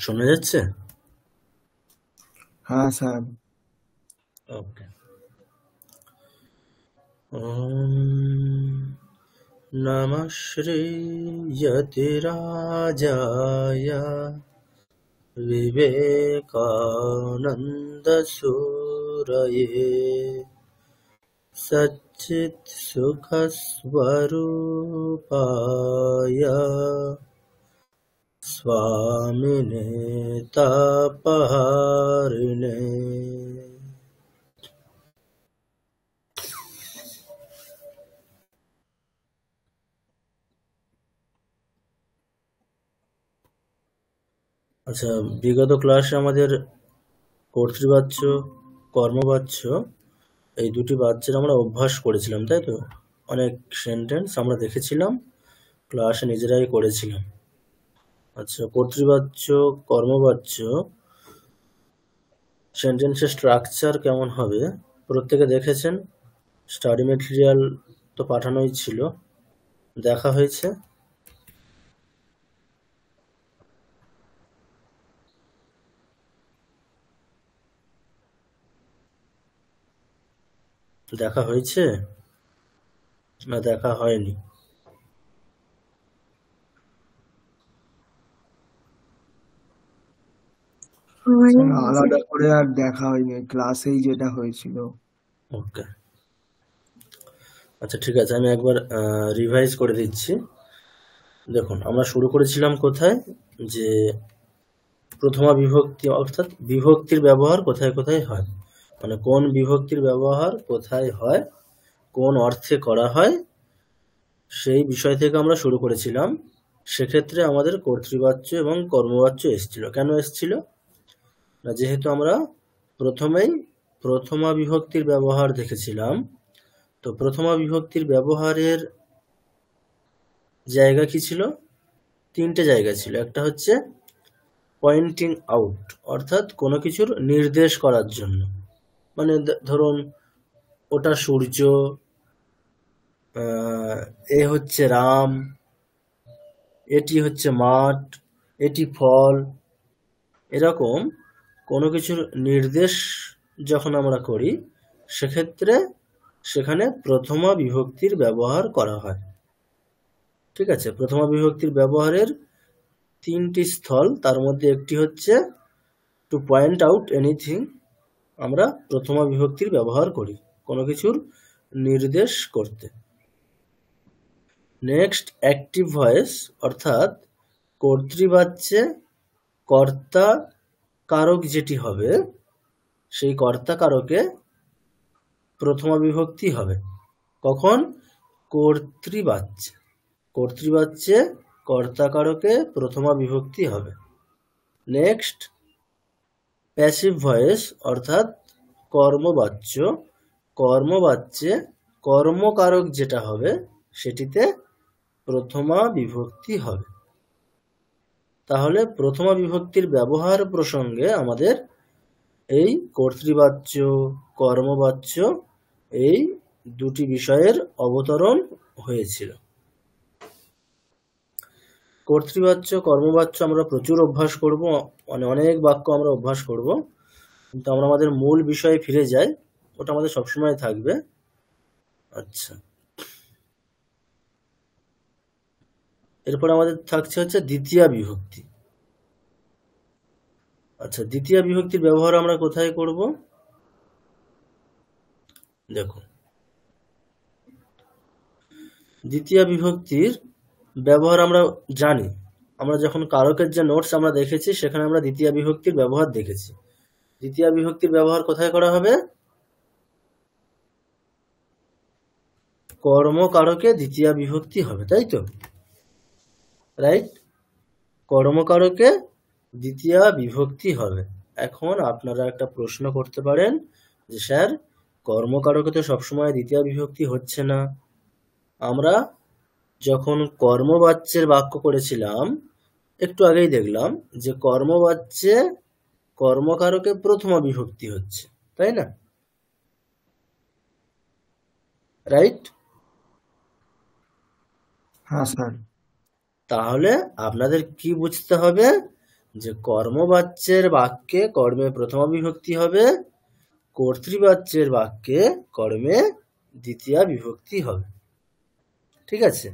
শোনা যাচ্ছে? হ্যাঁ স্যার। ওকে। নমঃ শ্রী যতিরাজায় विवेकानंद सूरये सच्चित् सुख स्वरूपाय स्वामिने तापहारिणे। আচ্ছা, বিগত ক্লাসে আমাদের কর্তৃবাচ্য কর্মবাচ্য এই দুটি বাচ্যের আমরা অভ্যাস করেছিলাম, তাই তো? অনেক সেন্টেন্স আমরা দেখেছিলাম, ক্লাসে নিজেরাই করেছিলাম। আচ্ছা, কর্তৃবাচ্য কর্মবাচ্য সেন্টেন্সের স্ট্রাকচার কেমন হবে প্রত্যেকে দেখেছেন। স্টাডি মেটেরিয়াল তো পাঠানোই ছিল, দেখা হয়েছে। দেখা হয়েছে না দেখা হয়নি? স্যার আলাদা করে আর দেখা হয়নি, ক্লাসেই যেটা হয়েছিল। ওকে, আচ্ছা ঠিক আছে, আমি একবার রিভাইজ করে দিচ্ছি। দেখুন, আমরা শুরু করেছিলাম কোথায়, যে প্রথমা বিভক্তি অর্থাৎ বিভক্তির ব্যবহার কোথায় কোথায় হয়, মানে কোন বিভক্তির ব্যবহার কোথায় হয়, কোন অর্থে করা হয়, সেই বিষয় থেকে আমরা শুরু করেছিলাম। সেক্ষেত্রে আমাদের কর্তৃবাচ্য এবং কর্মবাচ্য এসেছিল। কেন এসেছিল না, যেহেতু আমরা প্রথমেই প্রথমা বিভক্তির ব্যবহার দেখেছিলাম, তো প্রথমা বিভক্তির ব্যবহারের জায়গা কি ছিল? তিনটে জায়গা ছিল। একটা হচ্ছে পয়েন্টিং আউট, অর্থাৎ কোনো কিছুর নির্দেশ করার জন্য, মানে ধরুন ওটা সূর্য, এ হচ্ছে রাম, এটি হচ্ছে মাঠ, এটি ফল, এরকম কোনো কিছুর নির্দেশ যখন আমরা করি সেক্ষেত্রে সেখানে প্রথমা বিভক্তির ব্যবহার করা হয়। ঠিক আছে, প্রথমা বিভক্তির ব্যবহারের তিনটি স্থল, তার মধ্যে একটি হচ্ছে টু পয়েন্ট আউট এনিথিং। আমরা প্রথমা বিভক্তির ব্যবহার করি কোনো কিছুর নির্দেশ করতে। নেক্সট, অ্যাক্টিভ ভয়েস, অর্থাৎ কর্তৃবাচ্যে কর্তা কারক যেটি হবে সেই কর্তা কারকে প্রথমা বিভক্তি হবে। কখন? কর্তৃবাচ্যে। কর্তৃবাচ্যে কর্তা কারকে প্রথমা বিভক্তি হবে। নেক্সট, প্যাসিভ ভয়েস, অর্থাৎ কর্মবাচ্য। কর্মবাচ্যে কর্মকারক যেটা হবে সেটিতে প্রথমা বিভক্তি হবে। তাহলে প্রথমা বিভক্তির ব্যবহার প্রসঙ্গে আমাদের এই কর্তৃবাচ্য কর্মবাচ্য এই দুটি বিষয়ের অবতরণ হয়েছিল। কর্তৃবাচ্য কর্মবাচ্য আমরা প্রচুর অভ্যাস করব, মানে অনেক বাক্য আমরা অভ্যাস করব, কিন্তু আমরা আমাদের মূল বিষয়ে ফিরে যাই, ওটা আমাদের সবসময় থাকবে। আচ্ছা, এরপর আমাদের থাকছে হচ্ছে দ্বিতীয়া বিভক্তি। আচ্ছা, দ্বিতীয়া বিভক্তির ব্যবহার আমরা কোথায় করব? দেখো, দ্বিতীয়া বিভক্তির ব্যবহার আমরা জানি। আমরা যখন কারকের যে নোটস আমরা দেখেছি সেখানে আমরা দ্বিতীয়া বিভক্তির ব্যবহার দেখেছি। দ্বিতীয়া বিভক্তির ব্যবহার কোথায় করা হবে? কর্মকারকে দ্বিতীয়া বিভক্তি হবে, তাই তো? রাইট, কর্মকারকে দ্বিতীয়া বিভক্তি হবে। এখন আপনারা একটা প্রশ্ন করতে পারেন যে স্যার, কর্মকারকে তো সবসময় দ্বিতীয়া বিভক্তি হচ্ছে না। আমরা যখন কর্মবাচ্যের বাক্য করেছিলাম একটু আগেই দেখলাম যে কর্মবাচ্যে কর্মকারকে প্রথমা বিভক্তি হচ্ছে, তাই না? রাইট? হ্যাঁ স্যার। তাহলে আপনাদের কি বুঝতে হবে যে কর্মবাচ্যের বাক্যে কর্মে প্রথমা বিভক্তি হবে, কর্তৃবাচ্যের বাক্যে কর্মে দ্বিতীয়া বিভক্তি হবে। ঠিক আছে?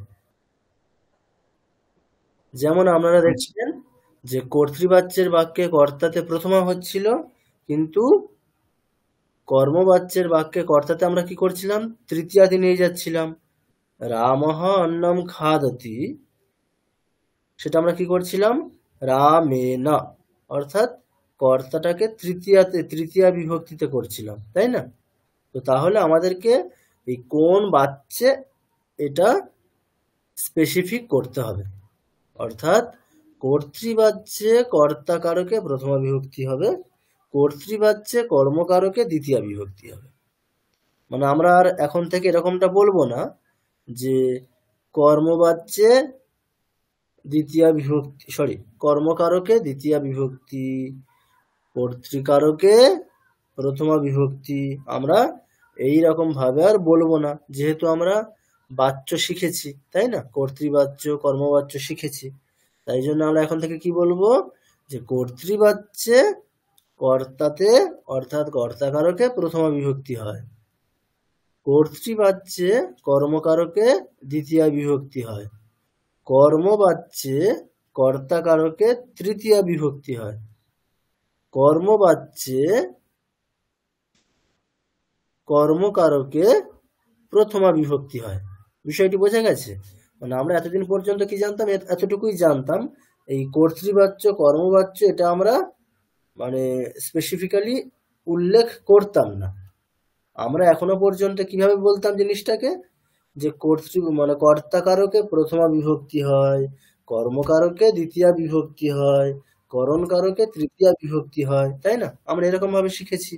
যেমন আপনারা দেখছেন যে কর্তৃবাচ্যের বাক্যে কর্তাতে প্রথমা হচ্ছিল, কিন্তু কর্মবাচ্যের বাক্যে কর্তাতে আমরা কি করছিলাম? তৃতীয়াতে নিয়ে যাচ্ছিলাম। রামঃ অন্নম খাদতি, সেটা আমরা কি করছিলাম? রামেন, অর্থাৎ কর্তাটাকে তৃতীয়া বিভক্তিতে করছিলাম, তাই না? তো তাহলে আমাদেরকে এই কোন বাচ্যে এটা স্পেসিফিক করতে হবে, অর্থাৎ কর্তৃবাচ্যে কর্তাকারকে প্রথমা বিভক্তি হবে, কর্তৃবাচ্যে কর্মকারকে দ্বিতীয়া বিভক্তি হবে। মানে আমরা আর এখন থেকে এরকমটা বলবো না যে কর্মবাচ্যে দ্বিতীয়া বিভক্তি, কর্মকারকে দ্বিতীয়া বিভক্তি, কর্তৃকারকে প্রথমা বিভক্তি, আমরা এই রকম ভাবে আর বলবো না, যেহেতু আমরা বাচ্য শিখেছি, তাই না? কর্তৃবাচ্য কর্মবাচ্য শিখেছি, তাই জন্য আমরা এখন থেকে কি বলবো? যে কর্তৃবাচ্যে কর্তাতে অর্থাৎ কর্তাকারকে প্রথমা বিভক্তি হয়, কর্তৃবাচ্যে কর্মকারকে দ্বিতীয়া বিভক্তি হয়, কর্মবাচ্যে কর্তাকারকে তৃতীয়া বিভক্তি হয়, কর্মবাচ্যে কর্মকারকে প্রথমা বিভক্তি হয়। বিষয়টি বোঝা গেছে? মানে আমরা এতদিন পর্যন্ত কি জানতাম? এতটুকুই জানতাম, এই কর্তৃবাচ্য কর্মবাচ্য এটা আমরা মানে স্পেসিফিক্যালি উল্লেখ করতাম না। আমরা এখনো পর্যন্ত কিভাবে বলতাম জিনিসটাকে? যে মানে কর্তাকারকে প্রথমা বিভক্তি হয়, কর্মকারকে দ্বিতীয়া বিভক্তি হয়, করণকারকে তৃতীয়া বিভক্তি হয়, তাই না? আমরা এরকম ভাবে শিখেছি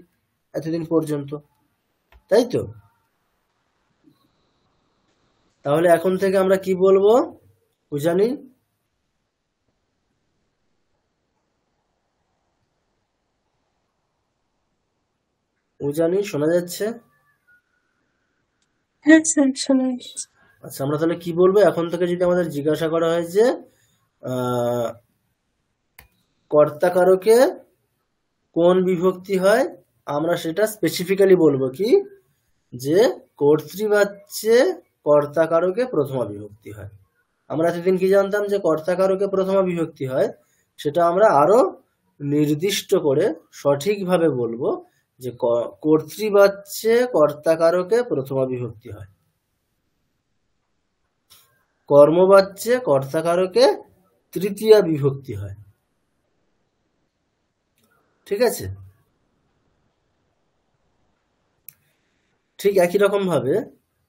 এতদিন পর্যন্ত, তাই তো? তাহলে এখন থেকে আমরা কি বলবো বুঝানি? উজানি শোনা যাচ্ছে? হ্যাঁ স্যার, শোনা যাচ্ছে। আচ্ছা, আমরা তাহলে কি বলবো এখন থেকে? যদি আমাদের জিজ্ঞাসা করা হয় যে কর্তাকারকে কোন বিভক্তি হয়, আমরা সেটা স্পেসিফিক্যালি বলবো কি? যে কর্তৃবাচ্যে কর্তাকারকে প্রথমা বিভক্তি হয়। আমরা এতদিন কি জানতাম? যে কর্তাকারকে প্রথমা বিভক্তি হয়, সেটা আমরা আরো নির্দিষ্ট করে সঠিকভাবে বলবো যে কর্তৃবাচ্যে কর্তাকারকে প্রথমা বিভক্তি হয়, কর্মবাচ্যে কর্তাকারকে তৃতীয়া বিভক্তি হয়। ঠিক আছে? ঠিক একই রকম ভাবে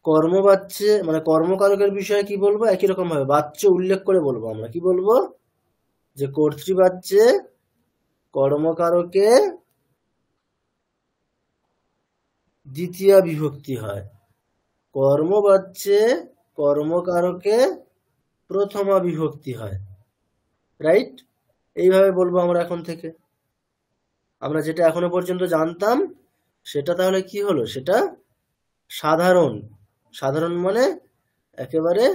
কর্মবাচ্যে মানে কর্মকারকের বিষয়ে কি বলবো? একই রকম ভাবে বাচ্য উল্লেখ করে বলবো। আমরা কি বলবো? যে কর্তৃবাচ্যে কর্মকারকে দ্বিতীয়া বিভক্তি হয়, কর্মবাচ্যে কর্মকারকে প্রথমা বিভক্তি হয়। রাইট? এইভাবে বলবো আমরা এখন থেকে। আমরা যেটা এখনো পর্যন্ত জানতাম সেটা তাহলে কি হলো? সেটা সাধারণ। সাধারণ মানে একেবারে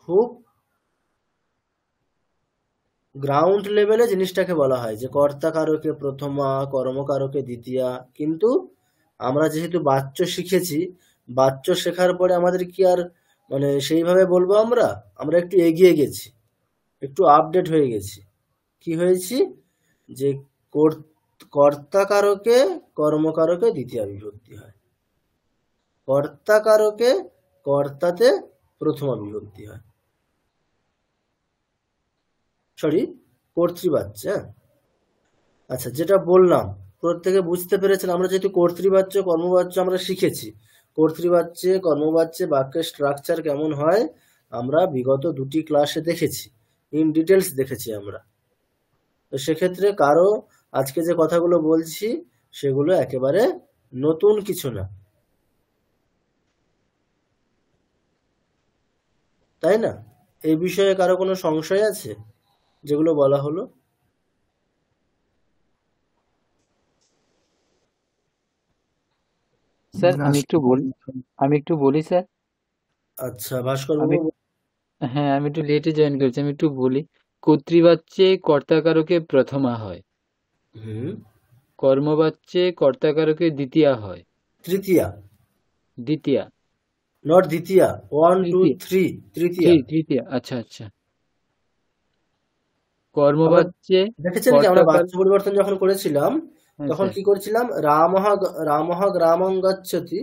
খুব গ্রাউন্ড লেভেলে জিনিসটাকে বলা হয় যে কর্তাকারকে প্রথমা, কর্মকারকে দ্বিতীয়া। কিন্তু আমরা যেহেতু বাচ্য শিখেছি, বাচ্য শেখার পরে আমাদের কি আর মানে সেইভাবে বলবো? আমরা একটু এগিয়ে গেছি, একটু আপডেট হয়ে গেছি। কি হয়েছি? যে কর্তাকারকে কর্মকারকে দ্বিতীয়া বিভক্তি হয়, কর্তাকারকে কর্তাতে প্রথমা বিভক্তি হয়, কর্তৃবাচ্য। আচ্ছা, যেটা বললাম প্রত্যেকে বুঝতে পেরেছেন? আমরা যেহেতু কর্তৃবাচ্য কর্মবাচ্য আমরা শিখেছি, কর্তৃবাচ্যে কর্মবাচ্যে বাক্যের স্ট্রাকচার কেমন হয় আমরা বিগত 2টি ক্লাসে দেখেছি, ইন ডিটেলস দেখেছি আমরা। তো সেক্ষেত্রে কারো আজকে যে কথাগুলো বলছি সেগুলো একেবারে নতুন কিছু না, তাই না? এই বিষয়ে কারো কোনো সংশয় আছে যেগুলো বলা হলো? স্যার আমি একটু বলি স্যার। আচ্ছা, ভাস্কর বাবু। হ্যাঁ, আমি একটু লেটে জয়েন করেছি, আমি একটু বলি। কর্তৃবাচ্যে কর্তাকারকে প্রথমা হয়, কর্মবাচ্যে কর্তাকারকে দ্বিতীয়া হয়। তৃতীয়া, দ্বিতীয়া, নট দ্বিতীয়া। 1 2 3 তৃতীয়া। তৃতীয়া, আচ্ছা আচ্ছা। কর্মবাচ্যে দেখেছেন কি আমরা বাচ্য পরিবর্তন যখন করেছিলাম তখন কি করছিলাম, রামঃ গ্রামং গচ্ছতি,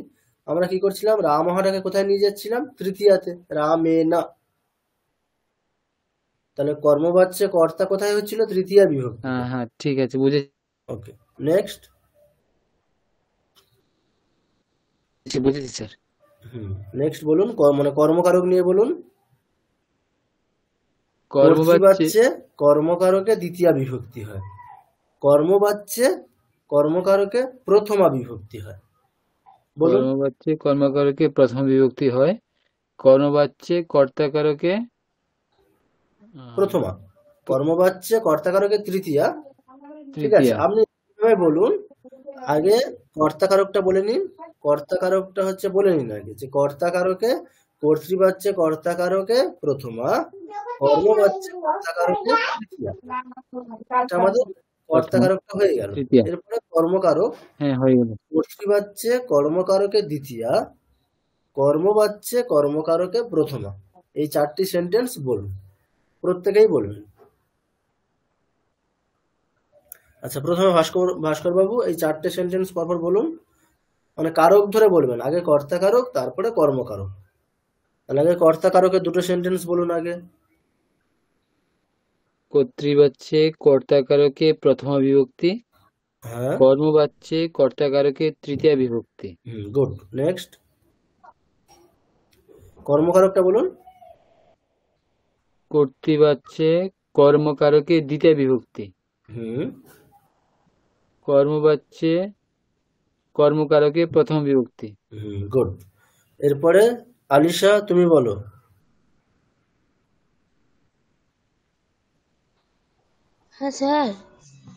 আমরা কি করছিলাম, রামঃটাকে কোথায় নিয়ে যাচ্ছিলাম, তৃতীয়াতে, রামেনা। তাহলে কর্মবাচ্যে কর্তা কোথায় হচ্ছিল, তৃতীয়া বিভক্তি। হ্যাঁ ঠিক আছে, বুঝেছি। ওকে, নেক্সট। বুঝেছি স্যার। নেক্সট বলুন, মানে কর্মকারক নিয়ে বলুন। কর্মবাচ্যে কর্মকারকে দ্বিতীয়া বিভক্তি হয়, কর্মবাচ্যে কর্মকারকে প্রথমা বিভক্তি হয়। বলুন। কর্মবাচ্যে কর্মকারকে প্রথম বিভক্তি হয়, কর্মবাচ্যে কর্তাকারকে প্রথমা, কর্মবাচ্যে কর্তাকারকে তৃতীয়া। ঠিক আছে, আপনি এভাবে বলুন। আগে কর্তাকারকটা বলে নিন, কর্তাকারকটা হচ্ছে বলে নিন আগে, যে কর্তাকারকে কর্তৃবাচ্যে কর্তাকারকে প্রথমা, কর্মবাচ্যে কর্তাকারকে তৃতীয়া। এটা আমাদের কর্তাকারকটা হয়ে গেল। এরপরে কর্মকারক, হয়ে গেল। কর্তৃবাচ্যে কর্মকারকে দ্বিতীয়া, কর্মবাচ্যে কর্মকারকে প্রথমা। এই 4টি সেন্টেন্স বলুন, প্রত্যেকেই বলবেন। আচ্ছা, প্রথমে ভাস্কর বাবু এই 4টে সেন্টেন্স পরপর বলুন, মানে কারক ধরে বলবেন, আগে কর্তাকারক তারপরে কর্মকারক। তাহলে আগে কর্তাকারকের 2টো সেন্টেন্স বলুন আগে। কর্তৃবাচ্যে কর্তাকারকে প্রথমা বিভক্তি, কর্মবাচ্যে কর্তাকারকে তৃতীয়া বিভক্তি। Good, next. কর্মকারকটা বলুন। কর্তৃবাচ্যে কর্মকারকে দ্বিতীয় বিভক্তি, কর্মবাচ্যে কর্মকারকে প্রথম বিভক্তি। গুড। এরপরে আলিশা তুমি বলো। হ্যাঁ স্যার।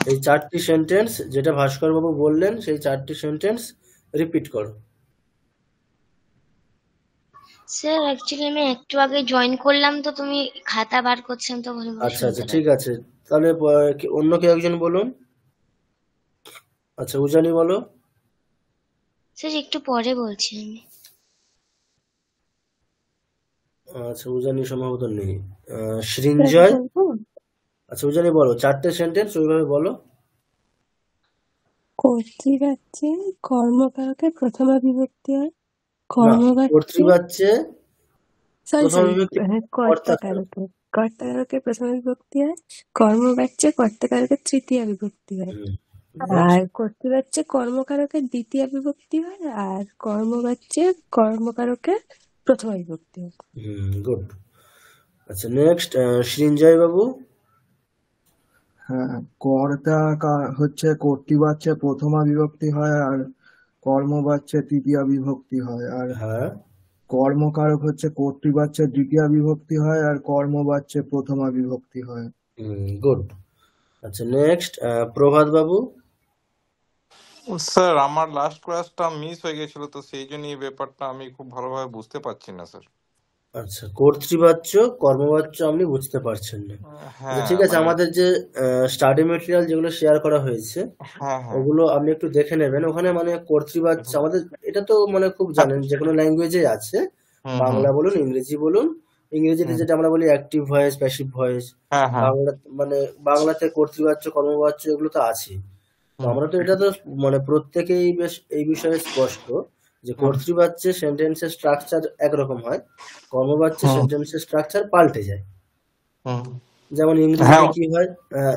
এই 4টি সেন্টেন্স যেটা ভাস্কর বাবু বললেন সেই 4টি সেন্টেন্স রিপিট করো। স্যার অ্যাকচুয়ালি আমি একটু আগে জয়েন করলাম, তো তুমি খাতা বার করছেন তো ভালো করে। আচ্ছা আচ্ছা, ঠিক আছে। তাহলে অন্য কেউ একজন বলুন। আচ্ছা, উজানি বলো। স্যার একটু পরে বলছি আমি। আচ্ছা, উজানি সম্ভবত নেই। সৃঞ্জয়। আচ্ছা, উজানি বলো 4টে সেন্টেন্স ওইভাবে বলো। কর্তৃবাচ্যে কর্মকারকে প্রথমা বিভক্তি হয়, কর্তৃবাচ্যে কর্তাকারকে প্রথমা বিভক্তি হয়, কর্মবাচ্যে কর্তাকারকে তৃতীয়া বিভক্তি হয়, আর কর্তৃবাচ্যে কর্মকারকের দ্বিতীয় বিভক্তি হয়, আর কর্মবাচ্যে কর্মকারকের প্রথমা বিভক্তি হয়। গুড। আচ্ছা, নেক্সট সৃঞ্জয় বাবু। হ্যাঁ, কর্তা হচ্ছে কর্তৃবাচ্যে প্রথমা বিভক্তি হয়, আর কর্মবাচ্যে তৃতীয়া বিভক্তি হয়, আর কর্মকারক হচ্ছে কর্তৃবাচ্যে দ্বিতীয়া বিভক্তি হয়, আর কর্মবাচ্যে প্রথমা বিভক্তি হয়। গুড। আচ্ছা, নেক্সট প্রভাত বাবু। স্যার আমার লাস্ট ক্লাসটা মিস হয়ে গেছিল, তো সেই জন্য এই ব্যাপারটা আমি খুব ভালোভাবে বুঝতে পারছি না স্যার। আচ্ছা, কর্তৃবাচ্য কর্মবাচ্য আপনি বুঝতে পারছেন না। ঠিক আছে, আমাদের যে স্টাডি মেটেরিয়াল যেগুলো শেয়ার করা হয়েছে ওগুলো আপনি একটু দেখে নেবেন। ওখানে মানে কর্তৃবাচ্য আমাদের এটা তো মানে খুব জানেন যে কোনো ল্যাঙ্গুয়েজে আছে, বাংলা বলুন ইংরেজি বলুন। ইংরেজিতে যেটা আমরা বলি active voice, passive voice, Bangla মানে বাংলাতে কর্তৃবাচ্য কর্মবাচ্য এগুলো তো আছে। তো আমরা তো এটা তো মানে প্রত্যেকেই বেশ এই বিষয়ে স্পষ্ট যে কর্তৃবাচ্যে সেন্টেন্সের স্ট্রাকচার একরকম হয়, কর্মবাচ্যে সেন্টেন্সের স্ট্রাকচার পাল্টে যায়। যেমন ইংরেজিতে কি হয়,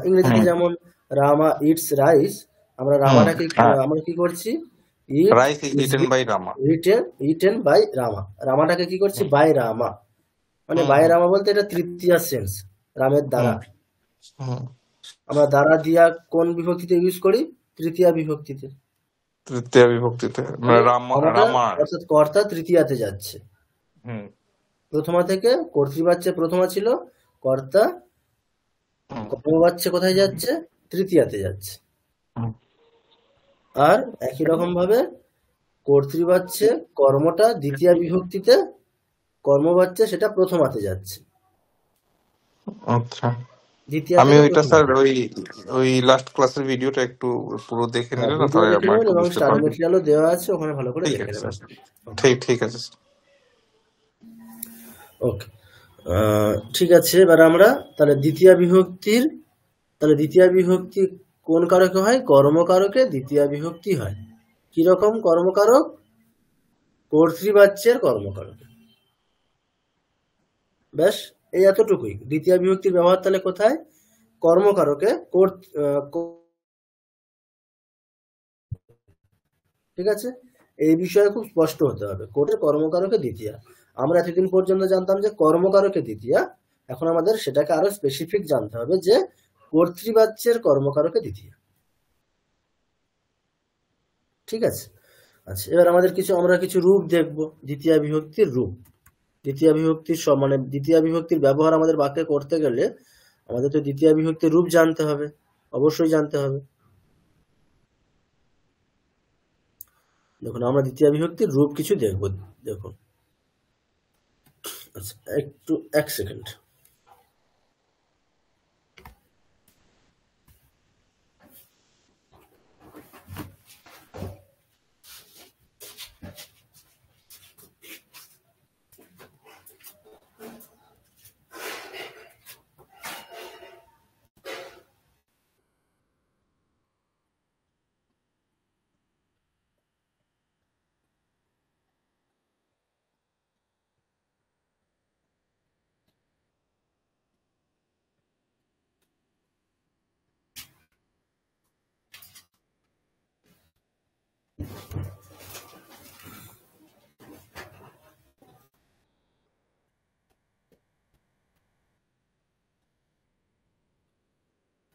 ইংরেজিতে যেমন রামা ইটস রাইস, আমরা রামাটাকে আমরা কি করছি, ইটেন বাই রামা, রামাটাকে কি করছি বাই রামা, মানে বাই রামা বলতে এটা তৃতীয় সেন্স, রামের দ্বারা। আমরা দ্বারা দিয়া কোন বিভক্তিতে ইউজ করি, তৃতীয়া বিভক্তিতে। তৃতীয় বিভক্তিতে অর্থাৎ কর্তা তৃতীয়াতে যাচ্ছে। প্রথমা থেকে কর্তৃবাচ্যে প্রথমা ছিল, কর্তা কর্মবাচ্যে কোথায় যাচ্ছে, তৃতীয়াতে যাচ্ছে। আর একই রকম ভাবে কর্তৃবাচ্যে কর্মটা দ্বিতীয় বিভক্তিতে, কর্মবাচ্যে সেটা প্রথমাতে যাচ্ছে। আচ্ছা, দ্বিতীয়া আমি থেকে ওইটা প্রথম। স্যার ওই লাস্ট ক্লাসের ভিডিওটা একটু পুরো দেখে হ্যাঁ, নিলে না ভিডিও তাহলে দেখে আমার নেবেন একটু এবং বুঝতে স্টাডি পারবেন। মেটেরিয়ালও দেওয়া আছে, ওখানে ভালো করে ঠিক দেখে আছে নেবেন। স্যার, ঠিক আছে স্যার। ওকে, ঠিক আছে। এবার আমরা তাহলে দ্বিতীয়া বিভক্তি কোন কারকে হয়? কর্মকারকে দ্বিতীয়া বিভক্তি হয়। কিরকম কর্মকারক? কর্তৃবাচ্যের কর্মকারক। ব্যাস, এই এতটুকুই। দ্বিতীয় বিভক্তির ব্যবহার তাহলে কোথায়? কর্মকারকে ঠিক আছে, এই বিষয়ে খুব স্পষ্ট হতে হবে। কোর্টের কর্মকারকে দ্বিতীয়া। আমরা এতদিন পর্যন্ত জানতাম যে কর্মকারকে দ্বিতীয়া, এখন আমাদের সেটাকে আরো স্পেসিফিক জানতে হবে যে কর্তৃবাচ্যের কর্মকারকে দ্বিতীয়া। ঠিক আছে। আচ্ছা, এবার আমরা কিছু রূপ দেখব, দ্বিতীয় বিভক্তির রূপ। দ্বিতীয় বিভক্তির মানে দ্বিতীয় বিভক্তির ব্যবহার আমাদের বাক্যে করতে গেলে আমাদের তো দ্বিতীয় বিভক্তির রূপ জানতে হবে, অবশ্যই জানতে হবে। দেখুন, আমরা দ্বিতীয় বিভক্তির রূপ কিছু দেখব। দেখুন, আচ্ছা, এক সেকেন্ড।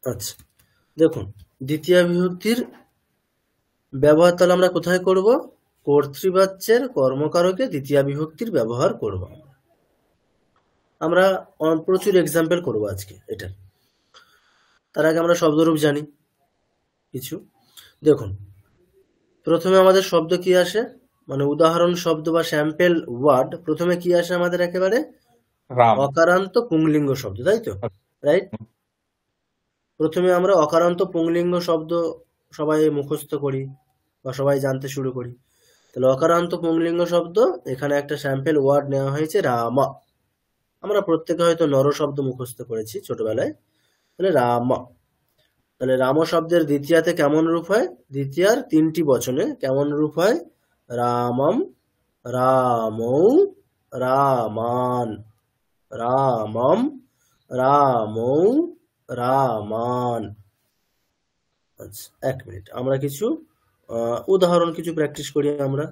আচ্ছা, দেখুন, দ্বিতীয় বিভক্তির ব্যবহার তাহলে আমরা কোথায় করব? কর্তৃবাচ্যের কর্মকারকে দ্বিতীয় বিভক্তির ব্যবহার করব। আমরা প্রচুর এক্সাম্পল করব আজকে এটা। তার আগে আমরা শব্দরূপ জানি কিছু। দেখুন, প্রথমে আমাদের শব্দ কি আসে, মানে উদাহরণ শব্দ বা স্যাম্পল ওয়ার্ড। প্রথমে কি আসে আমাদের? একেবারে অকারান্ত পুংলিঙ্গ শব্দ, তাই তো? রাইট। প্রথমে আমরা অকারান্ত পুংলিঙ্গ শব্দ সবাই মুখস্থ করি বা সবাই জানতে শুরু করি। তাহলে অকারান্ত পুংলিঙ্গ শব্দ, এখানে একটা স্যাম্পল ওয়ার্ড নেওয়া হয়েছে রাম। আমরা প্রত্যেকে হয়তো নর শব্দ মুখস্থ করেছি ছোটবেলায়। তাহলে রাম। তাহলে রাম শব্দের দ্বিতীয়াতে কেমন রূপ হয়? দ্বিতীয়ার 3টি বচনে কেমন রূপ হয়? রামম, রামৌ, রামান। রামম, রামৌ, রামান। আচ্ছা, 1 মিনিট, আমরা কিছু উদাহরণ কিছু প্র্যাকটিস করি। আমরা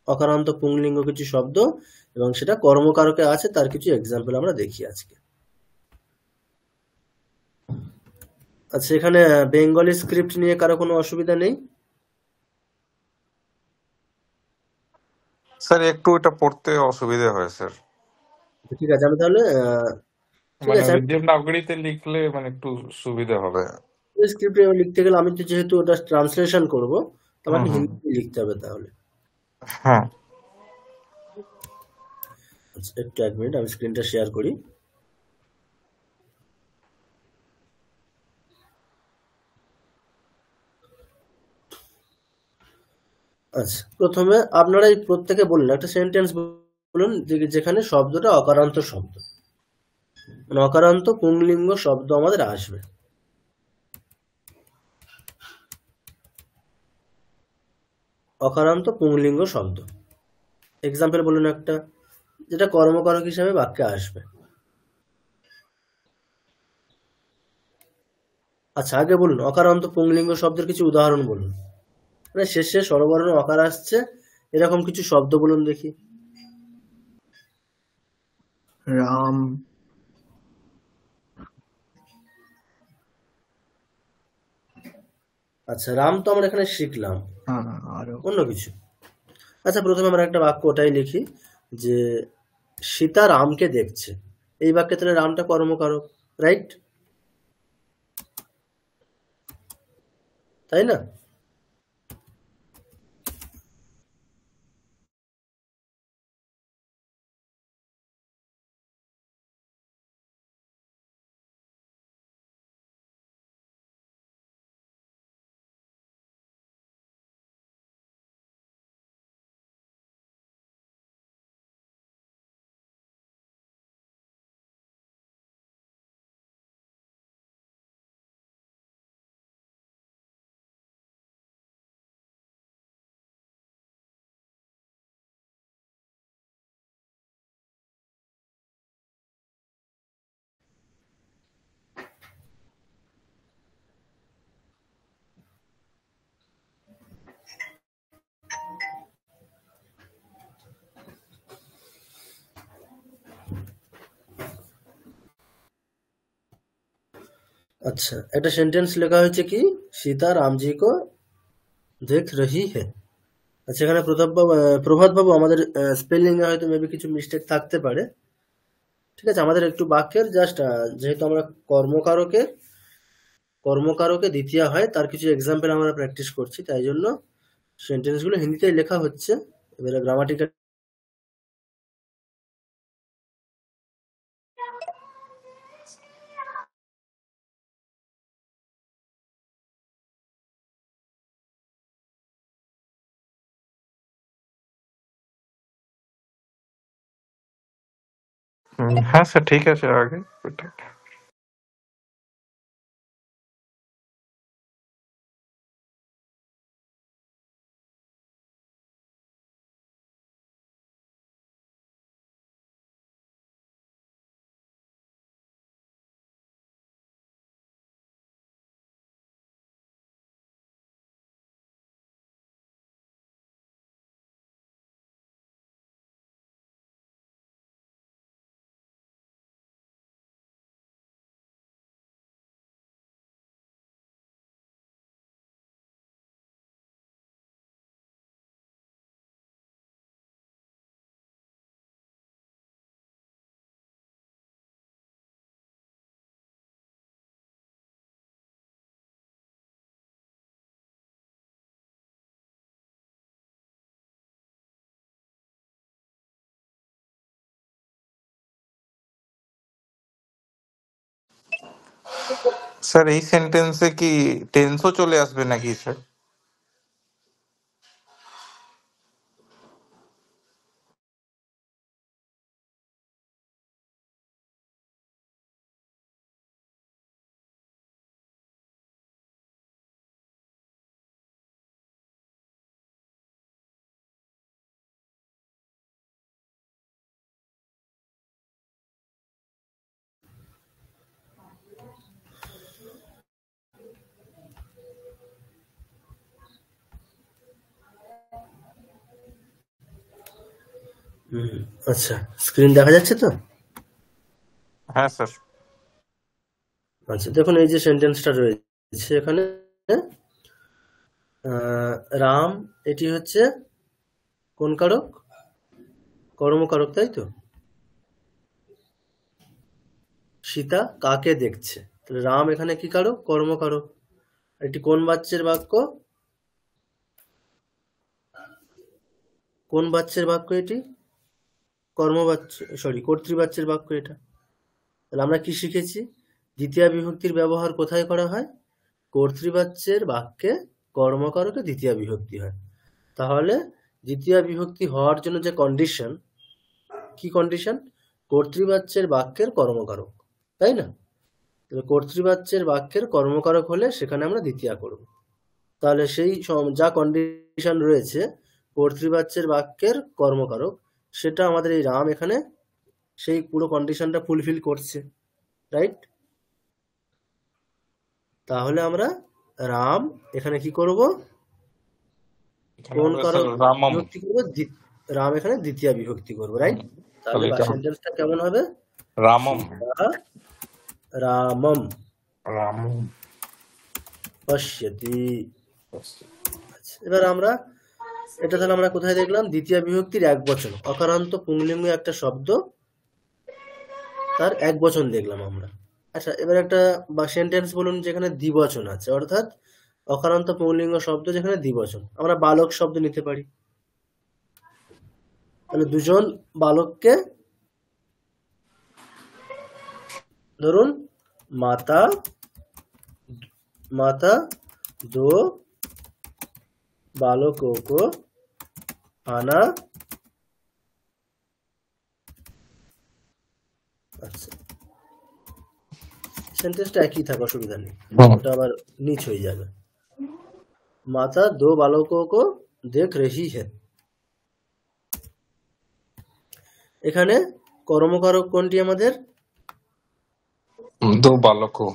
অকারান্ত পুংলিঙ্গ কিছু শব্দ এবং সেটা কর্মকারকে আছে, তার কিছু এক্সাম্পল আমরা দেখি আজকে। আচ্ছা, এখানে বেঙ্গলি স্ক্রিপ্ট নিয়ে কারো কোনো অসুবিধা নেই? স্যার একটু এটা পড়তে অসুবিধা হয় স্যার, ঠিক আছে, আমি তাহলে ঠিক মানে আছে, আমি দেবনাগরীতে লিখলে মানে একটু সুবিধা হবে। স্ক্রিপ্টে লিখতে গেলে আমি তো যেহেতু ওটা ট্রান্সলেশন করব, তো আমাকে হিন্দি লিখতে হবে তাহলে। হ্যাঁ, আচ্ছা, একটু 1 মিনিট, আমি স্ক্রিনটা শেয়ার করি। আচ্ছা, প্রথমে আপনারা এই প্রত্যেকে বলুন, একটা সেন্টেন্স বলুন যেখানে শব্দটা অকারান্ত শব্দ, মানে অকারান্ত পুংলিঙ্গ শব্দ আমাদের আসবে। অকারান্ত পুংলিঙ্গ শব্দ এক্সাম্পল বলুন একটা, যেটা কর্মকারক হিসাবে বাক্যে আসবে। আচ্ছা, আগে বলুন অকারান্ত পুংলিঙ্গ শব্দের কিছু উদাহরণ বলুন, মানে শেষে স্বরবর্ণ অকার আসছে এরকম কিছু শব্দ বলুন দেখি। রাম, আচ্ছা, রাম তো আমরা এখানে শিখলাম, আরো অন্য কিছু। আচ্ছা, প্রথমে আমরা একটা বাক্য ওটাই লিখি যে সীতা রামকে দেখছে। এই বাক্যে তাহলে রামটা কর্মকারক, রাইট? তাই না? আচ্ছা, একটা সেন্টেন্স লেখা হয়েছে কি, সীতা রামজি কো দেখ রহি হে। আচ্ছা, এখানে প্রভাত বাবু আমাদের স্পেলিং এ হয়তো মেবি কিছু মিস্টেক থাকতে পারে, ঠিক আছে? আমাদের একটু বাক্যের জাস্ট যেহেতু আমরা কর্মকারকে দ্বিতীয় হয় তার কিছু এক্সাম্পল আমরা প্র্যাকটিস করছি, তাই জন্য সেন্টেন্স গুলো হিন্দিতেই লেখা হচ্ছে। এবারে গ্রামাটিক্যাল হ্যাঁ স্যার, ঠিক আছে আগে ওটা। স্যার এই সেন্টেন্সে কি টেন্সও চলে আসবে নাকি স্যার? আচ্ছা, স্ক্রিন দেখা যাচ্ছে তো? হ্যাঁ স্যার। আচ্ছা, দেখুন এই যে সেন্টেন্সটা রয়েছে এখানে, রাম এটি হচ্ছে কোন কারক? কর্মকারক, তাই তো? সীতা কাকে দেখছে, তাহলে রাম এখানে কি কারক? কর্মকারক। এটি কোন বাচ্চের বাক্য? কোন বাচ্চের বাক্য এটি? কর্তৃবাচ্যের বাক্য এটা। তাহলে আমরা কি শিখেছি? দ্বিতীয় বিভক্তির ব্যবহার কোথায় করা হয়? কর্তৃবাচ্যের বাক্যে কর্মকারকে দ্বিতীয় বিভক্তি হয়। তাহলে দ্বিতীয় বিভক্তি হওয়ার জন্য যে কন্ডিশন, কি কন্ডিশন? কর্তৃবাচ্যের বাক্যের কর্মকারক, তাই না? তবে কর্তৃবাচ্যের বাক্যের কর্মকারক হলে সেখানে আমরা দ্বিতীয়া করব। তাহলে সেই যা কন্ডিশন রয়েছে কর্তৃবাচ্যের বাক্যের কর্মকারক, সেটা আমাদের এই রাম এখানে সেই পুরো কন্ডিশনটা ফুলফিল করছে, রাইট? তাহলে আমরা রাম এখানে কি করব? কোন কারক বিভক্তি করব? রাম এখানে দ্বিতীয় বিভক্তি করব, রাইট? তাহলে সেন্টেন্সটা কেমন হবে? রামম রামম রামম পশ্যতি। এবার আমরা এটা তাহলে আমরা কোথায় দেখলাম? দ্বিতীয় বিভক্তির এক বচন, অকারান্ত পুংলিঙ্গ একটা শব্দ, তার এক বচন দেখলাম আমরা। আচ্ছা, এবার একটা সেন্টেন্স বলুন যেখানে দ্বিবচন আছে, অর্থাৎ অকারান্ত পুংলিঙ্গ শব্দ যেখানে দ্বিবচন। আমরা বালক শব্দ নিতে পারি। তাহলে দুজন বালককে, ধরুন মাতা দো बालकों को खाना, আচ্ছা সেন্টেন্সটা একই থাকে, অসুবিধা নেই, ওটা আবার নিচ হয়ে যাবে। মাতা দো বালকোं को देख रही है। এখানে কর্মকারক কোনটি আমাদের? দো বালকো।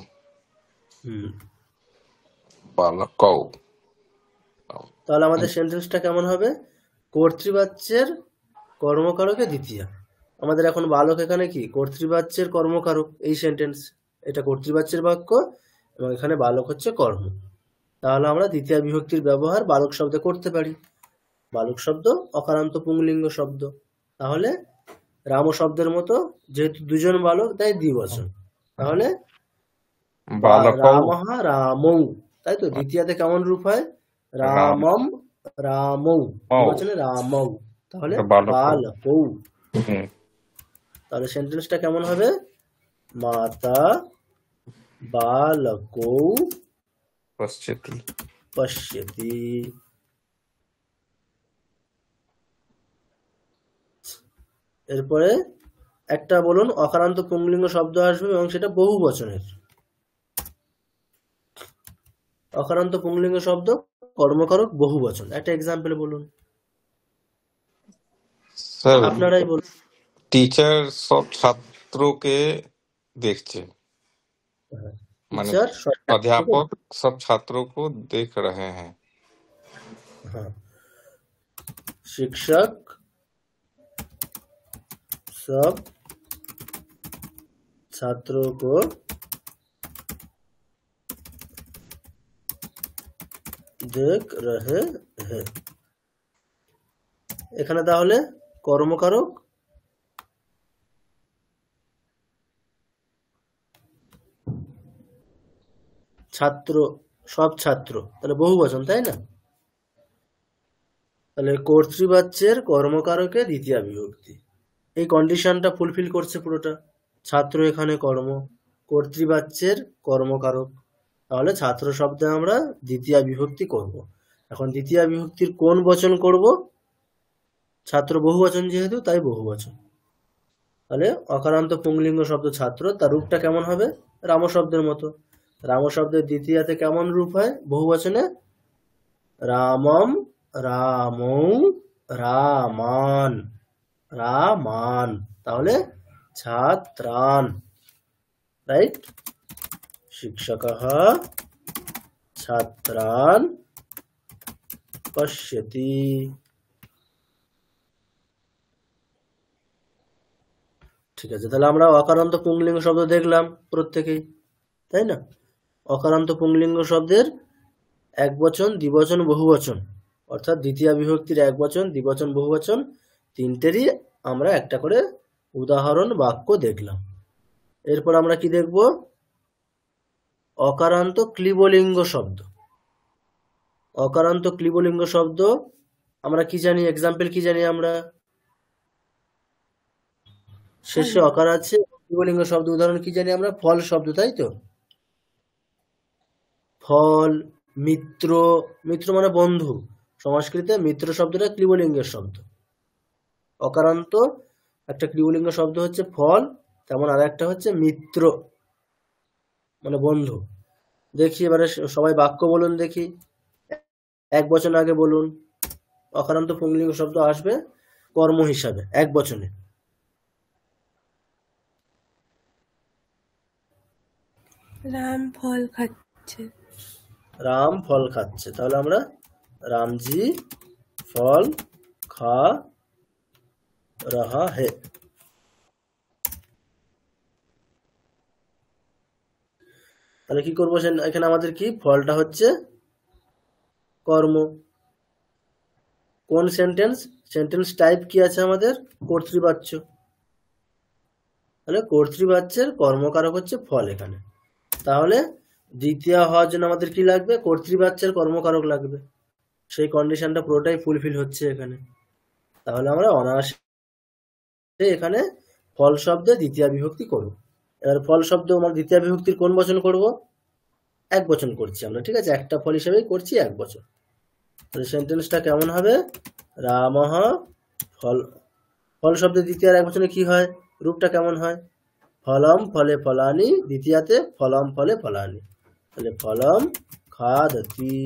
বালকো। তাহলে আমাদের সেন্টেন্সটা কেমন হবে? কর্তৃবাচ্যের কর্মকারকে দ্বিতীয়া। আমাদের এখন বালক এখানে কি? কর্তৃবাচ্যের কর্মকারক। এই সেন্টেন্স, এটা কর্তৃবাচ্যের বাক্য, এবং এখানে বালক হচ্ছে কর্ম। তাহলে আমরা দ্বিতীয় বিভক্তির ব্যবহার বালক শব্দে করতে পারি। বালক শব্দ অকারান্ত পুংলিঙ্গ শব্দ। তাহলে রাম শব্দের মতো যেহেতু দুজন বালক তাই দ্বিবচন, তাহলে রামঃ রামৌ, তাই তো। দ্বিতীয়তে কেমন রূপ হয়? রামম রামৌ, দ্বিবচনে রামৌ, তাহলে বালকৌ। তাহলে সেন্টেন্সটা কেমন হবে? মাতা বালকৌ পশ্যতি। এরপরে একটা বলুন অকারান্ত পুংলিঙ্গ শব্দ আসবে এবং সেটা বহু বচনের। অকারান্ত পুংলিঙ্গ শব্দ কর্মকারক বহু বচন, একটা এক্সাম্পল বলুন। স্যার আপনারাই বলুন। टीचर सब छात्रों के देखते, माने टीचर अध्यापक सब छात्रों को देख रहे हैं। हाँ, शिक्षक सब छात्रों को देख रहे हैं। এখানে তাহলে কর্মকারক ছাত্র, সব ছাত্র, তাহলে বহু বচন, তাই না? তাহলে কর্তৃবাচ্যের কর্মকারকে দ্বিতীয় বিভক্তি, এই কন্ডিশনটা ফুলফিল করছে পুরোটা। ছাত্র এখানে কর্ম, কর্তৃবাচ্যের কর্মকারক, তাহলে ছাত্র শব্দে আমরা দ্বিতীয় বিভক্তি করব। এখন দ্বিতীয় বিভক্তির কোন বচন করব? ছাত্র বহু বচন যেহেতু, তাই বহু বচন। তাহলে অকারান্ত পুংলিঙ্গ শব্দ ছাত্র, তার রূপটা কেমন হবে? রাম শব্দের মতো। রাম শব্দের দ্বিতীয়তে কেমন রূপ হয় বহু বচনে? রামম রামৌ রামান রামান, তাহলে ছাত্রান, রাইট? শিক্ষকঃ ছাত্রান পশ্যতি। ঠিক আছে, তাহলে আমরা অকারান্ত পুংলিঙ্গ শব্দ দেখলাম প্রত্যেকেই, তাই না? অকারান্ত পুংলিঙ্গ শব্দের এক বচন, দ্বিবচন, বহুবচন, অর্থাৎ দ্বিতীয় বিভক্তির এক বচন, দ্বিবচন, বহুবচন তিনটেরই আমরা একটা করে উদাহরণ বাক্য দেখলাম। এরপর আমরা কি দেখব? অকারান্ত ক্লিবলিঙ্গ শব্দ। অকারান্ত ক্লিবলিঙ্গ শব্দ আমরা কি জানি? এক্সাম্পল কি জানি আমরা? শেষে অকার আছে, ক্লিবলিঙ্গ শব্দ উদাহরণ কি জানি আমরা? ফল শব্দ, তাই তো। ফল, মিত্র, মিত্র মানে বন্ধু, সংস্কৃতে মিত্র শব্দটা ক্লিবলিঙ্গের শব্দ। অকারান্ত একটা ক্লিবলিঙ্গ শব্দ হচ্ছে ফল, তেমন আর একটা হচ্ছে মিত্র মানে বন্ধু। দেখি এবারে সবাই বাক্য বলুন দেখি, এক বচন আগে বলুন। অকারান্ত পুংলিঙ্গ শব্দ আসবে কর্ম হিসাবে এক বচনে। রাম ফল খাচ্ছে। রাম ফল খাচ্ছে, তাহলে আমরা রামজি ফল খা রহা হে। তাহলে কি করবো? এখানে আমাদের কি? ফলটা হচ্ছে কর্ম। কোন সেন্টেন্স? সেন্টেন্স টাইপ কি আছে আমাদের? কর্তৃবাচ্য। তাহলে কর্তৃবাচ্যের কর্মকারক হচ্ছে ফল এখানে। তাহলে দ্বিতীয় হওয়ার জন্য আমাদের কি লাগবে? কর্তৃবাচ্যের কর্মকারক লাগবে। সেই কন্ডিশনটা পুরোটাই ফুলফিল হচ্ছে এখানে। তাহলে আমরা অনায়াসে এখানে ফল শব্দে দ্বিতীয় বিভক্তি করব। এবার ফল শব্দ আমরা দ্বিতীয় বিভক্তির কোন বচন করব? এক বচন করছি আমরা, ঠিক আছে? একটা ফল হিসেবেই করছি এক বচন। তাহলে সেন্টেন্সটা কেমন হবে? রামঃ ফল, ফল শব্দের দ্বিতীয় এক বচনে কি হয়? রূপটা কেমন হয়? ফলম ফলে ফলানি, দ্বিতীয়তে ফলম ফলে ফলানি, তাহলে ফলম খাদতি।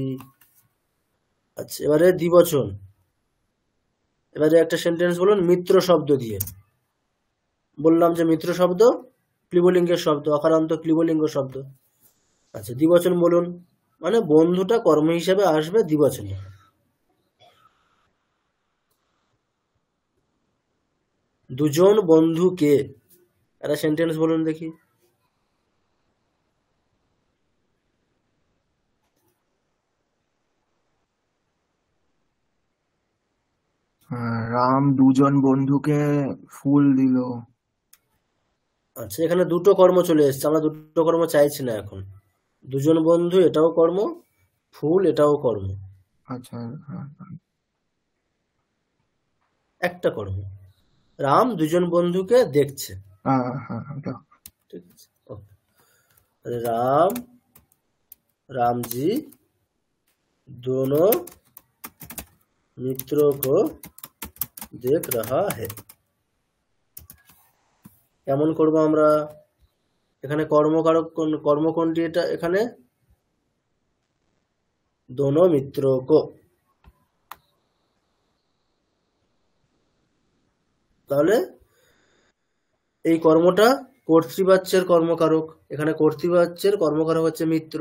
আচ্ছা, এবারে দ্বিবচন। এবারে একটা সেন্টেন্স বলুন মিত্র শব্দ দিয়ে। বললাম যে মিত্র শব্দ ক্লিবলিঙ্গের শব্দ, অকারান্ত ক্লিবলিঙ্গ শব্দ। আচ্ছা, দ্বিবচন বলুন, মানে বন্ধুটা কর্ম হিসাবে আসবে দ্বিবচনে। দুজন বন্ধুকে, একটা সেন্টেন্স বলুন দেখি। রাম দুজন বন্ধুকে ফুল দিল। আচ্ছা, এখানে দুটো কর্ম চলে এসেছে, আমরা দুটো কর্ম চাইছি না এখন। দুজন বন্ধু এটাও কর্ম, ফুল এটাও কর্ম, আচ্ছা, হ্যাঁ, একটা কর্ম। রাম দুজন বন্ধুকে দেখছে, হ্যাঁ, হ্যাঁ, এটা। ঠিক আছে। ओके, राम जी दोनों मित्रों को देख रहा है। কেমন করব আমরা? এখানে কর্মকারক কর্ম কোনটি? এটা এখানে दोनों मित्रों को, তাহলে এই কর্মটা কর্তৃবাচ্যের কর্মকারক, এখানে কর্তৃবাচ্যের কর্মকারক হচ্ছে মিত্র,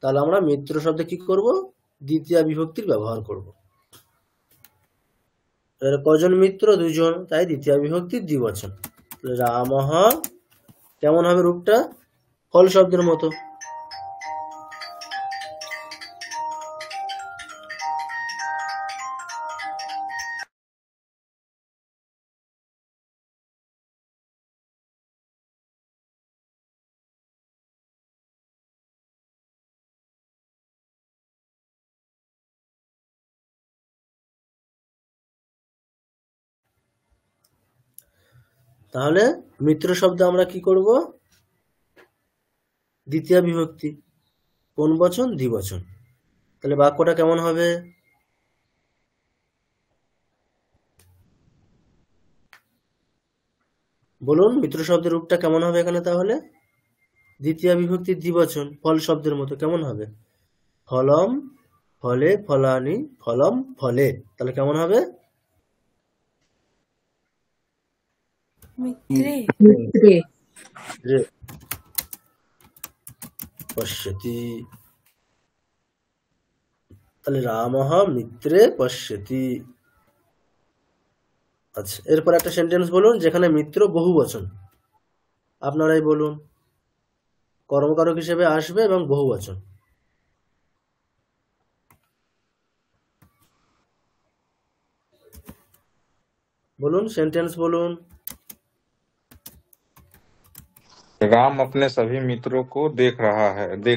তাহলে আমরা মিত্র শব্দে কি করব? দ্বিতীয়া বিভক্তির ব্যবহার করব। কজন মিত্র? দুজন, তাই দ্বিতীয়া বিভক্তির দ্বিবচন। রামঃ কেমন হবে রূপটা? ফল শব্দের মতো। তাহলে মিত্র শব্দে আমরা কি করব? দ্বিতীয়া বিভক্তি। কোন বচন? দ্বিবচন। তাহলে বাক্যটা কেমন হবে? বলুন, মিত্র শব্দের রূপটা কেমন হবে এখানে? তাহলে দ্বিতীয়া বিভক্তির দ্বিবচন, ফল শব্দের মতো। কেমন হবে? ফলম ফলে, ফলানি, ফলম ফলে। তাহলে কেমন হবে? মিত্রে পশ্যতি। তাহলে রামঃ মিত্রে পশ্যতি। আচ্ছা, এরপর একটা সেন্টেন্স বলুন যেখানে মিত্র বহু বচন। আপনারাই বলুন, কর্মকারক হিসেবে আসবে এবং বহু বচন। বলুন, সেন্টেন্স বলুন। राम अपने सभी मित्रों को देख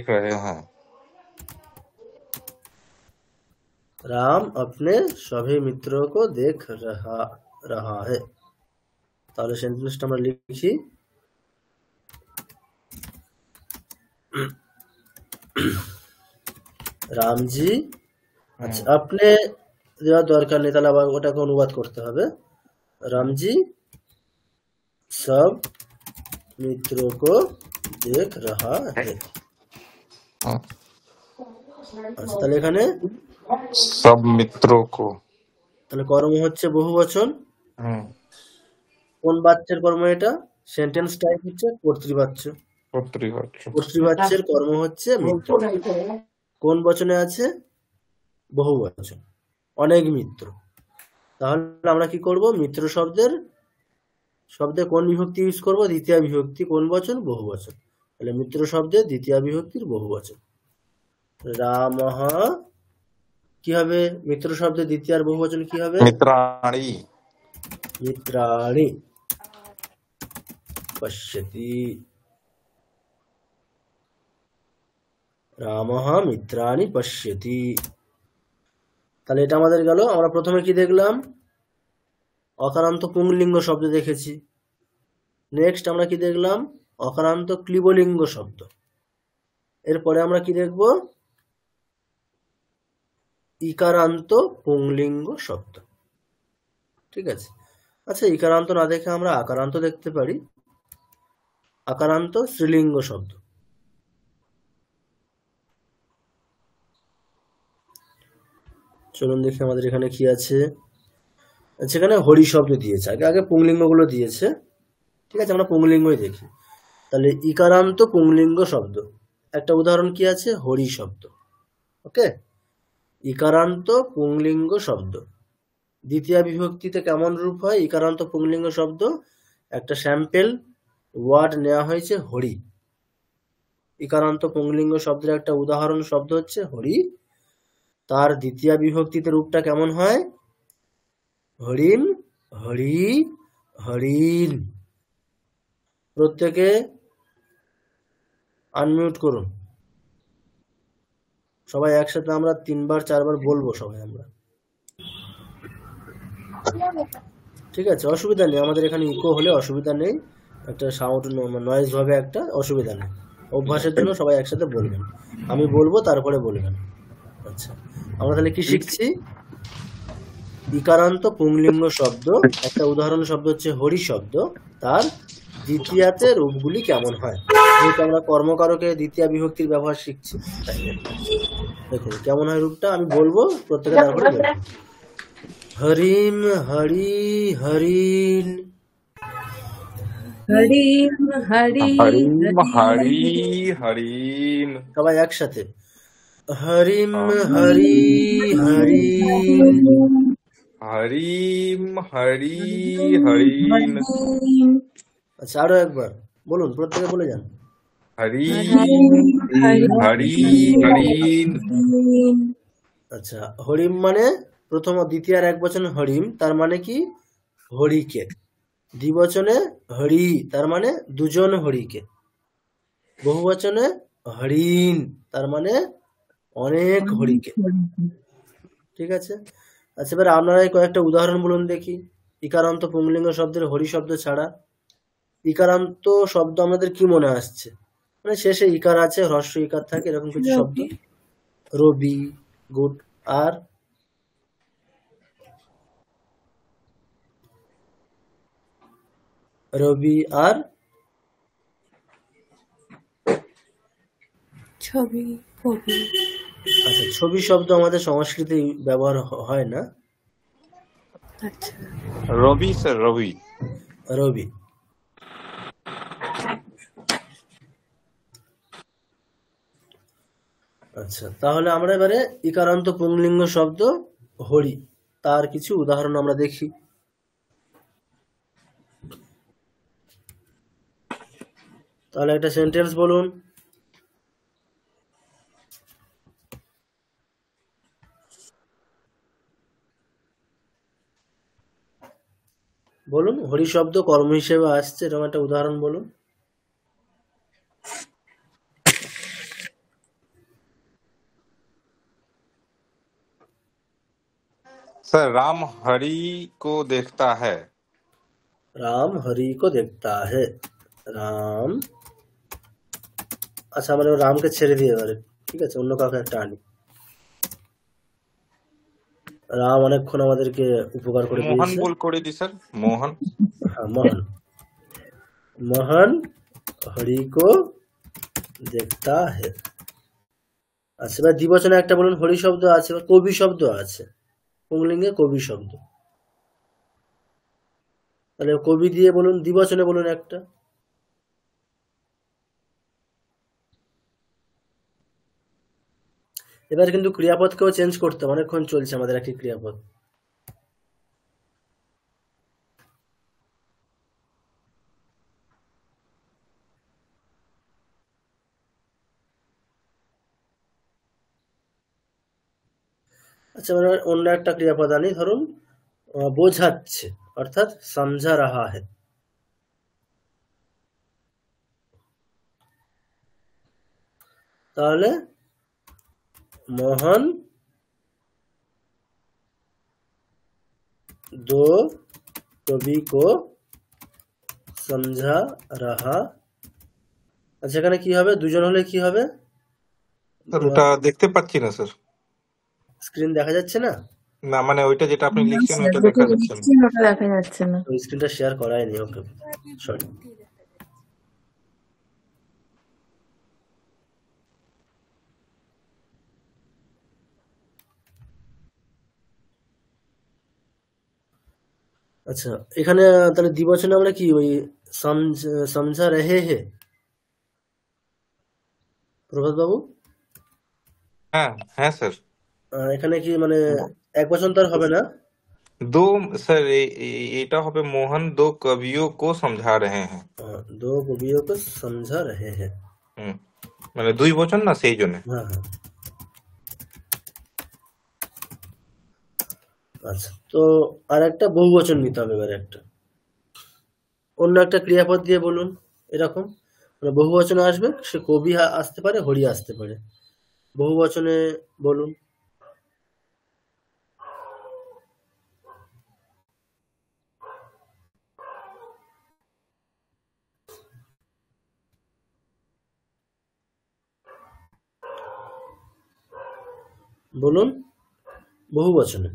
रहे हैं। राम अपने सभी मित्रों को देख रहा है। তাহলে সেন্টেন্সটা আমরা লিখি, রাম জি, আচ্ছা আপনি দেওয়ার দরকার নেই, তাহলে আবার ওটাকে অনুবাদ করতে হবে। राम जी सब मित्रों को देख रहा है। আচ্ছা, তাহলে এখানে सब मित्रों को, তাহলে কর্ম হচ্ছে বহু বচন। কোন বাচ্যের কর্ম এটা? সেন্টেন্স টাইপ হচ্ছে কর্তৃবাচ্য। কর্তৃবাচ্যের কর্ম হচ্ছে মিত্র। কোন বচনে আছে? বহু বচন, অনেক মিত্র। তাহলে আমরা কি করব? মিত্র শব্দে কোন বিভক্তি ইউজ করব? দ্বিতীয় বিভক্তি। কোন বচন? বহু বচন। তাহলে মিত্র শব্দে দ্বিতীয় বিভক্তির বহু বচন। রামঃ কি হবে? মিত্র শব্দে দ্বিতীয় আর বহু বচন কি হবে? मित्राणि। मित्राणि पश्यति। রামঃ মিত্রাণি পশ্যতি। তাহলে এটা আমাদের গেল। আমরা প্রথমে কি দেখলাম? অকারান্ত পুংলিঙ্গ শব্দ দেখেছি। নেক্সট আমরা কি দেখলাম? অকারান্ত ক্লিবলিঙ্গ শব্দ। এরপরে আমরা কি দেখব? ইকারান্ত পুংলিঙ্গ শব্দ। ঠিক আছে। আচ্ছা, ইকারান্ত না দেখে আমরা আকারান্ত দেখতে পারি। আকারান্ত স্ত্রীলিঙ্গ শব্দ। চলুন দেখি আমাদের এখানে কি আছে। সেখানে হরি শব্দ দিয়েছে, আগে পুংলিঙ্গ গুলো দিয়েছে। ঠিক আছে, আমরা পুংলিঙ্গই দেখি। তাহলে ইকারান্ত পুংলিঙ্গ শব্দ, একটা উদাহরণ কি আছে? হরি শব্দ। ওকে, ইকারান্ত পুংলিঙ্গ শব্দ দ্বিতীয় বিভক্তিতে কেমন রূপ হয়? ইকারান্ত পুংলিঙ্গ শব্দ, একটা স্যাম্পল ওয়ার্ড নেওয়া হয়েছে হরি। ইকারান্ত পুংলিঙ্গ শব্দের একটা উদাহরণ শব্দ হচ্ছে হরি। তার দ্বিতীয় বিভক্তিতে রূপটা কেমন হয়? হরিণ, হরি, হরিণ। প্রত্যেকে আনমিউট করুন। সবাই একসাথে আমরা 3 বার 4 বার বলবো সবাই আমরা, ঠিক আছে? অসুবিধা নেই, আমাদের এখানে ইকো হলে অসুবিধা নেই, একটা সাউন্ড নয়েজ হবে, একটা অসুবিধা নেই। অভ্যাসের জন্য সবাই একসাথে বলবেন, আমি বলবো তারপরে বলবেন। আচ্ছা, আমরা তাহলে কি শিখছি? ইকারান্ত পুংলিঙ্গ শব্দ, একটা উদাহরণ শব্দ হচ্ছে হরি শব্দ, তার দ্বিতীয়াতে রূপগুলি কেমন হয়। যেহেতু আমরা কর্মকারকে দ্বিতীয় বিভক্তির ব্যবহার শিখছি, দেখুন কেমন হয় রূপটা, আমি বলবো, প্রত্যেকে তারপরে বলবেন। হরিম, হরি, হরিণ। হরিম, হরি, হরিম, হরি, হরি, হরিণ। সবাই একসাথে, হরিম, হরি, হরিণ। হরিম, হরি, হরিণ। আচ্ছা, আরো একবার বলুন, প্রত্যেকে বলে যান। হরিম, হরি, হরি, হরিণ। আচ্ছা, হরিম মানে প্রথম দ্বিতীয় আর একবচনে হরিম, তার মানে কি? হরিকে। দ্বিবচনে হরি, তার মানে দুজন হরিকে। বহুবচনে হরিণ, তার মানে অনেক হরিকে। ঠিক আছে? আচ্ছা, এবার আপনারাই কয়েকটা উদাহরণ বলুন দেখি, ইকারান্ত পুংলিঙ্গ শব্দের হরি শব্দ ছাড়া। ইকারান্ত শব্দ আমাদের কি মনে আসছে? মানে শেষে ইকার আছে, হ্রস্ব ইকার থাকে, এরকম কিছু শব্দ। রবি, গুড। আর রবি, আর ছবি, কবি। আচ্ছা, ছবি শব্দ আমাদের সংস্কৃতে ব্যবহার হয় না। আচ্ছা, রবি স্যার, রবি। রবি। আচ্ছা, তাহলে আমরা এবারে ইকারান্ত পুংলিঙ্গ শব্দ হরি, তার কিছু উদাহরণ আমরা দেখি। তাহলে একটা সেন্টেন্স বলুন। বলুন, হরি শব্দ কর্ম হিসেবে আসছে, এরকম একটা উদাহরণ বলুন। सर, राम हरि को देखता है। রাম হরি কো দেখতা হে। রাম, আচ্ছা আমরা রামকে ছেড়ে দিয়ে এবারে, ঠিক আছে, অন্য কাউকে একটা আনি। রাম অনেকক্ষণ আমাদেরকে উপকার করে मोहन দিয়েছে। बोल कोड़ी दी सर, मोहन। হ্যাঁ, মোহন। মোহন হরি কো দেখতা হে। আচ্ছা, এবার দ্বিবচনে একটা বলুন, হরি শব্দ আছে, এবার কবি শব্দ আছে, পুংলিঙ্গে কবি শব্দ। তাহলে কবি দিয়ে বলুন, দ্বিবচনে বলুন একটা। এবার কিন্তু ক্রিয়াপদকেও চেঞ্জ করতে হবে, অনেকক্ষণ চলছে আমাদের একই ক্রিয়াপদ। আচ্ছা, আমরা অন্য একটা ক্রিয়াপদ আনি, ধরুন বোঝাচ্ছে, অর্থাৎ সমঝা রাহা হে। তাহলে মোহন दो कवि को समझा रहा। আচ্ছা, এখানে কি হবে? দুজন হলে কি হবে? স্যার ওটা দেখতে পাচ্ছি না স্যার। স্ক্রিন দেখা যাচ্ছে না? না মানে ওইটা যেটা আপনি লিখছেন ওইটা দেখা যাচ্ছে না। ওটা দেখা যাচ্ছে না। ওই স্ক্রিনটা শেয়ার করাই নি। ওকে, সরি। আচ্ছা, এখানে তাহলে দ্বিবচনে আমরা কি ওই সমঝা রহে হে? প্রভাত বাবু, হ্যাঁ হ্যাঁ স্যার। এখানে কি মানে এক বচন তার হবে না? दो सर এটা হবে মোহন दो कवियों को समझा रहे हैं। दो कवियों को समझा रहे हैं। মানে দুই বচন না, সেই জন্য। হ্যাঁ হ্যাঁ। আচ্ছা, তো আর একটা বহুবচন নিতে হবে এবারে একটা অন্য একটা ক্রিয়াপদ দিয়ে বলুন এরকম, মানে বহুবচনে আসবে, সে কবি আসতে পারে, হরি আসতে পারে, বহুবচনে বলুন। বলুন বহুবচনে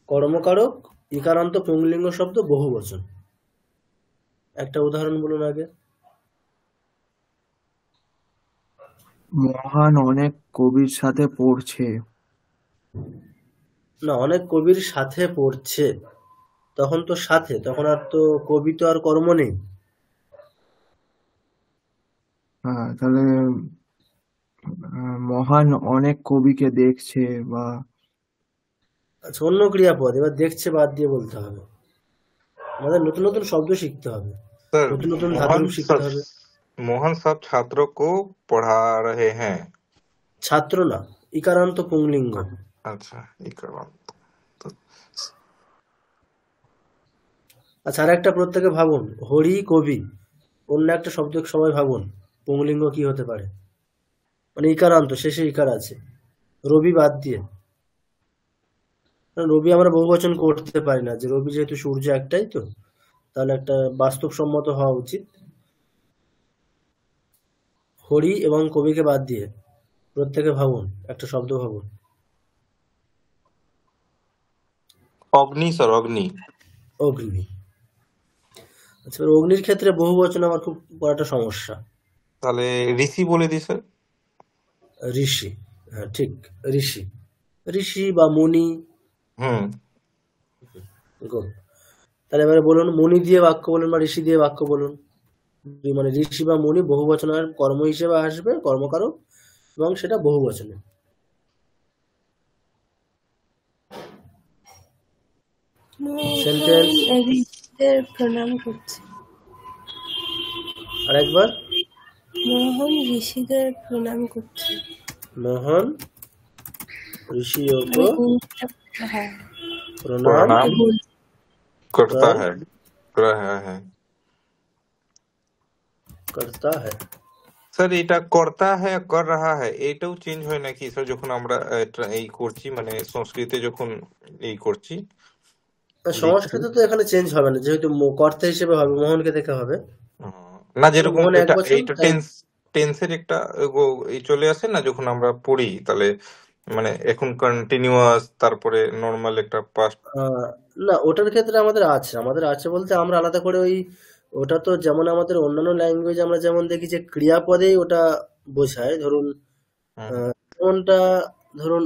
কর্মকারক ইকারান্ত পুংলিঙ্গ শব্দ বহুবচন, একটা উদাহরণ বলুন আগে। মহান অনেক কবির সাথে পড়ছে। না, অনেক কবির সাথে পড়ছে, তখন তো সাথে, তখন আর তো কবি তো আর কর্ম নেই। হ্যাঁ, তাহলে মহান অনেক কবিকে দেখছে বা আচ্ছা, অন্য ক্রিয়াপদ এবার দেখছে বাদ দিয়ে বলতে হবে, আমাদের নতুন নতুন শব্দ শিখতে হবে, सर নতুন নতুন मोहन ধাতুরূপ শিখতে सब হবে। मोहन सब छात्रों को पढ़ा रहे हैं। ছাত্র না, ইকারান্ত পুংলিঙ্গ। अच्छा ये करवा तो আচ্ছা, আর একটা প্রত্যেকে ভাবুন, হরি কবি, অন্য একটা শব্দ সবাই ভাবুন, পুংলিঙ্গ কি হতে পারে, মানে ইকারান্ত, শেষে ইকার আছে, রবি বাদ দিয়ে। কারণ রবি আমরা বহুবচন করতে পারি না, যে রবি যেহেতু সূর্য একটাই, তো তাহলে একটা বাস্তবসম্মত হওয়া উচিত। হরি এবং কবিকে বাদ দিয়ে প্রত্যেকে ভাবুন, একটা শব্দ ভাবুন। अग्नि सर अग्नि। অগ্নি। আচ্ছা, এবার অগ্নির ক্ষেত্রে বহুবচন আমার খুব বড় একটা সমস্যা। তাহলে ঋষি বলে দিই স্যার। ঋষি, হ্যাঁ ঠিক, ঋষি, ঋষি বা মুনি। গুড। তাহলে এবারে বলুন, মুনি দিয়ে বাক্য বলুন বা ঋষি দিয়ে বাক্য বলুন। মানে ঋষি বা মুনি বহুবচনের কর্ম হিসেবে আসবে, কর্মকারক, এবং সেটা বহুবচনে। সেন্টেন্স ঋষিদের প্রণাম করছে। আরেকবার। মোহন ঋষিদের প্রণাম করছে। মোহন ऋषियों को হ্যাঁ, प्रणाम करता है करता है। স্যার এটা করতা है कर रहा है এটাও চেঞ্জ হয় নাকি স্যার যখন আমরা এই করছি, মানে সংস্কৃতে যখন এই করছি? সংস্কৃত তো এখানে চেঞ্জ হবে না, যেহেতু কর্তা হিসেবে হবে, মোহনকে দেখে হবে না, যেরকম মোহন এক এটা বছর, এইটা টেন্সের একটা এই চলে আসে না যখন আমরা পড়ি, তাহলে মানে এখন কন্টিনিউয়াস, তারপরে নরমাল একটা পাস্ট। না, ওটার ক্ষেত্রে আমাদের আছে বলতে আমরা আলাদা করে ওই, ওটা তো যেমন আমাদের অন্যান্য ল্যাঙ্গুয়েজ আমরা যেমন দেখি যে ক্রিয়াপদেই ওটা বোঝায়, ধরুন যেমনটা ধরুন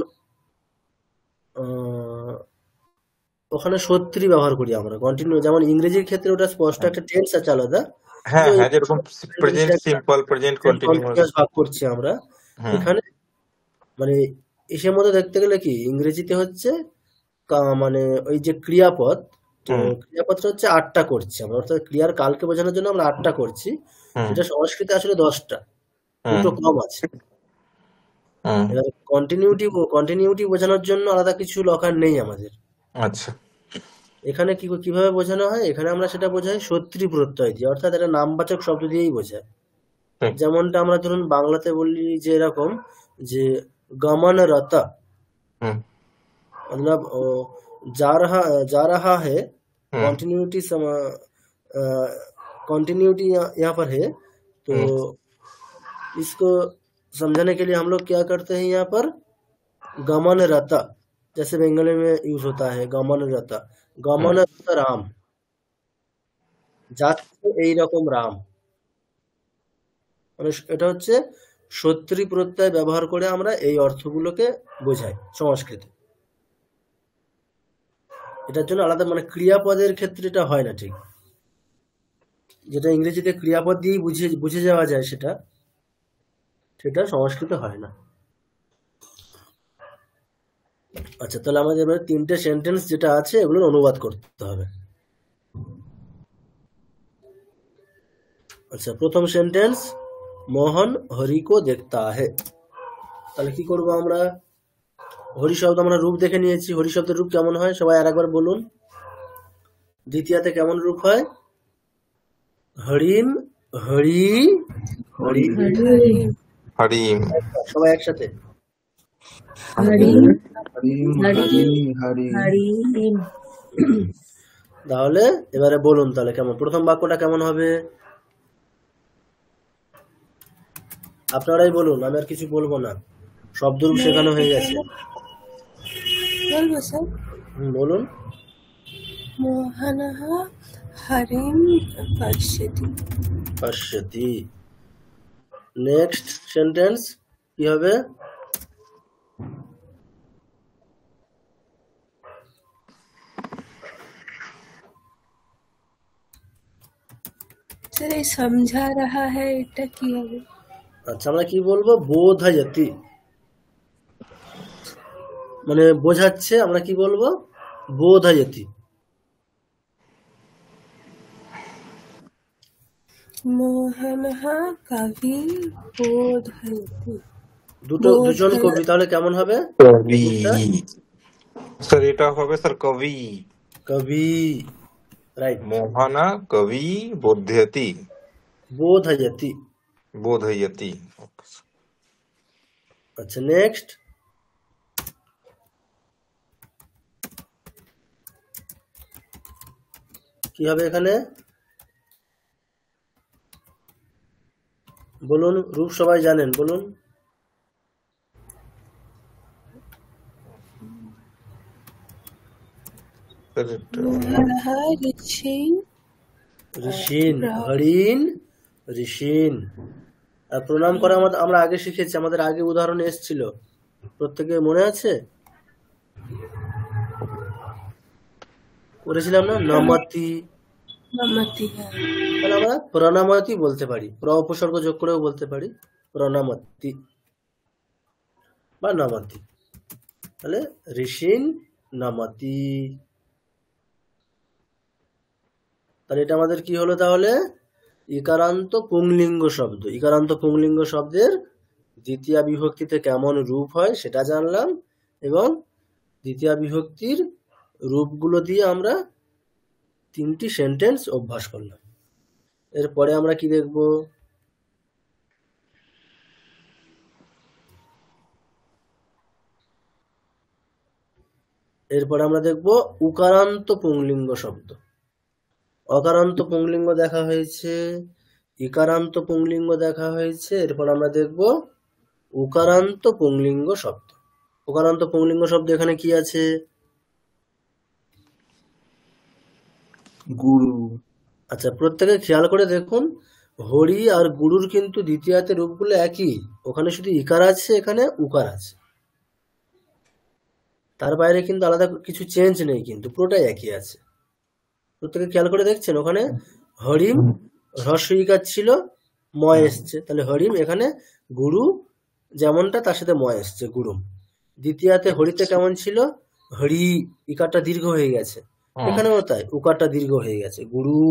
ওখানে সত্যি ব্যবহার করি আমরা কন্টিনিউ, যেমন ইংরেজির ক্ষেত্রে ওটা স্পষ্ট একটা টেন্স আছে আলাদা, হ্যাঁ হ্যাঁ, যেরকম প্রেজেন্ট সিম্পল, প্রেজেন্ট কন্টিনিউয়াস ভাগ করছি আমরা। এখানে মানে এসের মধ্যে দেখতে গেলে কি ইংরেজিতে হচ্ছে মানে ওই যে ক্রিয়াপদ, তো ক্রিয়াপদটা হচ্ছে 8টা করছি আমরা, অর্থাৎ ক্রিয়ার কালকে বোঝানোর জন্য আমরা 8টা করছি, সেটা সংস্কৃতে আসলে 10টা, দুটো কম আছে। কন্টিনিউটি বোঝানোর জন্য আলাদা কিছু লকার নেই আমাদের। আচ্ছা, এখানে কিভাবে বোঝানো হয়, এখানে আমরা সেটা বোঝাই সত্যি প্রত্যয় দিয়ে, অর্থাৎ এটা নামবাচক শব্দ দিয়েই বোঝায়। যেমনটা আমরা ধরুন বাংলাতে বলি যে এরকম যে गमनरता, मतलब जा रहा है, कॉन्टिन्यूटी यहाँ पर है, तो इसको समझाने के लिए हम लोग क्या करते हैं, यहाँ पर गमनरता, जैसे बंगाली में यूज होता है गमनरता, गमनरता राम, যাচ্ছে এই রকম রাম, মানে এটা হচ্ছে সত্যি প্রত্যয় ব্যবহার করে আমরা এই অর্থগুলোকে বোঝাই সংস্কৃতে। এটার জন্য আলাদা মানে ক্রিয়াপদের ক্ষেত্রে এটা হয় না ঠিক, যেটা ইংরেজিতে ক্রিয়াপদ দিয়েই বুঝে যাওয়া যায়, সেটা সংস্কৃতে হয় না। আচ্ছা, তাহলে আমাদের এবার 3টে সেন্টেন্স যেটা আছে এগুলোর অনুবাদ করতে হবে। আচ্ছা, প্রথম সেন্টেন্স, মোহন হরি কো দেখতা হে। তাহলে কি করব আমরা, হরি শব্দ আমরা রূপ দেখে নিয়েছি, হরি শব্দের রূপ কেমন হয় সবাই আরেকবার বলুন। দ্বিতীয়াতে কেমন রূপ হয়? হরিম, হরি, হরি, হরিম। সবাই একসাথে। হরিম হরি হরি। তাহলে এবারে বলুন তাহলে কেমন, প্রথম বাক্যটা কেমন হবে আপনারাই বলুন, আমি আর কিছু বলবো না, শব্দরূপ শেখানো হয়ে গেছে। বলবো স্যার? বলুন। মোহনः হরিম পশ্যতি। পশ্যতি। নেক্সট সেন্টেন্স কি হবে? স্যার এই সমঝা রাহা হ্যায় এটা কি হবে? আচ্ছা আমরা কি বলবো? বোধায়তি, মানে বোঝাচ্ছে, আমরা কি বলবো? বোধায়তি। মোহনः কবি বোধয়তি। দুজন কবি, তাহলে কেমন হবে? কবি। স্যার এটা হবে স্যার কবি। কবি, রাইট। মোহনা কবি বোধয়তি। বোধায়তি। বোধয়তি। আচ্ছা নেক্সট। কি হবে এখানে বলুন, রূপ সবাই জানেন, বলুন। মোহনः ঋষিন, ঋষিন, হরিণ, ঋষিন। আর প্রণাম করা আমরা আগে শিখেছি, আমাদের আগে উদাহরণ এসেছিল, প্রত্যেকে মনে আছে? করেছিলাম না? নমতি। নমতি। তাহলে আমরা প্রণামতি বলতে পারি, উপসর্গ যোগ করেও বলতে পারি প্রণামতি বা নমতি। তাহলে ঋষিন নমতি। তাহলে এটা আমাদের কি হলো? তাহলে ইকারান্ত পুংলিঙ্গ শব্দ। ইকারান্ত পুংলিঙ্গ শব্দের দ্বিতীয় বিভক্তিতে কেমন রূপ হয় সেটা জানলাম, এবং দ্বিতীয় বিভক্তির রূপগুলো দিয়ে আমরা 3টি সেন্টেন্স অভ্যাস করলাম। এরপরে আমরা কি দেখব? এরপরে আমরা দেখব উকারান্ত পুংলিঙ্গ শব্দ। অকারান্ত পুংলিঙ্গ দেখা হয়েছে, ইকারান্ত পুংলিঙ্গ দেখা হয়েছে, এরপর আমরা দেখব উকারান্ত পুংলিঙ্গ শব্দ। উকারান্ত পুংলিঙ্গ শব্দ এখানে কি আছে? গুরু। আচ্ছা প্রত্যেকে খেয়াল করে দেখুন, হরি আর গুরুর কিন্তু দ্বিতীয়াতে রূপগুলো একই, ওখানে শুধু ইকার আছে, এখানে উকার আছে, তার বাইরে কিন্তু আলাদা কিছু চেঞ্জ নেই, কিন্তু পুরোটাই একই আছে। প্রত্যেকে খেয়াল করে দেখছেন, ওখানে হরিম হ্রস্ব ইকার ছিল, ময় এসছে, তাহলে হরিম। এখানে গুরু যেমনটা তার সাথে ময় এসছে, গুরুম। দ্বিতীয়াতে হরিতে কেমন ছিল? হরি, ইকারটা দীর্ঘ হয়ে গেছে, এখানেও তাই, উকারটা দীর্ঘ হয়ে গেছে, গুরু।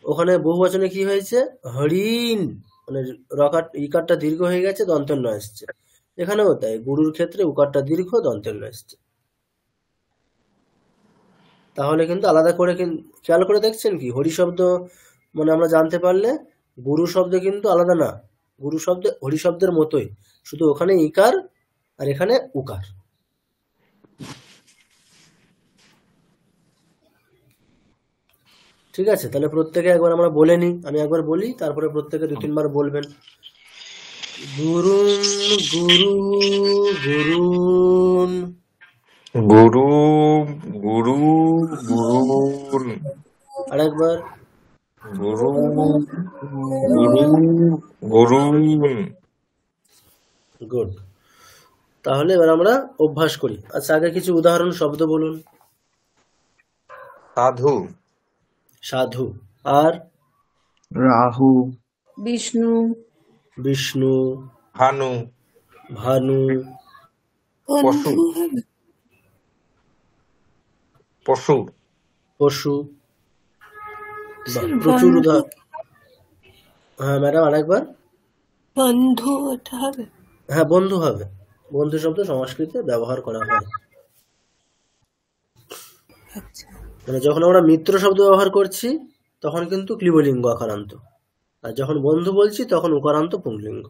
ওখানে বহুবচনে কি হয়েছে? হরিণ, মানে ইকারটা দীর্ঘ হয়ে গেছে, দন্তন্য এসছে, এখানেও তাই, গুরুর ক্ষেত্রে উকারটা দীর্ঘ, দন্তন্য এসছে। তাহলে কিন্তু আলাদা করে খেয়াল করে দেখছেন কি, হরি শব্দ মানে আমরা জানতে পারলে গুরু শব্দ কিন্তু আলাদা না, গুরু শব্দ হরি শব্দের মতোই, শুধু ওখানে ইকার আর এখানে উকার। ঠিক আছে, তাহলে প্রত্যেকে একবার আমরা বলে নিই, আমি একবার বলি, তারপরে প্রত্যেকে 2-3 বার বলবেন। গুরুন, গুরু, গুরুন, গুরু, গুরু, গুরুন। আরেকবার গুরু, গুরু, গুরুন। গুড। তাহলে এবার আমরা অভ্যাস করি। আচ্ছা আগে কিছু উদাহরণ শব্দ বলুন। সাধু। সাধু। আর রাহু। বিষ্ণু। বিষ্ণু। ভানু। ভানু। পশু। পশু। পশু। প্রচুর উদাহরণ। হ্যাঁ ম্যাডাম আরেকবার। বন্ধু, ওটা হবে? হ্যাঁ বন্ধু হবে, বন্ধু শব্দ সংস্কৃতে ব্যবহার করা হয়। আচ্ছা মানে যখন আমরা মিত্র শব্দ ব্যবহার করছি তখন কিন্তু ক্লিবলিঙ্গ আকারান্ত, আর যখন বন্ধু বলছি তখন উকারান্ত পুংলিঙ্গ।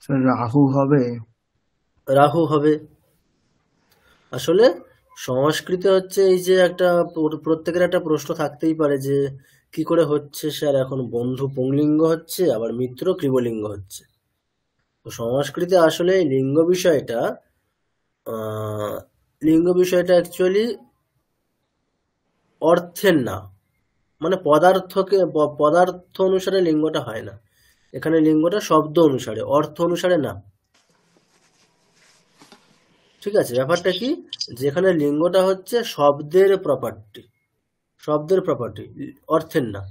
স্যার রাহু হবে? রাহু হবে। আসলে সংস্কৃতে হচ্ছে এই যে একটা প্রত্যেকের একটা প্রশ্ন থাকতেই পারে যে কি করে হচ্ছে স্যার এখন বন্ধু পুংলিঙ্গ হচ্ছে আবার মিত্র ক্লিবলিঙ্গ হচ্ছে। তো সংস্কৃতে আসলে লিঙ্গ বিষয়টা অ্যাকচুয়ালি অর্থের না, মানে পদার্থ অনুসারে লিঙ্গটা হয় না, এখানে লিঙ্গটা শব্দ অনুসারে, অর্থ অনুসারে না। ঠিক আছে, ব্যাপারটা কি, যেখানে লিঙ্গটা হচ্ছে শব্দের প্রপার্টি, অর্থের না।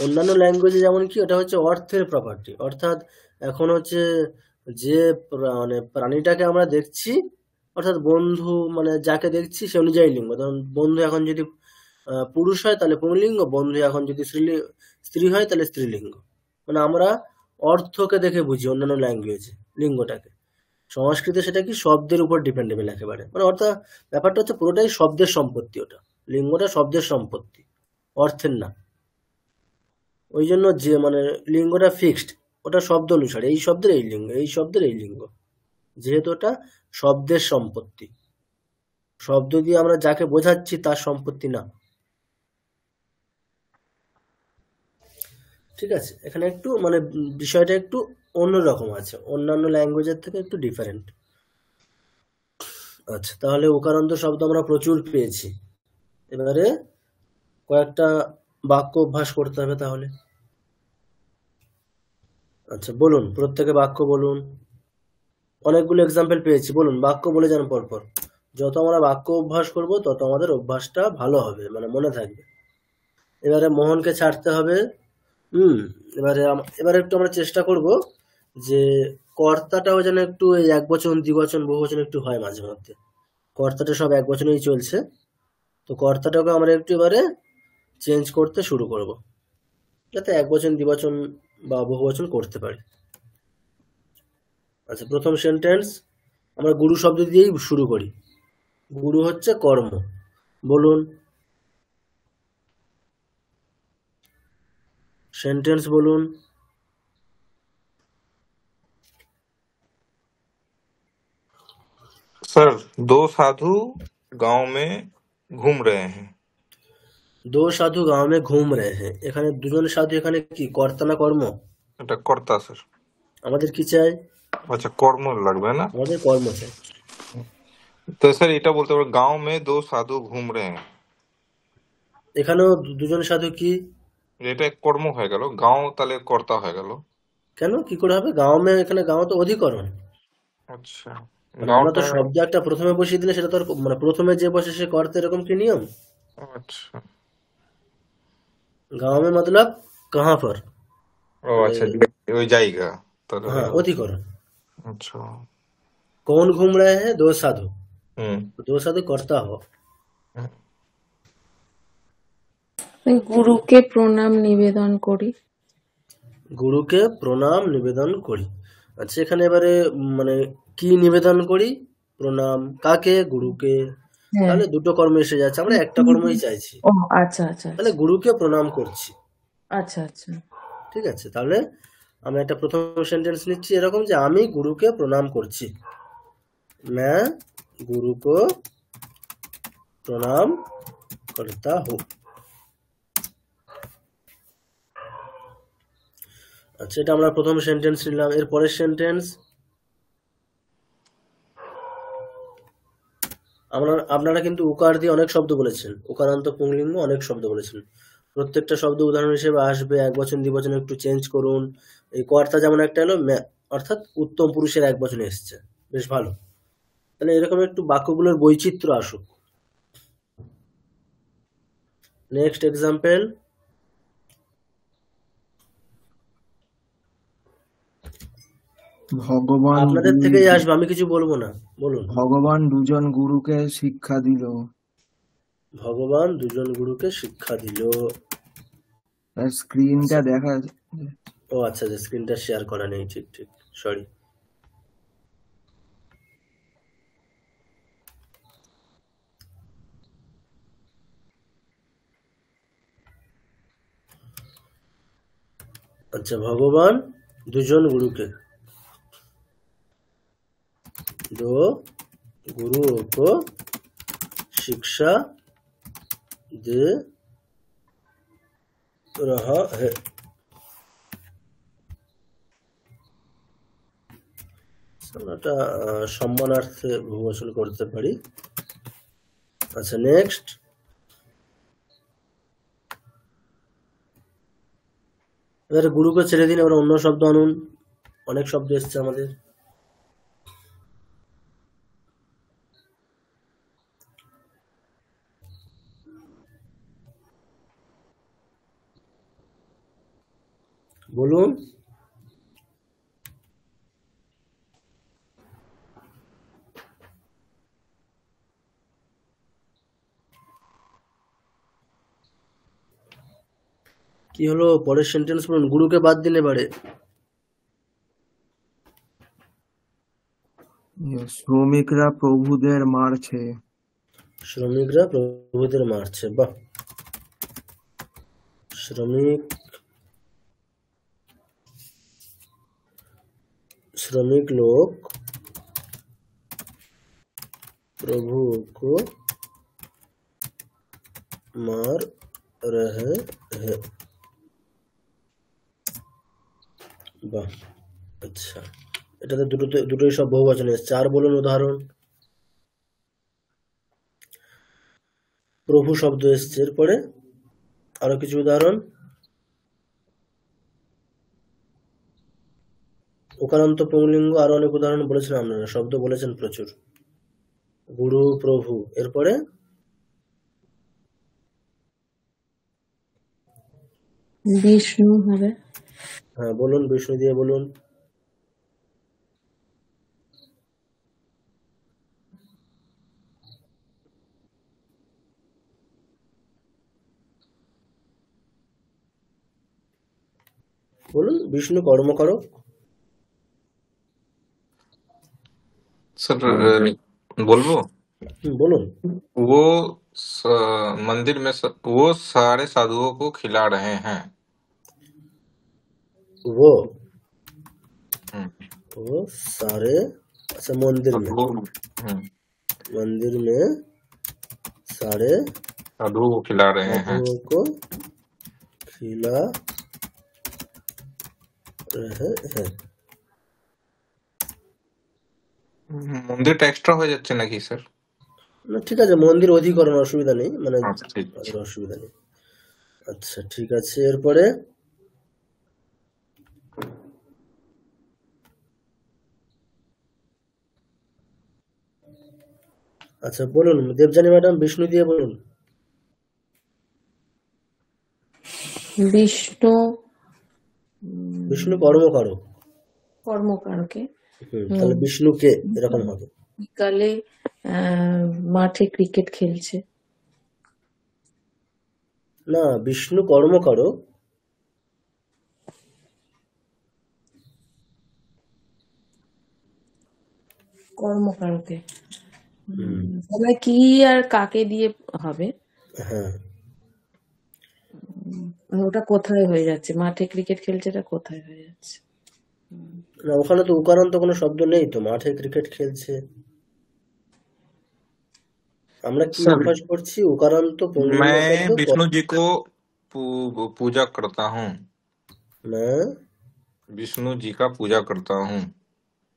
অন্যান্য ল্যাঙ্গুয়েজে যেমন কি ওটা হচ্ছে অর্থের প্রপার্টি, অর্থাৎ এখন হচ্ছে যে মানে প্রাণীটাকে আমরা দেখছি, অর্থাৎ বন্ধু মানে যাকে দেখছি সে অনুযায়ী লিঙ্গ। ধরুন বন্ধু এখন যদি পুরুষ হয় তাহলে পুংলিঙ্গ, বন্ধু এখন যদি স্ত্রী হয় তাহলে স্ত্রীলিঙ্গ। মানে আমরা অর্থকে দেখে বুঝি অন্যান্য ল্যাঙ্গুয়েজে লিঙ্গটাকে। সংস্কৃতে সেটা কি শব্দের উপর ডিপেন্ডেবল একেবারে, মানে অর্থাৎ ব্যাপারটা হচ্ছে পুরোটাই শব্দের সম্পত্তি, ওটা লিঙ্গটা শব্দের সম্পত্তি, অর্থের না। ওই জন্য যে মানে লিঙ্গটা ফিক্সড, ওটা শব্দ অনুসারে, এই শব্দের এই লিঙ্গ, এই শব্দের এই লিঙ্গ, যেহেতু ওটা শব্দের সম্পত্তি, শব্দ দিয়ে আমরা যাকে বোঝাচ্ছি তার সম্পত্তি না। ঠিক আছে, এখানে একটু মানে বিষয়টা একটু অন্যরকম আছে, অন্যান্য ল্যাঙ্গুয়েজের থেকে একটু ডিফারেন্ট। আচ্ছা, তাহলে উকারান্ত শব্দ আমরা প্রচুর পেয়েছি, এবারে কয়েকটা বাক্য অভ্যাস করতে হবে তাহলে। আচ্ছা বলুন, প্রত্যেকে বাক্য বলুন। অনেকগুলো এক্সাম্পল পেয়েছি, বলুন বাক্য বলে যান পরপর। যত আমরা বাক্য অভ্যাস করব তত আমাদের অভ্যাসটা ভালো হবে, মানে মনে থাকবে। এবারে মোহনকে ছাড়তে হবে। এবারে একটু আমরা চেষ্টা করব যে কর্তাটাও যেন একটু এই একবচন দ্বিবচন বহুবচন একটু হয় মাঝে মধ্যে। কর্তাটা সব একবচনেই চলছে, তো কর্তাটাকে আমরা একটু এবারে চেঞ্জ করতে শুরু করব, যাতে একবচন দ্বিবচন বা বহুবচন করতে পারি। আচ্ছা, প্রথম সেন্টেন্স আমরা গুরু শব্দ দিয়েই শুরু করি। গুরু হচ্ছে কর্ম, বলুন সেন্টেন্স বলুন। सर, 2 साधु गांव में घूम रहे हैं। 2 সাধু গাঁও মে ঘুম রে হ্যাঁ, এখানে দুজন সাধু, এখানে কি কর্তা না কর্ম? এটা কর্তা স্যার। আমাদের কি চাই? আচ্ছা, কর্ম লাগবে না, আমাদের কর্ম চাই। তো স্যার এটা বলতে পারো গাঁव में 2 साधु घूम रहे हैं। এখানেও দুজন সাধু কি, এটা কর্ম হয়ে গেল, গাঁও তাহলে কর্তা হয়ে গেল। কেন কি করে হবে? গাঁও মে, এখানে গাঁও তো অধিকরণ। আচ্ছা, মানে আমরা তো শব্দ একটা প্রথমে বসিয়ে দিলে সেটা তো মানে প্রথমে যে বসে সে কর্তা, এরকম কি নিয়ম? আচ্ছা, গাঁও মে মতলব কাহা পর, ও আচ্ছা, ওই জায়গা তাহলে। হ্যাঁ অধিকরণ। আচ্ছা, कौन घूम रहे हैं? 2 साधु, হুম 2 साधु कर्ता हो। গুরুকে প্রণাম নিবেদন করি। গুরুকে প্রণাম নিবেদন করি। আচ্ছা, এখানে এবারে মানে কি নিবেদন করি? প্রণাম কাকে? গুরুকে। তাহলে দুটো কর্ম এসে যাচ্ছে, আমরা একটা কর্মই চাইছি। ও আচ্ছা আচ্ছা, তাহলে গুরুকে প্রণাম করছি। আচ্ছা আচ্ছা, ঠিক আছে, তাহলে আমি একটা প্রথম সেন্টেন্স নিচ্ছি এরকম যে আমি গুরুকে প্রণাম করছি। मैं गुरु को प्रणाम करता हूँ। আচ্ছা, এটা আমরা প্রথম সেন্টেন্স নিলাম। এর পরের সেন্টেন্স আপনারা কিন্তু উকার দিয়ে অনেক শব্দ বলেছেন, উকারান্ত পুংলিঙ্গ অনেক শব্দ বলেছেন। প্রত্যেকটা শব্দ উদাহরণ হিসেবে আসবে, একবচন দ্বিবচন একটু চেঞ্জ করুন। এই কর্তা যেমন একটা এলো, অর্থাৎ উত্তম পুরুষের একবচনে এসছে, বেশ ভালো। তাহলে এরকম একটু বাক্যগুলোর বৈচিত্র্য আসুক। নেক্সট এক্সাম্পল, ভগবান আপনাদের থেকেই আসবে, আমি কিছু বলবো না, বলুন। ভগবান দুজন গুরুকে শিক্ষা দিল। ভগবান দুজন গুরুকে শিক্ষা দিল। স্ক্রিনটা দেখা, ও আচ্ছা, যে স্ক্রিনটা শেয়ার করা নেই, ঠিক ঠিক, সরি। আচ্ছা, ভগবান দুজন গুরুকে, दो गुरुओं को शिक्षा दे रहा है। এটা সম্মানার্থে বহুবচন করতে পারি। আচ্ছা, নেক্সট, এবারে গুরুকে ছেড়ে দিন, এবার অন্য শব্দ আনুন। অনেক শব্দ এসছে আমাদের। বলুন। কি হলো? পরের সেন্টেন্স বলুন। গুরুকে বাদ দিন এবারে। শ্রমিকরা প্রভুদের মারছে। শ্রমিকরা প্রভুদের মারছে, বাহ। श्रमिक लोग प्रभु को मार रहे हैं, বাহ। আচ্ছা, এটাতে দুটোই সব বহুবচন এসছে। আর বলুন উদাহরণ। প্রভু শব্দ এসছে, এরপরে আরো কিছু উদাহরণ। উকারান্ত পুংলিঙ্গ, আরো অনেক উদাহরণ বলেছেন আপনারা, শব্দ বলেছেন প্রচুর। গুরু, প্রভু, এরপরে বিষ্ণু হবে। হ্যাঁ বলুন, বিষ্ণু দিয়ে বলুন। বলুন, বিষ্ণু কর্মকারক। सर बोलबो। বলুন। वो मंदिर में वो सारे साधुओं को खिला रहे हैं। वो सारे, अच्छा, मंदिर में सारे साधुओं को खिला रहे हैं। साधुओं को खिला रहे हैं। মন্দিরটা এক্সট্রা হয়ে যাচ্ছে নাকি স্যার? না, ঠিক আছে, মন্দির অধিকরণ, অসুবিধা নেই, মানে ঠিক আছে, অসুবিধা নেই। আচ্ছা, ঠিক আছে, এরপরে আচ্ছা বলুন, দেবযানী ম্যাডাম, বিষ্ণু দিয়ে বলুন। বিষ্ণু কর্মকারক। কর্মকারকে তাহলে বিষ্ণুকে এরকম হবে। বিকালে মাঠে ক্রিকেট খেলছে। না, বিষ্ণু কর্মকারক। কর্মকারকে তাহলে কি আর কাকে দিয়ে হবে? হ্যাঁ, ওটা কোথায় হয়ে যাচ্ছে? মাঠে ক্রিকেট খেলছে, এটা কোথায় হয়ে যাচ্ছে? না, ওখানে তো উকারান্ত কোনো শব্দ নেই তো। মাঠে ক্রিকেট খেলছে, আমরা কি অভ্যাস করছি? উকারান্ত मैं विष्णु जी को पूजा करता हूँ। मैं विष्णु जी का पूजा करता हूँ।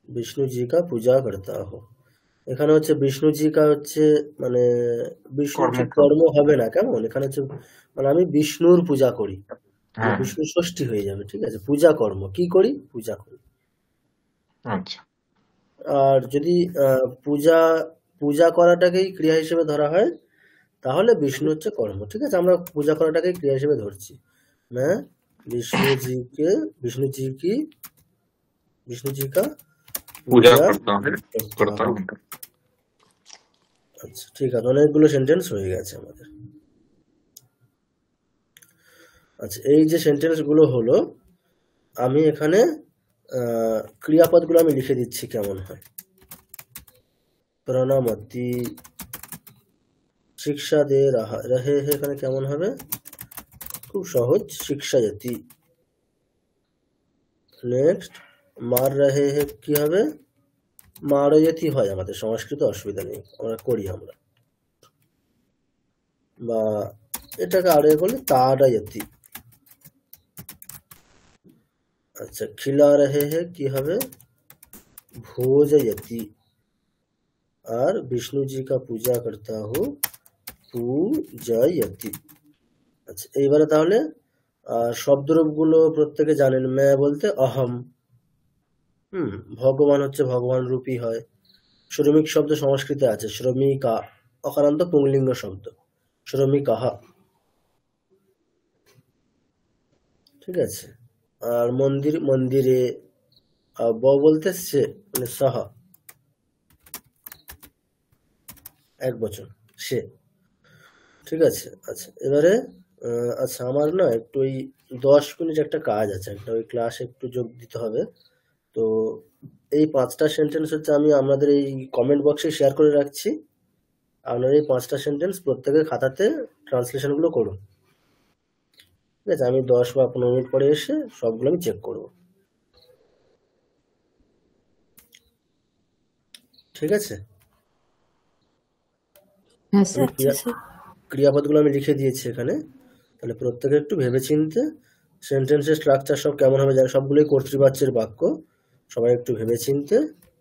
বিষ্ণু জি কা পূজা করতা হো। এখানে হচ্ছে বিষ্ণু জি কা হচ্ছে মানে বিষ্ণু ঠিক কর্ম হবে না, কেমন? এখানে হচ্ছে মানে আমি বিষ্ণুর পূজা করি, বিষ্ণু ষষ্ঠী হয়ে যাবে, ঠিক আছে? পূজা কর্ম কি করি? পূজা করি। আচ্ছা, আর যদি পূজা করাটাকেই ক্রিয়া হিসেবে ধরা হয় তাহলে বিষ্ণু হচ্ছে কর্ম, ঠিক আছে? আমরা পূজা করাটাকেই ক্রিয়া হিসেবে ধরছি। मैं विष्णु जी का पूजा करता हूँ। আচ্ছা, ঠিক আছে, অনেকগুলো সেন্টেন্স হয়ে গেছে আমাদের। আচ্ছা, এই যে সেন্টেন্স গুলো হলো, আমি এখানে ক্রিয়াপদগুলো আমি লিখে দিচ্ছি, কেমন হয়। প্রণামতি, শিক্ষা দে রহে হে, এখানে কেমন হবে? খুব সহজ, শিক্ষায়তি। নেক্সট মার রাহে হে কি হবে? মারয়তি হয় আমাদের সংস্কৃত, অসুবিধা নেই, আমরা করি আমরা। বা এটাকে আরো করলে তাড়ায়তি। আচ্ছা খিলা রাহে হে কি হবে? ভোজয়তি। আর বিষ্ণু জি কা পূজা করতা হু পূজয়তি। আচ্ছা এইবারে তাহলে শব্দরূপ গুলো প্রত্যেকে জানেন। মে বলতে অহম, ভগবান হচ্ছে ভগবান রূপী হয়। শ্রমিক শব্দ সংস্কৃতে আছে, শ্রমিকা, অকারান্ত পুংলিঙ্গ শব্দ, শ্রমিকাহা, ঠিক আছে। আর মন্দির, মন্দিরে, ব বলতে সে, মানে সাহা, এক বচন, সে, ঠিক আছে। আচ্ছা এবারে আচ্ছা আমার না একটু ওই 10 মিনিট একটা কাজ আছে, একটা ওই ক্লাসে একটু যোগ দিতে হবে। তো এই 5টা সেন্টেন্স হচ্ছে আমি আপনাদের এই কমেন্ট বক্সে শেয়ার করে রাখছি। আপনারা এই 5টা সেন্টেন্স প্রত্যেকের খাতাতে ট্রান্সলেশনগুলো করুন, ঠিক আছে। আমি 10 বা 15 মিনিট পরে এসে সবগুলো আমি চেক করব, ঠিক আছে। হ্যাঁ আমি স্যার। আচ্ছা স্যার। ক্রিয়াপদগুলো আমি লিখে দিয়েছি এখানে, তাহলে প্রত্যেকে একটু ভেবেচিন্তে সেন্টেন্সের স্ট্রাকচার সব কেমন হবে জানেন, সবগুলোই কর্তৃবাচ্যের বাক্য, সবাই একটু ভেবেচিন্তে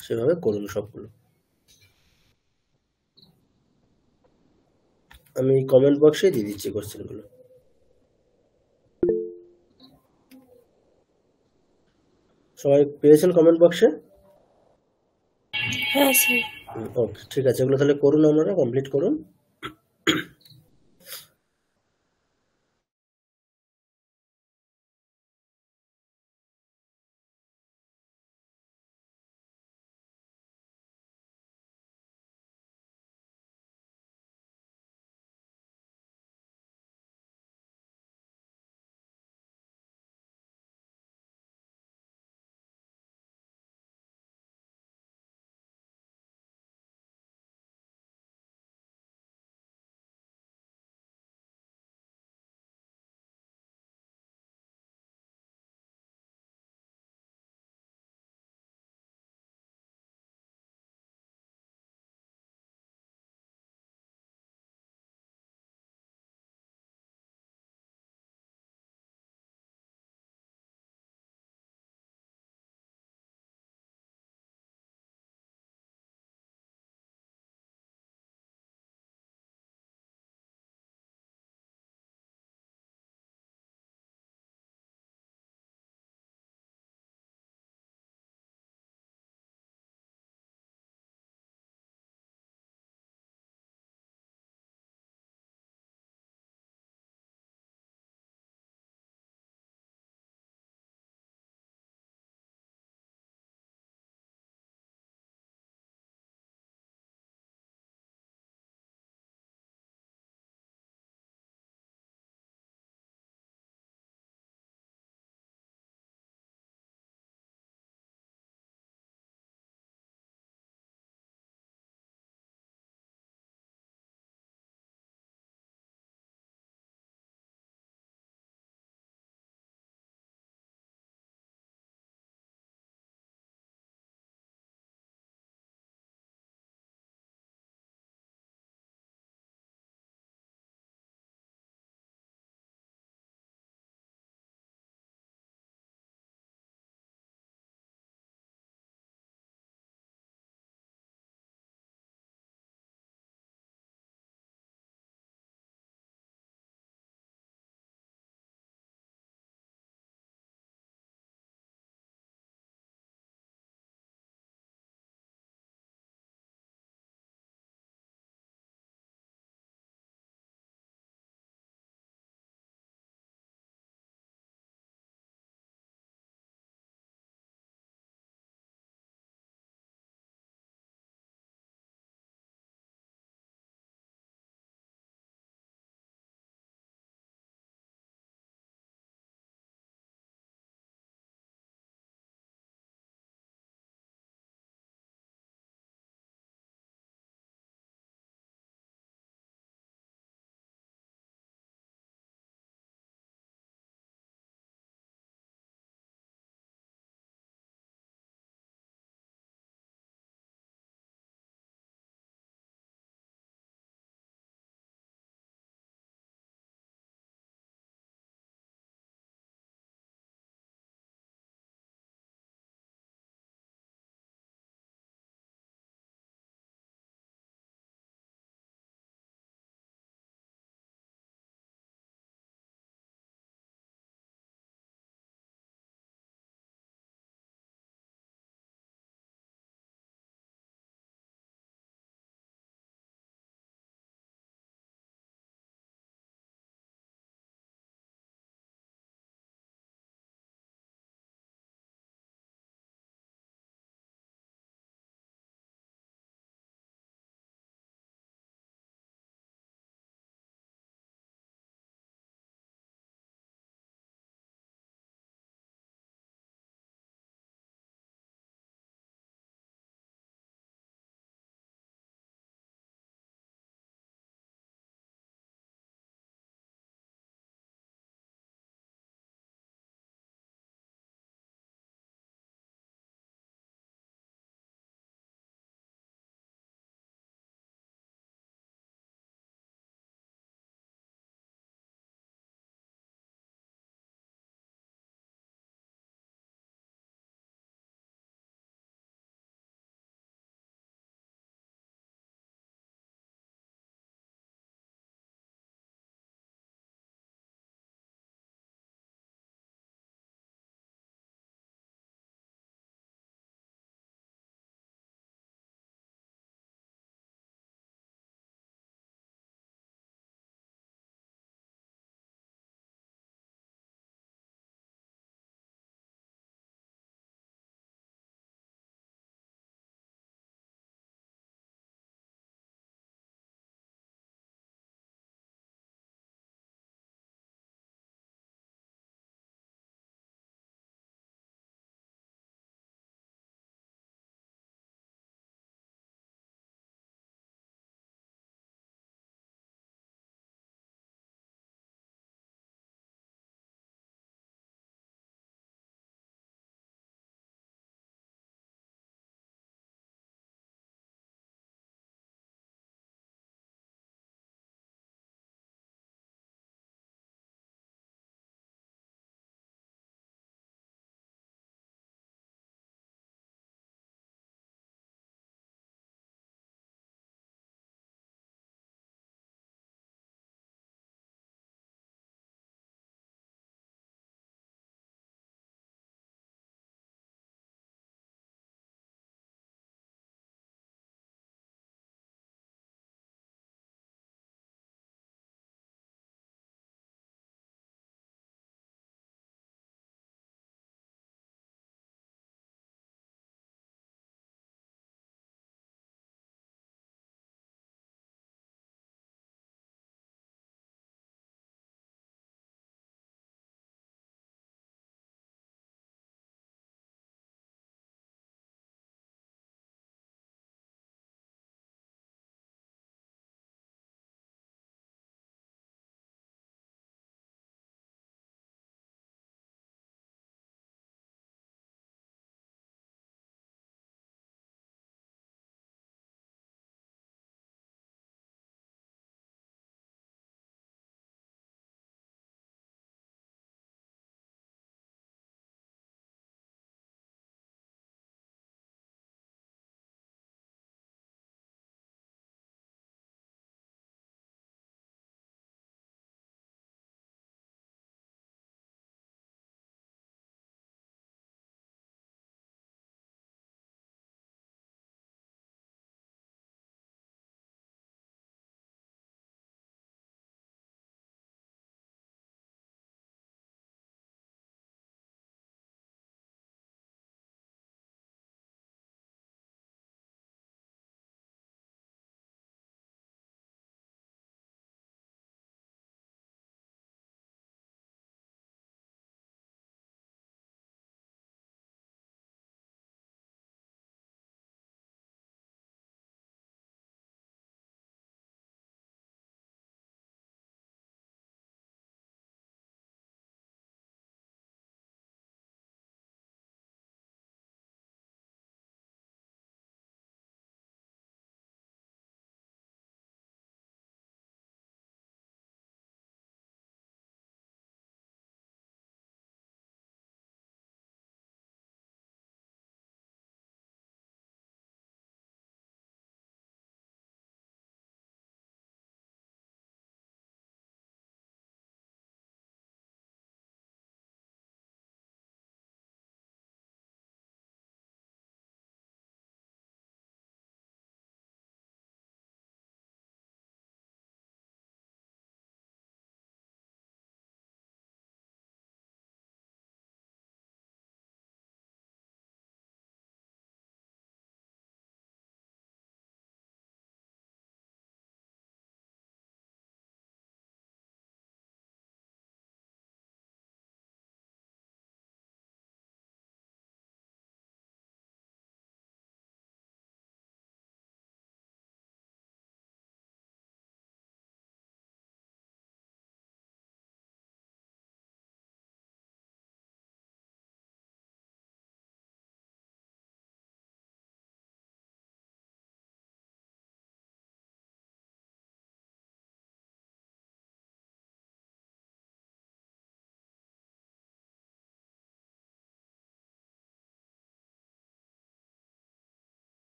সেভাবে করুন সবগুলো। আমি কমেন্ট বক্সে দিয়ে দিচ্ছি কোশ্চেনগুলো। সবাই পেয়েছেন কমেন্ট বক্সে? হ্যাঁ স্যার। ওকে, ঠিক আছে, এগুলো তাহলে করুন, আপনারা কমপ্লিট করুন।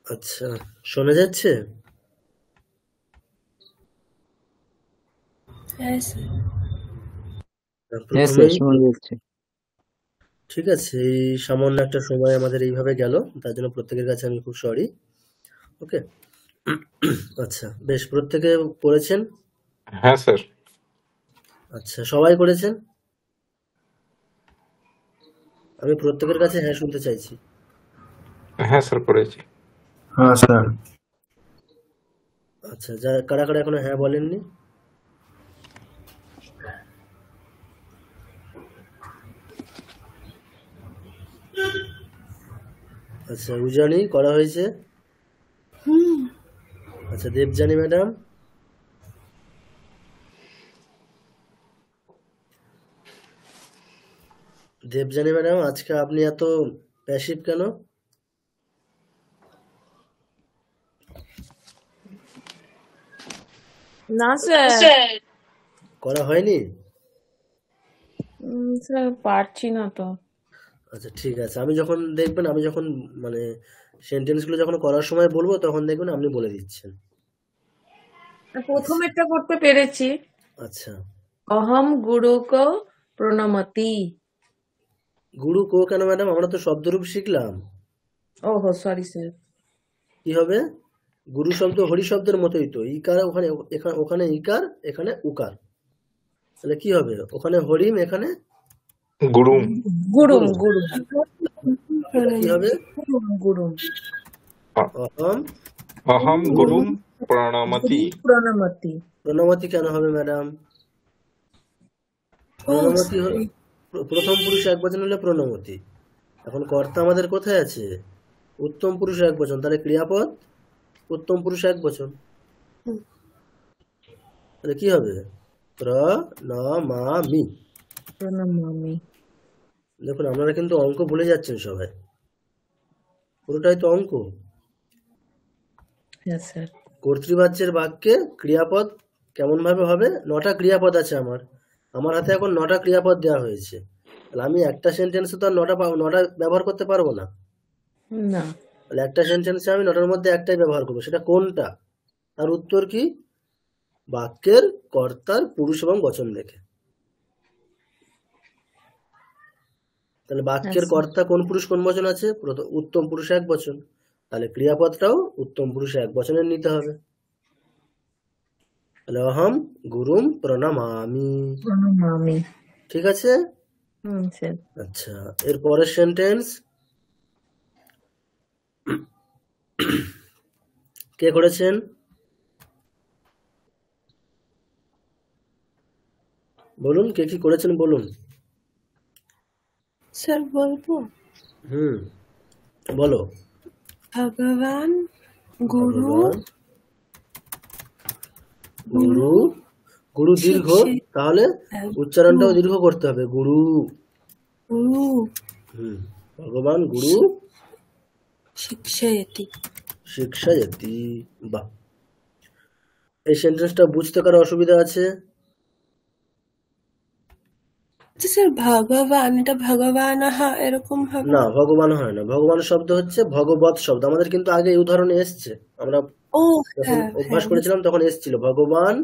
আচ্ছা, শোনা যাচ্ছে? হ্যাঁ স্যার। হ্যাঁ স্যার, প্রথমেই শোনা যাচ্ছে। ঠিক আছে, এই সামান্য একটা সময় আমাদের এইভাবে গেল, তার জন্য প্রত্যেকের কাছে আমি খুব সরি। ওকে, আচ্ছা বেশ, প্রত্যেকে পড়েছেন? হ্যাঁ স্যার। আচ্ছা, সবাই করেছেন? আমি প্রত্যেকের কাছে হ্যাঁ শুনতে চাইছি। হ্যাঁ স্যার, করেছি। হ্যাঁ স্যার। আচ্ছা, কারা কারা এখনো হ্যাঁ বলেননি? আচ্ছা, উজানি করা হয়েছে? আচ্ছা, দেবজানি ম্যাডাম? দেবজানি ম্যাডাম, আজকে আপনি এত প্যাসিভ কেন? না স্যার, করা হয়নি? স্যার পারছি না তো। আচ্ছা ঠিক আছে, আমি যখন দেখবেন, আমি যখন মানে সেন্টেন্সগুলো যখন করার সময় বলবো, তখন দেখবেন আপনি বলে দিচ্ছেন। প্রথমেরটা করতে পেরেছি। আচ্ছা, অহম গুরুক প্রণমতি। গুরু কো কেন ম্যাডাম? আমরা তো শব্দরূপ শিখলাম। ওহো, সরি স্যার। কি হবে? গুরু শব্দ হরি শব্দের মতোই তো, ইকার ওখানে, ওখানে ইকার, এখানে উকার, তাহলে কি হবে? ওখানে হরিম, এখানে গুরুম। গুরুম গুরুম কি হবে? গুরুম। অহম অহম গুরুম প্রণমতি। প্রণমতি। প্রণমতি কেন হবে ম্যাডাম? প্রণমতি প্রথম পুরুষ এক বচন হলে প্রণমতি। এখন কর্তা আমাদের কোথায় আছে? উত্তম পুরুষ এক বচন, তাহলে ক্রিয়াপদ উত্তম পুরুষ এক বচন, তাহলে কি হবে? প্রণমামি। প্রণমামি। দেখুন, আপনারা কিন্তু অঙ্ক ভুলে যাচ্ছেন সবাই, পুরোটাই তো অঙ্ক। হ্যাঁ স্যার। কর্তৃবাচ্যের বাক্যে ক্রিয়াপদ কেমন ভাবে হবে? 9টা ক্রিয়াপদ আছে আমার হাতে এখন 9টা ক্রিয়াপদ দেওয়া হয়েছে, তাহলে আমি একটা সেন্টেন্সে তো আর 9টা ব্যবহার করতে পারবো না। না। তাহলে একটা সেন্টেন্সে আমি 9টার মধ্যে একটাই ব্যবহার করবো, সেটা কোনটা? আর উত্তর কি? বাক্যের কর্তার পুরুষ এবং বচন দেখে। তাহলে বাক্যের কর্তা কোন পুরুষ কোন বচন আছে? উত্তম পুরুষ এক বচন, তাহলে ক্রিয়াপদটাও উত্তম পুরুষ এক বচনের নিতে হবে। তাহলে অহম গুরুম প্রণমামি। প্রণমামি। ঠিক আছে? স্যার। আচ্ছা, এর পরের সেন্টেন্স কে করেছেন? বলুন, কে কি করেছেন বলুন। স্যার বলবো? বলো। ভগবান গুরু গুরু, গুরু দীর্ঘ, তাহলে উচ্চারণটাও দীর্ঘ করতে হবে, গুরু। গুরু ভগবান গুরু শিক্ষয়তি। শিক্ষয়তি। বাহ, এই সেন্টেন্সটা বুঝতে কারো অসুবিধা আছে? স্যার ভগবান, এটা ভগবান এরকম হবে না, ভগবান হয় না, ভগবান শব্দ হচ্ছে ভগবৎ শব্দ। আমাদের কিন্তু আগে এই উদাহরণে এসছে, আমরা যখন অভ্যাস করেছিলাম তখন এসছিল ভগবান।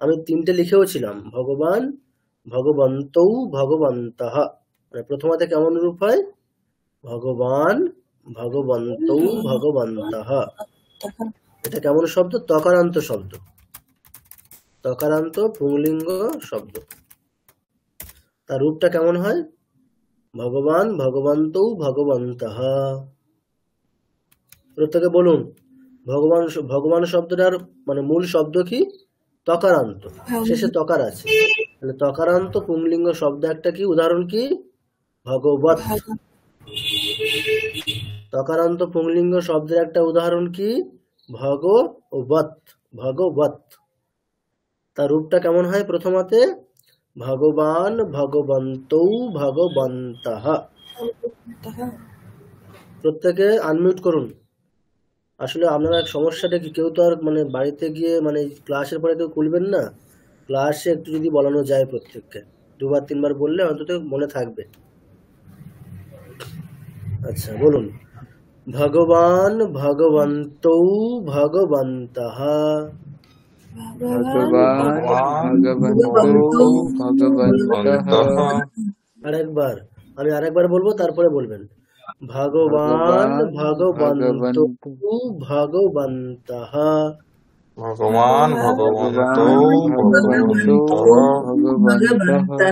আমি 3টে লিখেও ছিলাম, ভগবান, ভগবন্তৌ, ভগবন্তঃ। মানে প্রথমাতে কেমন রূপ হয়? ভগবান, ভগবন্তৌ, ভগবন্তঃ। এটা কেমন শব্দ? তকারান্ত শব্দ, তকারান্ত পুংলিঙ্গ শব্দ। তার রূপটা কেমন হয়? ভগবান, ভগবন্তৌ, ভগবন্তঃ। প্রত্যেকে বলুন, ভগবান, ভগবান শব্দটার মানে মূল শব্দ কি? তকারান্ত, শেষে তকার আছে, তাহলে তকারান্ত পুংলিঙ্গ শব্দ একটা কি? উদাহরণ কি? ভগবৎ। তকারান্ত পুংলিঙ্গ শব্দের একটা উদাহরণ কি? ভগবৎ, ভগবৎ। তার রূপটা কেমন হয়? প্রথমাতে ভগবান, ভগবন্তৌ, ভগবন্তঃ। প্রত্যেকে আনমিউট করুন। আসলে আপনারা সমস্যাটা কি, কেউ তো আর মানে বাড়িতে গিয়ে মানে ক্লাসের পরে কেউ খুলবেন না, ক্লাসে একটু যদি বলানো যায় প্রত্যেককে 2বার 3বার বললে অন্তত মনে থাকবে। আচ্ছা বলুন, ভগবান ভগবন্তৌ ভগবন্তঃ। ভগবান ভগবন্তৌ ভগবন্তঃ। আরেকবার বলবো, তারপরে বলবেন। ভগবান ভগবন্তৌ ভগবন্তঃ। ভগবান ভগবন্তৌ ভগবন্তঃ।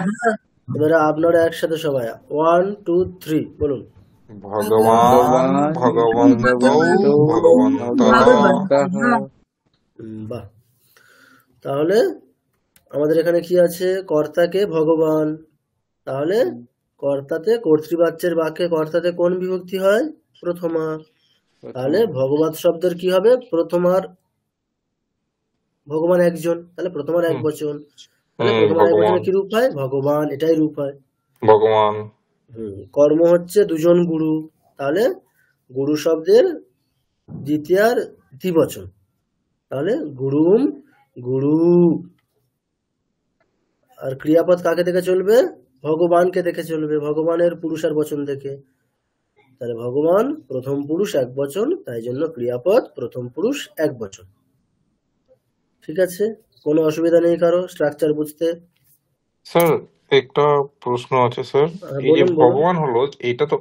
এবারে আপনারা একসাথে সবাই 1 2 3 বলুন। ভগবান ভগবন্তৌ ভগবন্তঃ। বাহ। তাহলে আমাদের এখানে কি আছে? কর্তাকে ভগবান। তাহলে কর্তাতে কর্তৃবাচ্যের বাক্যে কর্তাতে কোন বিভক্তি হয়? প্রথমা। তাহলে ভগবৎ শব্দের কি হবে? প্রথমার। ভগবান একজন, তাহলে প্রথমার এক বচন। তাহলে প্রথমার এক বচনে কি রূপ হয়? ভগবান, এটাই রূপ হয় ভগবান। কর্ম হচ্ছে দুজন গুরু, তাহলে গুরু শব্দের দ্বিতীয়ার দ্বিবচন, তাহলে গুরুম গুরু। আর ক্রিয়াপদ কাকে দেখে চলবে? ভগবানকে দেখে চলবে, ভগবানের পুরুষ আর বচন দেখে। তাহলে ভগবান প্রথম পুরুষ এক বচন, তাই জন্য ক্রিয়াপদ প্রথম পুরুষ এক বচন। ঠিক আছে, কোনো অসুবিধা নেই কারো স্ট্রাকচার বুঝতে? স্যার একটা প্রশ্ন আছে স্যার, এই যে ভগবান হলো, এটা তো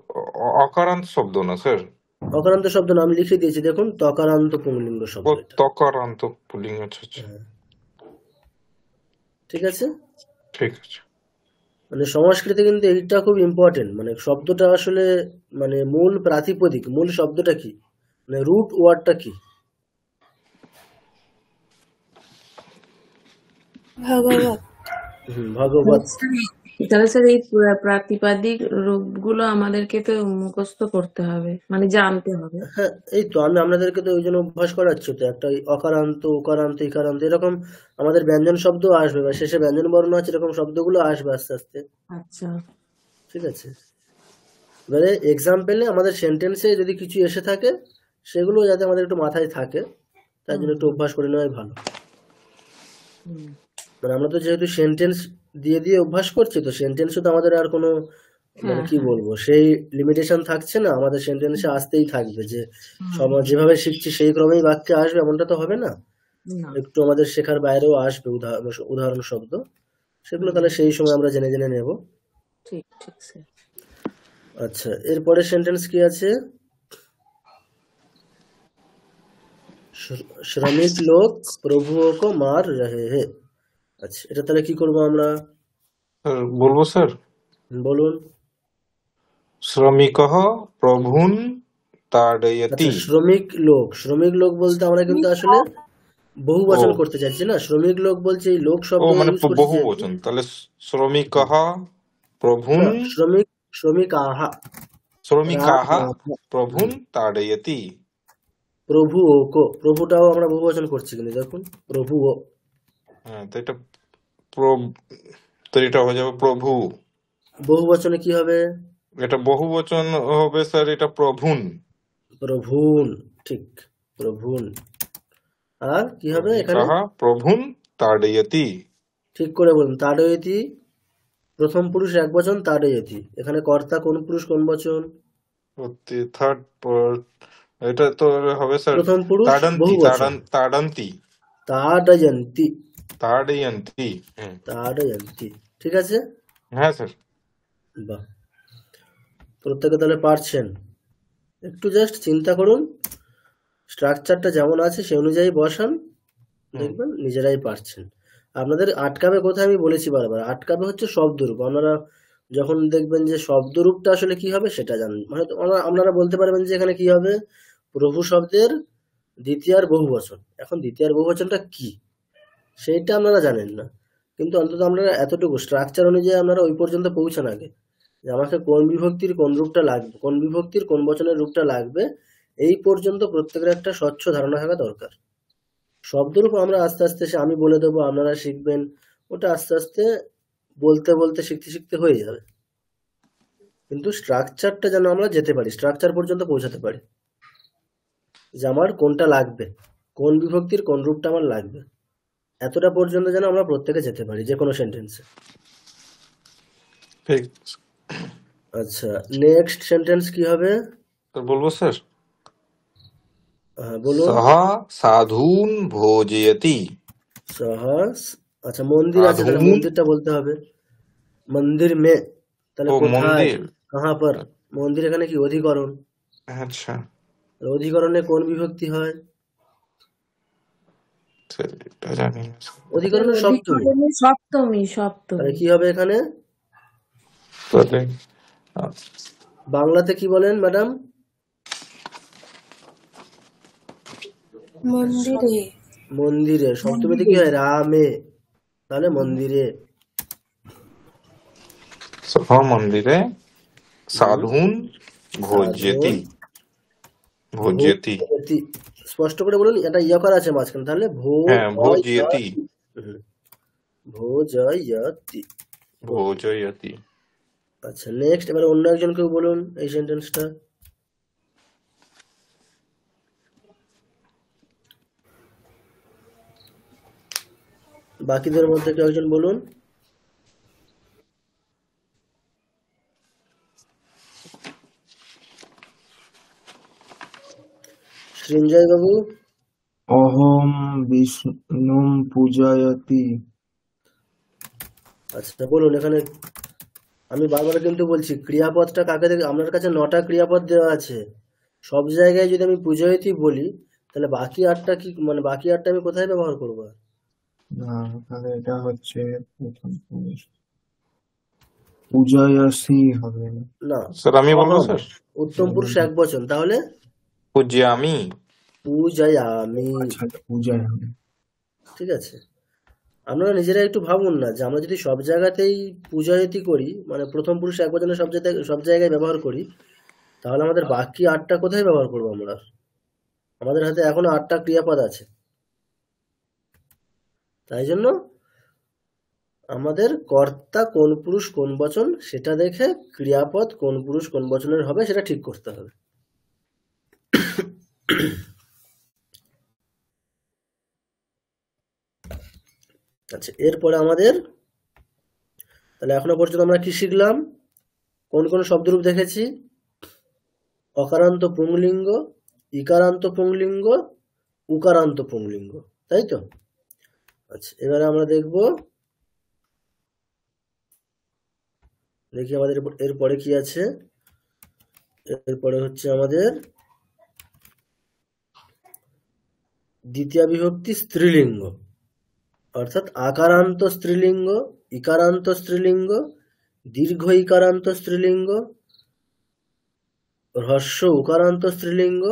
অকারান্ত শব্দ না স্যার? অকারান্ত শব্দ না, আমি লিখে দিয়েছি দেখুন, তকারান্ত পুংলিঙ্গ শব্দ। তকারান্ত পুল্লিঙ্গ। আচ্ছা। ঠিক আছে, ঠিক আছে। মানে সংস্কৃতে কিন্তু এইটা খুব ইম্পর্টেন্ট, মানে শব্দটা আসলে মানে মূল প্রাতিপদিক, মূল শব্দটা কি, মানে রুট ওয়ার্ডটা কি? ভগবত। ভগবত। তাহলে স্যার এই প্রাতিপাদিক রূপগুলো আমাদেরকে তো মুখস্থ করতে হবে, মানে জানতে হবে। হ্যাঁ, এই তো আমি আপনাদেরকে তো ওই জন্য অভ্যাস করাচ্ছি তো, একটা অকারান্ত উকারান্ত ইকারান্ত এরকম আমাদের ব্যঞ্জন শব্দ আসবে, বা শেষে ব্যঞ্জন বর্ণ আছে, এরকম শব্দগুলো আসবে আস্তে আস্তে। আচ্ছা, ঠিক আছে। এবারে এক্সাম্পলে আমাদের সেন্টেন্সে যদি কিছু এসে থাকে, সেগুলো যাতে আমাদের একটু মাথায় থাকে, তার জন্য একটু অভ্যাস করে নেওয়াই ভালো। মানে আমরা তো যেহেতু সেন্টেন্স দিয়ে দিয়ে অভ্যাস করছি, তো সেন্টেন্সে তো আমাদের আর কোনো মানে কি বলবো, সেই লিমিটেশন থাকছে না, আমাদের সেন্টেন্সে আসতেই থাকবে, যে সব যেভাবে শিখছি সেই ক্রমেই বাক্যে আসবে এমনটা তো হবে না, একটু আমাদের শেখার বাইরেও আসবে উদাহরণ শব্দ, সেগুলো তাহলে সেই সময় আমরা জেনে জেনে নেব। ঠিক ঠিক স্যার। আচ্ছা, এরপরে সেন্টেন্স কি আছে? শ্রমিক লোক প্রভুও কো মার রহে হে। আচ্ছা, এটা তাহলে কি করবো আমরা? বলবো স্যার? বলুন। শ্রমিকঃ প্রভুন তাড়য়তি। শ্রমিক লোক, শ্রমিক লোক বলতে আমরা কিন্তু আসলে বহু বচন করতে চাইছি না, শ্রমিক লোক বলছে এই লোক শব্দ মানে বহু বচন, তাহলে শ্রমিকঃ প্রভুন শ্রমিকাহা প্রভুন তাড়য়তি। প্রভু ও কো, প্রভুটাও আমরা বহু বচন করছি কিন্তু দেখুন, প্রভু ও। হ্যাঁ, তো এটা হয়ে যাবে প্রভু। বহু বচনে কি হবে? এটা বহু বচন হবে স্যার, এটা প্রভুন। প্রভুন, ঠিক, প্রভুন। আর কি হবে এখানে? প্রভুন তাড়য়তি। ঠিক করে বলুন, তাড়য়তি প্রথম পুরুষ এক বচন, তাড়য়তি এখানে কর্তা কোন পুরুষ কোন বচন? থার্ড, এটা তো হবে স্যার প্রথম পুরুষ বহু বচন, তাড়ন্তি। তাড়য়ন্তি, তাড়য়ন্তি। তাড়য়ন্তি, ঠিক আছে। হ্যাঁ স্যার। বাহ, প্রত্যেকে তাহলে পারছেন। একটু জাস্ট চিন্তা করুন, স্ট্রাকচারটা যেমন আছে সেই অনুযায়ী বসান, দেখবেন নিজেরাই পারছেন। আপনাদের আটকাবে কোথায় আমি বলেছি বারবার, আটকাবে হচ্ছে শব্দরূপ। আপনারা যখন দেখবেন যে শব্দরূপটা আসলে কি হবে সেটা জানেন, মানে আপনারা বলতে পারবেন যে এখানে কি হবে, প্রভু শব্দের দ্বিতীয়ার বহু বচন। এখন দ্বিতীয়ার বহু বচনটা কি সেইটা আপনারা জানেন না, কিন্তু অন্তত আপনারা এতটুকু স্ট্রাকচার অনুযায়ী আপনারা ওই পর্যন্ত পৌঁছান আগে, যে আমাকে কোন বিভক্তির কোন রূপটা লাগবে, কোন বিভক্তির কোন বচনের রূপটা লাগবে, এই পর্যন্ত প্রত্যেকের একটা স্বচ্ছ ধারণা থাকা দরকার। শব্দরূপ আমরা আস্তে আস্তে আমি বলে দেবো, আপনারা শিখবেন, ওটা আস্তে আস্তে বলতে বলতে শিখতে শিখতে হয়ে যাবে, কিন্তু স্ট্রাকচারটা যেন আমরা যেতে পারি, স্ট্রাকচার পর্যন্ত পৌঁছাতে পারি, যে আমার কোনটা লাগবে, কোন বিভক্তির কোন রূপটা আমার লাগবে, এতটা পর্যন্ত যেন আমরা প্রত্যেকে যেতে পারি যে কোনো সেন্টেন্সে। আচ্ছা, নেক্সট সেন্টেন্স কি হবে বলবো স্যার? হ্যাঁ বলুন। সহ সাধুন ভোজয়তি। সহ, আচ্ছা মন্দির আছে, তাহলে সাধুন, মন্দিরটা বলতে হবে। মন্দির মে, তাহলে ও কোথায়, মন্দির, কাহা পর। মন্দির এখানে কি অধিকরণ, আচ্ছা অধিকরণে কোন বিভক্তি হয়? এটা জানি না। অধিকরণে সপ্তমী, অধিকরণে সপ্তমী, তাহলে সপ্তমী। কি হবে এখানে? তাহলে বাংলাতে কি বলেন ম্যাডাম? মন্দিরে। মন্দিরে। সপ্তমীতে কি হয়? রামে, তাহলে মন্দিরে। সহ মন্দিরে সাধুন ভোজয়তি। ভোজয়তি, ভোজয়তি। স্পষ্ট করে বলুন, এটা ইয়কার আছে মাঝখানে, তাহলে হ্যাঁ ভোজয়তি, ভোজয়তি। ভোজয়তি। আচ্ছা নেক্সট, এবার অন্য একজন কেউ বলুন এই সেন্টেন্সটা। বাকিদের মধ্যে কেউ একজন বলুন। সৃঞ্জয় বাবু। অহম বিষ্ণুম পূজয়তি। আচ্ছা বলুন, এখানে আমি বারবার কিন্তু বলছি ক্রিয়াপদটা কাকে দেখে, আপনার কাছে 9টা ক্রিয়াপদ দেওয়া আছে। সব জায়গায় যদি আমি পূজয়তি বলি, তাহলে বাকি 8টা কি, মানে বাকি 8টা আমি কোথায় ব্যবহার করবো? না, তাহলে এটা হচ্ছে প্রথম পুরুষ, পূজয়সি হবে না। না স্যার আমি বলবো অহম স্যার, উত্তম পুরুষ একবচন, তাহলে পূজ্যামি। পূজয়ামি। আচ্ছা, পূজায় হবে। ঠিক আছে, আপনারা নিজেরা একটু ভাবুন না যে আমরা যদি সব জায়গাতেই পূজয়তি করি, মানে প্রথম পুরুষ একবচনে সব জায়গায় ব্যবহার করি, তাহলে আমাদের বাকি 8টা কোথায় ব্যবহার করবো আমরা? আমাদের হাতে এখনো 8টা ক্রিয়াপদ আছে। তাই জন্য আমাদের কর্তা কোন পুরুষ কোন বচন সেটা দেখে ক্রিয়াপদ কোন পুরুষ কোন বচনের হবে সেটা ঠিক করতে হবে। আচ্ছা এরপরে আমাদের, তাহলে এখনো পর্যন্ত আমরা কি শিখলাম? কোন কোন শব্দরূপ দেখেছি? অকারান্ত পুংলিঙ্গ, ইকারান্ত পুংলিঙ্গ, উকারান্ত পুংলিঙ্গ, তাই তো? আচ্ছা এবারে আমরা দেখব, দেখি আমাদের এরপরে কি আছে। এরপরে হচ্ছে আমাদের দ্বিতীয় বিভক্তি স্ত্রীলিঙ্গ, অর্থাৎ আকারান্ত স্ত্রীলিঙ্গ, ইকারান্ত স্ত্রীলিঙ্গ, দীর্ঘ ইকারান্ত স্ত্রীলিঙ্গ, হ্রস্ব উকারান্ত স্ত্রীলিঙ্গ,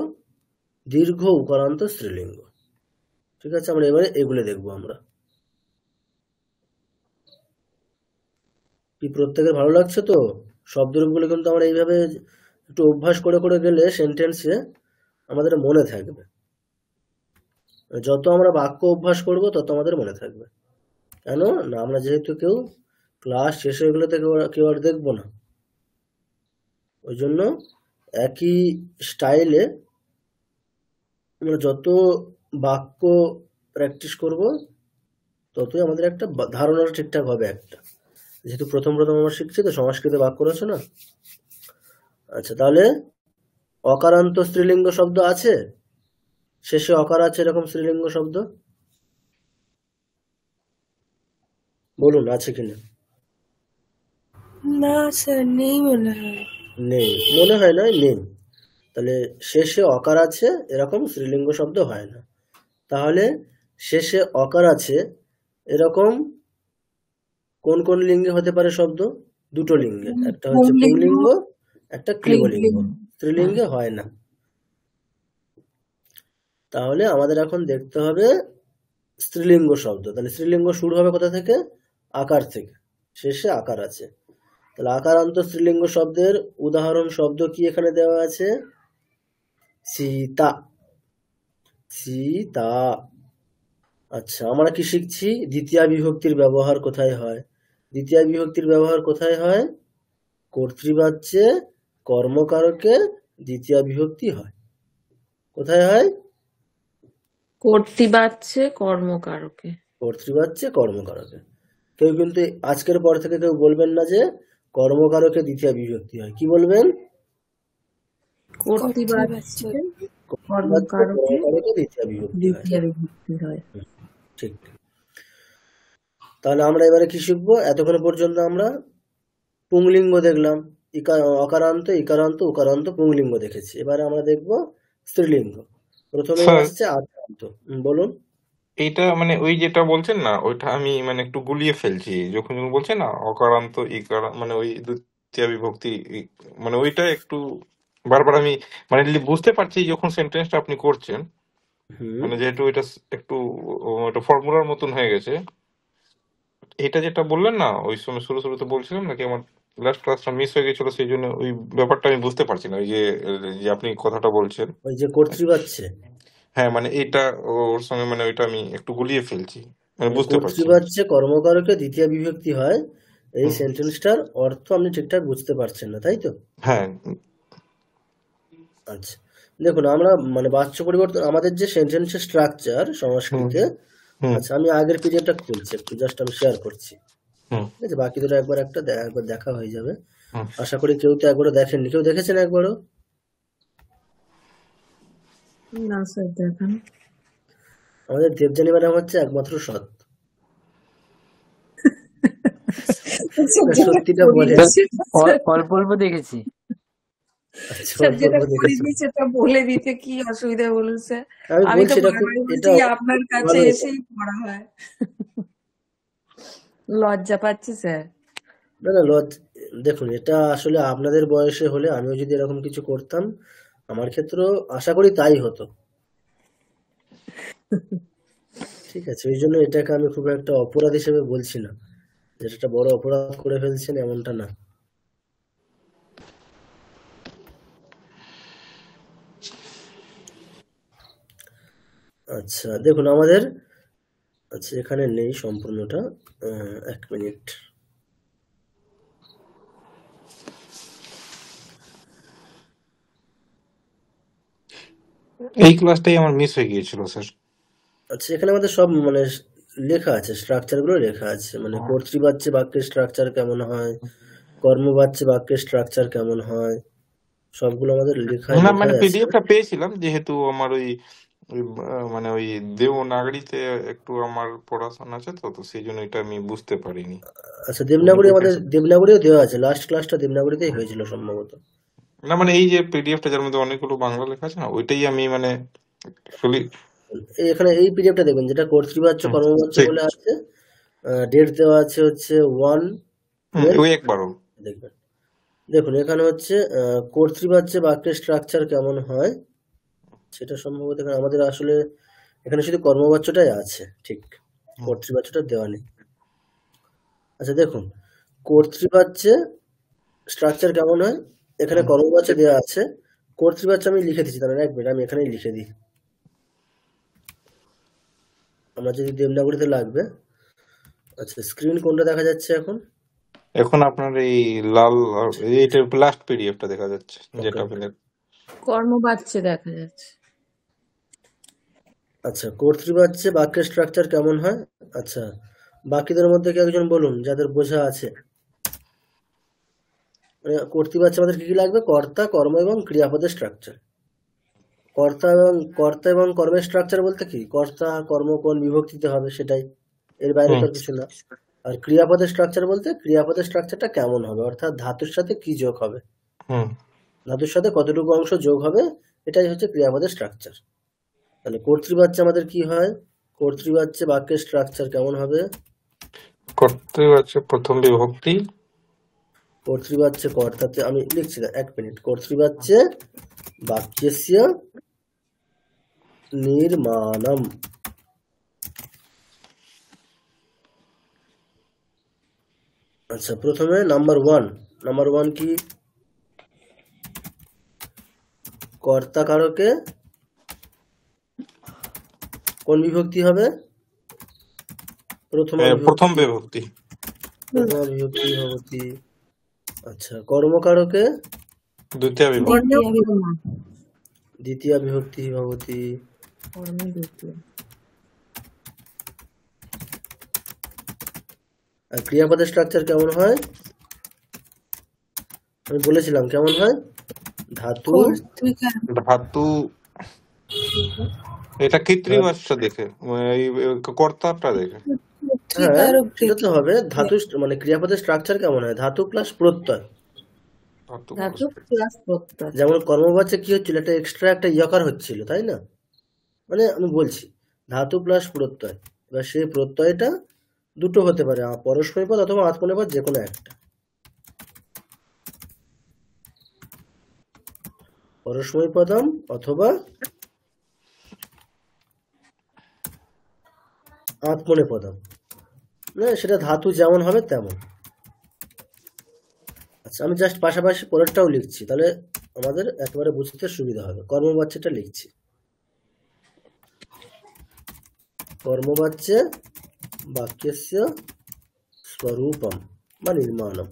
দীর্ঘ উকারান্ত স্ত্রীলিঙ্গ। ঠিক আছে, আমরা এবারে এগুলো দেখবো। আমরা কি প্রত্যেকের ভালো লাগছে তো? শব্দরূপগুলো কিন্তু আমরা এইভাবে একটু অভ্যাস করে করে গেলে সেন্টেন্সে আমাদের মনে থাকবে। যত আমরা বাক্য অভ্যাস করব তত আমাদের মনে থাকবে। কেন না, আমরা যেহেতু কেউ ক্লাস শেষে এগুলোতে কেউ আর দেখবো না, ওই জন্য একই স্টাইলে আমরা যত বাক্য প্র্যাকটিস করব ততই আমাদের একটা ধারণাটা ঠিকঠাক হবে। একটা যেহেতু প্রথম আমরা শিখছি তো সংস্কৃতে বাক্য রচনা। আচ্ছা তাহলে অকারান্ত স্ত্রীলিঙ্গ শব্দ আছে, শেষে অকার আছে এরকম স্ত্রীলিঙ্গ শব্দ বলুন আছে কিনা? না স্যার, নেই মনে হয়। নেই মনে হয়, নয় নেই। তাহলে শেষে অকার আছে এরকম স্ত্রীলিঙ্গ শব্দ হয় না। তাহলে শেষে অকার আছে এরকম কোন কোন লিঙ্গে হতে পারে শব্দ? দুটো লিঙ্গে, একটা হচ্ছে পুংলিঙ্গ, একটা ক্লিবলিঙ্গ। স্ত্রীলিঙ্গে হয় না। তাহলে আমাদের এখন দেখতে হবে স্ত্রীলিঙ্গ শব্দ। তাহলে স্ত্রীলিঙ্গ শুরু হবে কোথা থেকে? আকার থেকে, শেষে আকার আছে। তাহলে আকারান্ত স্ত্রীলিঙ্গ শব্দের উদাহরণ শব্দ কি এখানে দেওয়া আছে? সীতা, সীতা। আচ্ছা আমরা কি শিখছি? দ্বিতীয় বিভক্তির ব্যবহার কোথায় হয়? দ্বিতীয় বিভক্তির ব্যবহার কোথায় হয়? কর্তৃবাচ্যে কর্মকারকে দ্বিতীয় বিভক্তি হয়। কোথায় হয়? কর্তৃবাচ্যে কর্মকারকে। কর্তৃবাচ্যে কর্মকারকে। কেউ কিন্তু আজকের পর থেকে কেউ বলবেন না যে কর্মকারকে দ্বিতীয় বিভক্তি হয়। কি বলবেন? কর্মকারকে দ্বিতীয় বিভক্তি হয়। দ্বিতীয় বিভক্তি হয়। ঠিক। তাহলে আমরা এবারে কি শিখবো? এতক্ষণ পর্যন্ত আমরা পুংলিঙ্গ দেখলাম, অকারান্ত, ইকারান্ত, উকারান্ত, পুংলিঙ্গ দেখেছি। এবারে আমরা দেখবো স্ত্রীলিঙ্গ। প্রথমে আসছে আকারান্ত। বলুন। এইটা মানে ওই যেটা বলছেন না, ওইটা আমি মানে একটু গুলিয়ে ফেলছি। যখন বলছেন না অকারান্ত ইকারান্ত, মানে ওই দ্বিতীয় বিভক্তি, মানে ওইটা একটু বারবার আমি মানে বুঝতে পারছি যখন সেন্টেন্সটা আপনি করছেন, মানে যেহেতু এটা একটু একটা ফর্মুলার মতন হয়ে গেছে। এটা যেটা বললেন না ওই সময় শুরুতে বলছিলাম নাকি, আমার লাস্ট ক্লাসটা মিস হয়ে গেছিল, সেই জন্য ওই ব্যাপারটা আমি বুঝতে পারছি না। ওই যে আপনি কথাটা বলছেন, ওই যে কর্তৃবাচ্যে, হ্যাঁ মানে এটা ওর সঙ্গে মানে ওইটা আমি একটু গুলিয়ে ফেলছি, মানে বুঝতে পারছি। কর্তৃবাচ্যে কর্মকারকে দ্বিতীয় বিভক্তি হয়, এই সেন্টেন্সটার অর্থ আপনি ঠিকঠাক বুঝতে পারছেন না, তাই তো? হ্যাঁ। আচ্ছা দেখুন, আমরা মানে বাচ্য পরিবর্তন, আমাদের যে সেন্টেন্সের স্ট্রাকচার সংস্কৃতে, আচ্ছা আমি আগের পিরিয়ডটা খুলছি একটু, জাস্ট আমি শেয়ার করছি, ঠিক আছে? বাকি দুটো একবার দেখা হয়ে যাবে। আশা করি কেউ তো একবারও দেখেননি। কেউ দেখেছেন একবারও? না স্যার, দেখান। আমাদের দেবযানী ম্যাডাম হচ্ছে একমাত্র সৎ, সত্যিটা বলে। অল্প অল্প দেখেছি। সেটা বলে দিতে কি অসুবিধা বলুন স্যার? আমি তো বলছি আপনার কাছে এসেই পড়া হয়। লজ্জা পাচ্ছি স্যার। না না দেখুন, এটা আসলে আপনাদের বয়সে হলে আমিও যদি এরকম কিছু করতাম, আমার ক্ষেত্রেও আশা করি তাই হতো, ঠিক আছে? ওই জন্য এটাকে আমি খুব একটা অপরাধ হিসেবে বলছি না, যেটা বড় অপরাধ করে ফেলছেন এমনটা না। আচ্ছা দেখুন আমাদের, আচ্ছা এখানে নেই সম্পূর্ণটা, এক মিনিট। এই ক্লাসটাই আমার মিস হয়ে গিয়েছিল স্যার। আচ্ছা এখানে আমাদের সব মানে লেখা আছে, স্ট্রাকচার গুলো লেখা আছে, মানে কর্তৃবাচ্যে বাক্যের স্ট্রাকচার কেমন হয়, কর্মবাচ্যে বাক্যের স্ট্রাকচার কেমন হয়, সবগুলো আমাদের লেখা না মানে পিডিএফটা পেয়েছিলাম, যেহেতু আমার ওই মানে ওই দেবনাগরীতে একটু আমার পড়াশোনা আছে, তো সেই জন্য এটা আমি বুঝতে পারিনি। আচ্ছা দেবনাগরী, আমাদের দেবনাগরীও দেওয়া আছে, লাস্ট ক্লাসটা দেবনাগরীতেই হয়েছিল সম্ভবত। না মানে এই যে পিডিএফটা যার মধ্যে অনেকগুলো বাংলা লেখা আছে না, ওইটাই আমি মানে এখানে এই পিডিএফটা দেখবেন, যেটা কর্তৃবাচ্য কর্মবাচ্য বলে আছে, ডেট দেওয়া আছে হচ্ছে 1 দেখবেন। দেখুন এখানে হচ্ছে কর্তৃবাচ্যে বাক্যের স্ট্রাকচার কেমন হয়, সেটা সম্ভবত এখানে আমাদের আসলে এখানে শুধু কর্মবাচ্যটাই আছে, ঠিক, কর্তৃবাচ্যটা দেওয়া নেই। আচ্ছা দেখুন কর্তৃবাচ্যে স্ট্রাকচার কেমন হয়, এখানে কর্মবাচ্য দেওয়া আছে, কর্তৃবাচ্য আমি লিখে দিচ্ছি, তাহলে এক মিনিট আমি এখানেই লিখে দিই, আমরা যদি দেবনাগরীতে লাগবে। আচ্ছা স্ক্রিন কোনটা দেখা যাচ্ছে এখন? এখন আপনার এই লাল, এইটা লাস্ট পিডিএফটা দেখা যাচ্ছে, যেটা কর্মবাচ্যে দেখা যাচ্ছে। আচ্ছা কর্তৃবাচ্যে বাক্যের স্ট্রাকচার কেমন হয়? আচ্ছা বাকিদের মধ্যে কি একজন বলুন যাদের বোঝা আছে। কর্তৃবাচ্যে আমাদের কি কি লাগবে? কর্তা, কর্ম এবং ক্রিয়াপদের স্ট্রাকচার। কর্তা এবং কর্মের স্ট্রাকচার বলতে কি, কর্তা কর্ম কোন বিভক্তিতে হবে সেটাই, এর বাইরে তো কিছু না। আর ক্রিয়াপদের স্ট্রাকচার বলতে ক্রিয়াপদের স্ট্রাকচারটা কেমন হবে, অর্থাৎ ধাতুর সাথে কি যোগ হবে, ধাতুর সাথে কতটুকু অংশ যোগ হবে, এটাই হচ্ছে ক্রিয়াপদের স্ট্রাকচার। তাহলে কর্তৃবাচ্যে আমাদের কি হয়, কর্তৃবাচ্যে বাক্যের স্ট্রাকচার কেমন হবে? কর্তৃবাচ্যে প্রথম বিভক্তি, কর্তৃবাচ্যে কর্তাতে, আমি লিখছি না এক মিনিট, কর্তৃবাচ্যে বাক্যস্য নির্মাণম। আচ্ছা প্রথমে নাম্বার ওয়ান কি, কর্তা কারকে কোন বিভক্তি হবে? প্রথম বিভক্তি ভবতি। আচ্ছা কর্মকারকে দ্বিতীয় বিভক্তি ভবতি। আর ক্রিয়াপদের স্ট্রাকচার কেমন হয় আমি বলেছিলাম, কেমন হয়? ধাতু এটা কৃত্রিবাচ্চা দেখে, এই কর্তাটা দেখে। হ্যাঁ সেটা তো হবে। ধাতু মানে ক্রিয়াপদের স্ট্রাকচার কেমন হয়? ধাতু প্লাস প্রত্যয়। ধাতু প্লাস প্রত্যয়। যেমন কর্মবাচ্যে কি হচ্ছিল, একটা এক্সট্রা একটা ইয়কার হচ্ছিল, তাই না? মানে আমি বলছি ধাতু প্লাস প্রত্যয়, এবার সেই প্রত্যয়টা দুটো হতে পারে, পরস্মৈপদ অথবা আত্মনেপদ, যে কোনো একটা। পরস্মৈপদম অথবা আত্মনেপদম, মানে সেটা ধাতু যেমন হবে তেমন। আচ্ছা আমি জাস্ট পাশাপাশি পরেরটাও লিখছি, তাহলে আমাদের একেবারে বুঝতে সুবিধা হবে। কর্মবাচ্যটা লিখছি, কর্মবাচ্যে বাক্যস্য স্বরূপম বা নির্মাণম।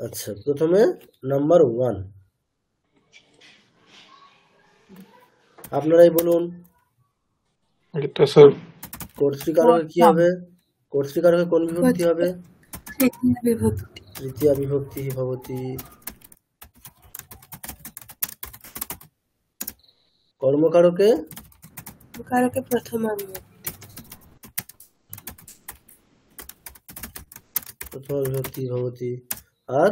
আচ্ছা প্রথমে নাম্বার 1, আপনারাই বলুন। এটা স্যার কর্তৃকারকে কি হবে? কর্তৃকারকে কোন বিভক্তি হবে? তৃতীয় বিভক্তি। তৃতীয়া বিভক্তি ভবতি। কর্মকারকে কারকে প্রথমা বিভক্তি। প্রথমা বিভক্তি ভবতি। আর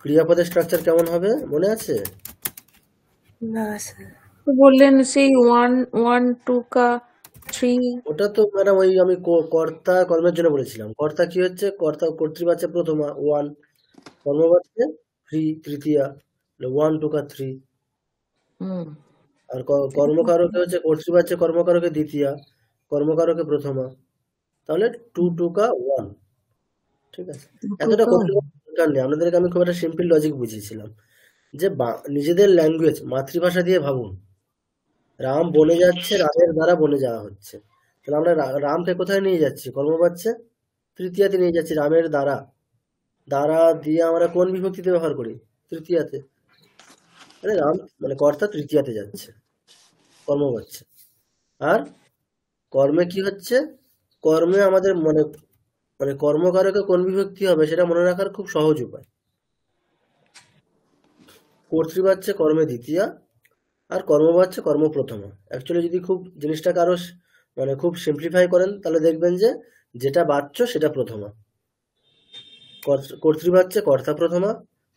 ক্রিয়াপদের স্ট্রাকচার কেমন হবে মনে আছে? না স্যার। বললেন সেই 1 1 2 কা 3। ওটা তো ম্যাডাম ওই আমি কর্তা কর্মের জন্য বলেছিলাম। কর্তা কি হচ্ছে? কর্তা কর্তৃবাচ্যে প্রথমা 1, কর্মবাচ্যে 3 তৃতীয়া, 1 2 কা 3। আর কর্মকারকে হচ্ছে কর্তৃবাচ্যে কর্মকারকে দ্বিতীয়া, কর্মকারকে প্রথমা, তাহলে 2 2 কা 1। ঠিক আছে, এতটা দরকার নেই আপনাদেরকে। আমি খুব একটা সিম্পল লজিক বুঝিয়েছিলাম যে নিজেদের ল্যাঙ্গুয়েজ মাতৃভাষা দিয়ে ভাবুন। রাম বনে যাচ্ছে, রামের দ্বারা বনে যাওয়া হচ্ছে, তাহলে আমরা রামকে কোথায় নিয়ে যাচ্ছি? কর্মবাচ্যে তৃতীয়াতে নিয়ে যাচ্ছি। রামের দ্বারা, দ্বারা দিয়ে আমরা কোন বিভক্তিতে ব্যবহার করি? তৃতীয়াতে। মানে রাম মানে কর্তা তৃতীয়াতে যাচ্ছে কর্মবাচ্যে। আর কর্মে কি হচ্ছে? কর্মে আমাদের মানে কর্মকারকে কোন বিভক্তি হবে সেটা মনে রাখার খুব সহজ উপায়। কর্তৃবাচ্যে কর্মে দ্বিতীয়া আর কর্মবাচ্যে কর্ম প্রথমা। অ্যাকচুয়ালি যদি খুব জিনিসটাকে আরো মানে খুব সিম্পলিফাই করেন তাহলে দেখবেন যে যেটা বাচ্য সেটা প্রথমা। কর্তৃবাচ্যে কর্তা প্রথমা,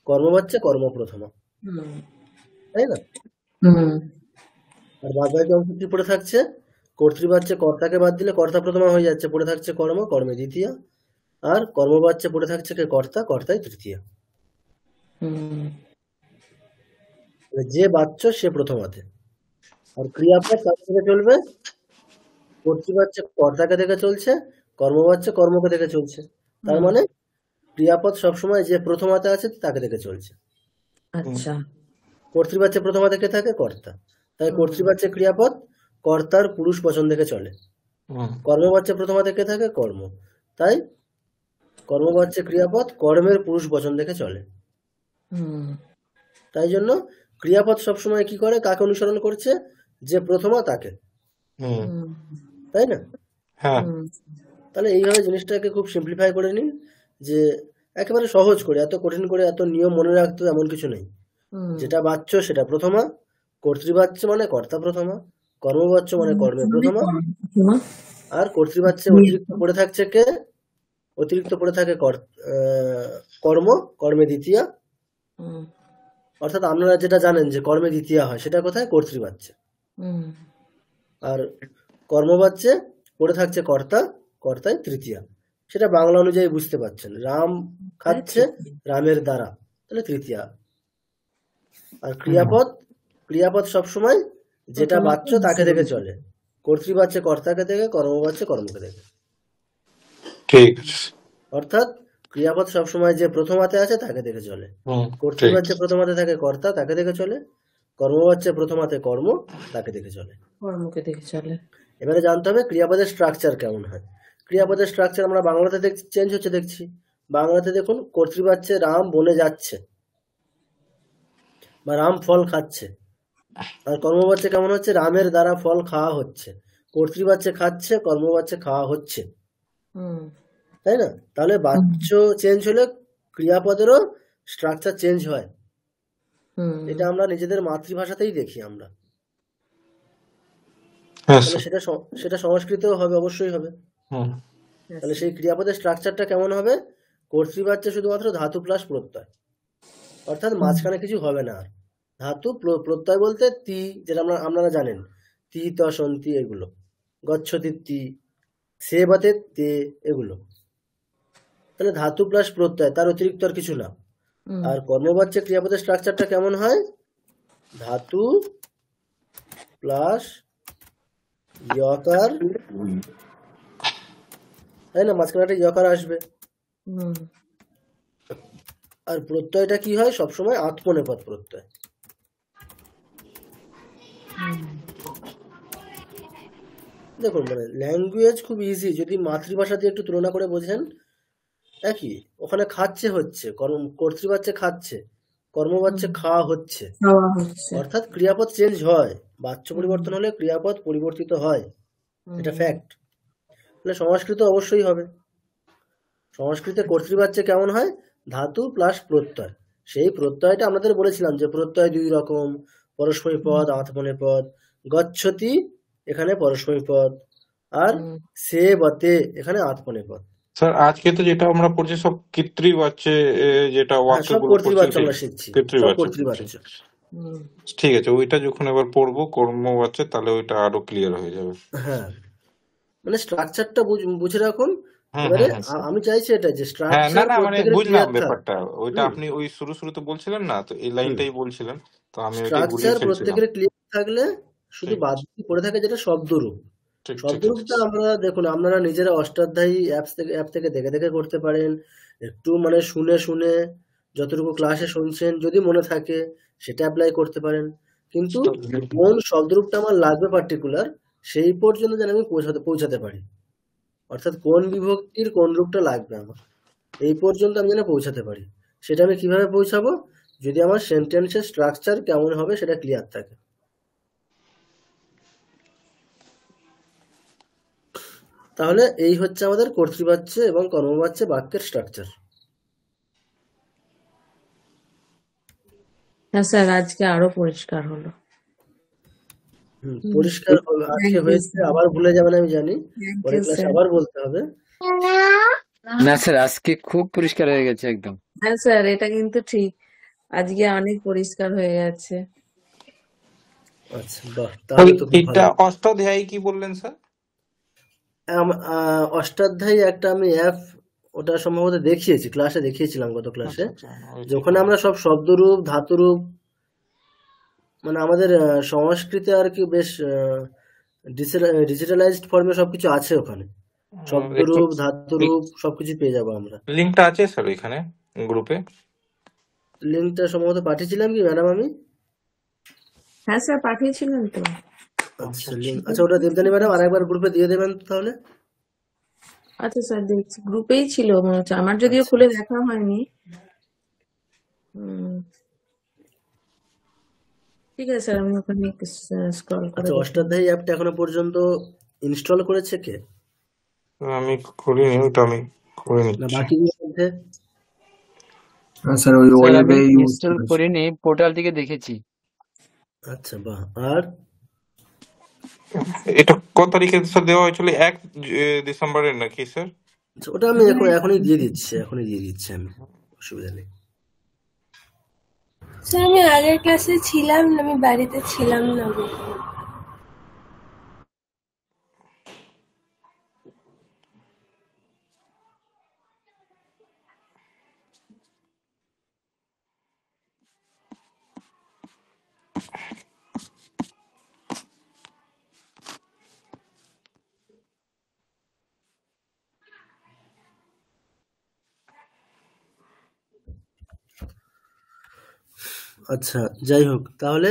কর্মবাচ্যে কর্ম প্রথমা, তাই না? আর বাদ বাকি অংশ কি পড়ে থাকছে? কর্তৃবাচ্যে কর্তাকে বাদ দিলে কর্তা প্রথমা হয়ে যাচ্ছে, পড়ে থাকছে কর্ম, কর্মে দ্বিতীয়া। আর কর্মবাচ্যে পড়ে থাকছে কে? কর্তা, কর্তায় তৃতীয়া। যে বাচ্য সে প্রথমাতে। আর ক্রিয়াপদ কাকে থেকে চলবে? কর্তৃবাচ্যে কর্তাকে দেখে চলছে, কর্মবাচ্যে কর্মকে দেখে চলছে। তার মানে ক্রিয়াপদ সবসময় যে প্রথমাতে আছে তাকে দেখে চলছে। আচ্ছা, কর্তৃবাচ্যে প্রথমাতে কে থাকে? কর্তা। তাই কর্তৃবাচ্যে ক্রিয়াপদ কর্তার পুরুষ বচন দেখে চলে। কর্মবাচ্যে প্রথমাতে কে থাকে? কর্ম। তাই কর্মবাচ্যে ক্রিয়াপদ কর্মের পুরুষ বচন দেখে চলে। তাই জন্য ক্রিয়াপদ সবসময় কি করে? কাকে অনুসরণ করছে? যে প্রথমা তাকে, তাই না? তাহলে এইভাবে জিনিসটাকে খুব সিম্পলিফাই করে নিন, যে একেবারে সহজ করে, এত কঠিন করে এত নিয়ম মনে রাখতে এমন কিছু নেই। যেটা বাচ্য সেটা প্রথমা, কর্তৃবাচ্য মানে কর্তা প্রথমা, কর্মবাচ্য মানে কর্মের প্রথমা। আর কর্তৃবাচ্যে অতিরিক্ত পড়ে থাকছে কে? অতিরিক্ত পড়ে থাকে কর্ম, কর্মে দ্বিতীয়া। অর্থাৎ আপনারা যেটা জানেন যে কর্মে দ্বিতীয়া হয় সেটা কোথায়? কর্তৃবাচ্যে। আর কর্মবাচ্যে পড়ে থাকছে কর্তা, কর্তায় তৃতীয়া। সেটা বাংলা অনুযায়ী বুঝতে পারছেন। রাম খাচ্ছে রামের দ্বারা, তাহলে তৃতীয়া। আর ক্রিয়াপদ, ক্রিয়াপদ সবসময় যেটা বাচ্য তাকে দেখে চলে। কর্তৃবাচ্যে কর্তাকে দেখে, কর্মবাচ্যে কর্মকে দেখে। ঠিক আছে। অর্থাৎ ক্রিয়াপদ সবসময় যে প্রথমাতে আছে তাকে দেখে চলে। কর্তৃবাচ্যে প্রথমাতে থাকে কর্তা, তাকে দেখে চলে। কর্মবাচ্যে প্রথমাতে কর্ম, তাকে দেখে চলে, কর্মকে দেখে চলে। এবারে জানতে হবে ক্রিয়াপদের স্ট্রাকচার কেমন হয়। ক্রিয়াপদের স্ট্রাকচার আমরা বাংলাতে দেখছি চেঞ্জ হচ্ছে, দেখছি। বাংলাতে দেখুন কর্তৃবাচ্যে রাম বনে যাচ্ছে বা রাম ফল খাচ্ছে। আর কর্মবাচ্যে কেমন হচ্ছে? রামের দ্বারা ফল খাওয়া হচ্ছে। কর্তৃবাচ্যে খাচ্ছে, কর্মবাচ্যে খাওয়া হচ্ছে, তাই না? তাহলে বাচ্য চেঞ্জ হলে ক্রিয়াপদেরও স্ট্রাকচার চেঞ্জ হয়। এটা আমরা নিজেদের মাতৃভাষাতেই দেখি আমরা। হ্যাঁ তাহলে স্যার। সেটা সংস্কৃতেও হবে, অবশ্যই হবে। তাহলে সেই ক্রিয়াপদের স্ট্রাকচারটা কেমন হবে? কর্তৃবাচ্যে শুধুমাত্র ধাতু প্লাস প্রত্যয়, অর্থাৎ মাঝখানে কিছু হবে না আর। ধাতু প্রত্যয় বলতে তি, যেটা আপনারা জানেন, তি তসন্তি এগুলো, গচ্ছতি তি, সেবাতে তে, এগুলো। তাহলে ধাতু প্লাস প্রত্যয়, তার অতিরিক্ত আর কিছু না। আর কর্মবাচ্যে ক্রিয়াপদের স্ট্রাকচারটা কেমন হয়? ধাতু প্লাস ইয়কার, তাই না? মাঝখানে একটা ইয়কার আসবে। আর প্রত্যয়টা কি হয়? সবসময় আত্মনেপদ প্রত্যয়। দেখুন, মানে ল্যাঙ্গুয়েজ খুব ইজি, যদি মাতৃভাষা দিয়ে একটু তুলনা করে বোঝেন। একই, ওখানে খাচ্ছে হচ্ছে, কর্তৃবাচ্যে খাচ্ছে, কর্মবাচ্যে খাওয়া হচ্ছে, অর্থাৎ ক্রিয়াপদ চেঞ্জ হয়। বাচ্য পরিবর্তন হলে ক্রিয়াপদ পরিবর্তিত হয়, এটা ফ্যাক্ট। তাহলে সংস্কৃত অবশ্যই হবে। সংস্কৃতে কর্তৃবাচ্যে কেমন হয়? ধাতু প্লাস প্রত্যয়। সেই প্রত্যয়টা আমাদের বলেছিলাম যে প্রত্যয় দুই রকম, পরস্মৈ পদ, আত্মনেপদ। গচ্ছতি এখানে পরস্মৈ পদ, আর সেবতে এখানে আত্মনেপদ। স্যার আজকে তো যেটা আমরা পড়ছি সব কর্তৃবাচ্যে, যেটা সব বাক্যগুলো কর্তৃবাচ্য আমরা শিখছি, সব কর্তৃবাচ্য। কর্তৃবাচ্য। ঠিক আছে, ওইটা যখন এবার পড়বো কর্মবাচ্যে, তাহলে ওইটা আরো ক্লিয়ার হয়ে যাবে। হ্যাঁ, মানে স্ট্রাকচারটা বুঝে রাখুন। এবারে আমি চাইছি এটা যে হ্যাঁ, না স্ট্রাকচার না, মানে প্রত্যেকের বুঝলাম ক্লিয়ার থাক। ব্যাপারটা। ওইটা আপনি ওই শুরুতে বলছিলেন না, তো এই লাইনটাই বলছিলেন, তো আমি ওইটাই গুলিয়ে স্ট্রাকচার ফেলছিলাম। প্রত্যেকের ক্লিয়ার থাকলে শুধু ঠিক বাদ পড়ে থাকে যেটা শব্দরূপ। ঠিক ঠিক আছে। শব্দরূপটা আমরা দেখুন, আপনারা নিজেরা অষ্টাধ্যায়ী অ্যাপ থেকে দেখে দেখে করতে পারেন। একটু মানে শুনে শুনে যতটুকু ক্লাসে শুনছেন, যদি মনে থাকে সেটা অ্যাপ্লাই করতে পারেন। কিন্তু কোন শব্দরূপটা আমার লাগবে পার্টিকুলার, সেই পর্যন্ত যেন আমি পৌঁছাতে পারি। অর্থাৎ কোন বিভক্তির কোন রূপটা লাগবে আমার, এই পর্যন্ত আমি যেন পৌঁছাতে পারি। সেটা আমি কিভাবে পৌঁছাবো? যদি আমার সেন্টেন্সের স্ট্রাকচার কেমন হবে সেটা ক্লিয়ার থাকে। তাহলে এই হচ্ছে আমাদের কর্তৃবাচ্যে এবং কর্মবাচ্যে বাক্যের স্ট্রাকচার। হ্যাঁ স্যার, আজকে আরো পরিষ্কার হলো। পরিষ্কার হলো, আজকে হয়েছে, আবার ভুলে যাবেন আমি জানি, পরের ক্লাসে আবার বলতে হবে। না স্যার, আজকে খুব পরিষ্কার হয়ে গেছে একদম। হ্যাঁ স্যার, এটা কিন্তু ঠিক, আজকে অনেক পরিষ্কার হয়ে গেছে। আচ্ছা, বাহ, তাহলে তো খুব এটা ভালো। অষ্টাধ্যায়ী কি বললেন স্যার? অষ্টাধ্যায়ী একটা আমি অ্যাপ, ওটা সম্ভবত দেখিয়েছি, ক্লাসে দেখিয়েছিলাম গত ক্লাসে, যখন আমরা সব শব্দরূপ ধাতুরূপ, মানে আমাদের সংস্কৃতে আর কি বেশ ডিজিটালাইজড ফর্মে সবকিছু আছে ওখানে, শব্দরূপ ধাতুরূপ সবকিছু পেয়ে যাবো আমরা। লিঙ্কটা আছে স্যার এখানে গ্রুপে? লিঙ্কটা সম্ভবত পাঠিয়েছিলাম কি ম্যাডাম আমি? হ্যাঁ স্যার, পাঠিয়েছিলেন তো। আচ্ছা, লিঙ্ক, আচ্ছা, ওটা দেবদানি ম্যাডাম আরেকবার গ্রুপে দিয়ে দেবেন তো তাহলে। আচ্ছা স্যার, দেখছি গ্রুপেই ছিল মনে হচ্ছে, আমার যদিও খুলে দেখা হয়নি। ঠিক আছে স্যার, আমি ওখানে স্ক্রল করে। আচ্ছা, অষ্টাধ্যায়ী অ্যাপটা এখনো পর্যন্ত ইনস্টল করেছে কে? আমি করিনি, ওটা আমি করে না নিচ্ছি। বাকিগুলোর মধ্যে? স্যার ওই স্যার আমি ওয়েবে ইউজ ইনস্টল করিনি, পোর্টাল থেকে দেখেছি। আচ্ছা, বাহ। আর এটা কত তারিখে স্যার দেওয়া হয়েছিল? 1 ডিসেম্বরের নাকি স্যার? ওটা আমি এখনই দিয়ে দিচ্ছি, আমি, অসুবিধা নেই। স্যার আমি আগের ক্লাসে ছিলাম না, আমি বাড়িতে ছিলাম না। আচ্ছা, যাই হোক, তাহলে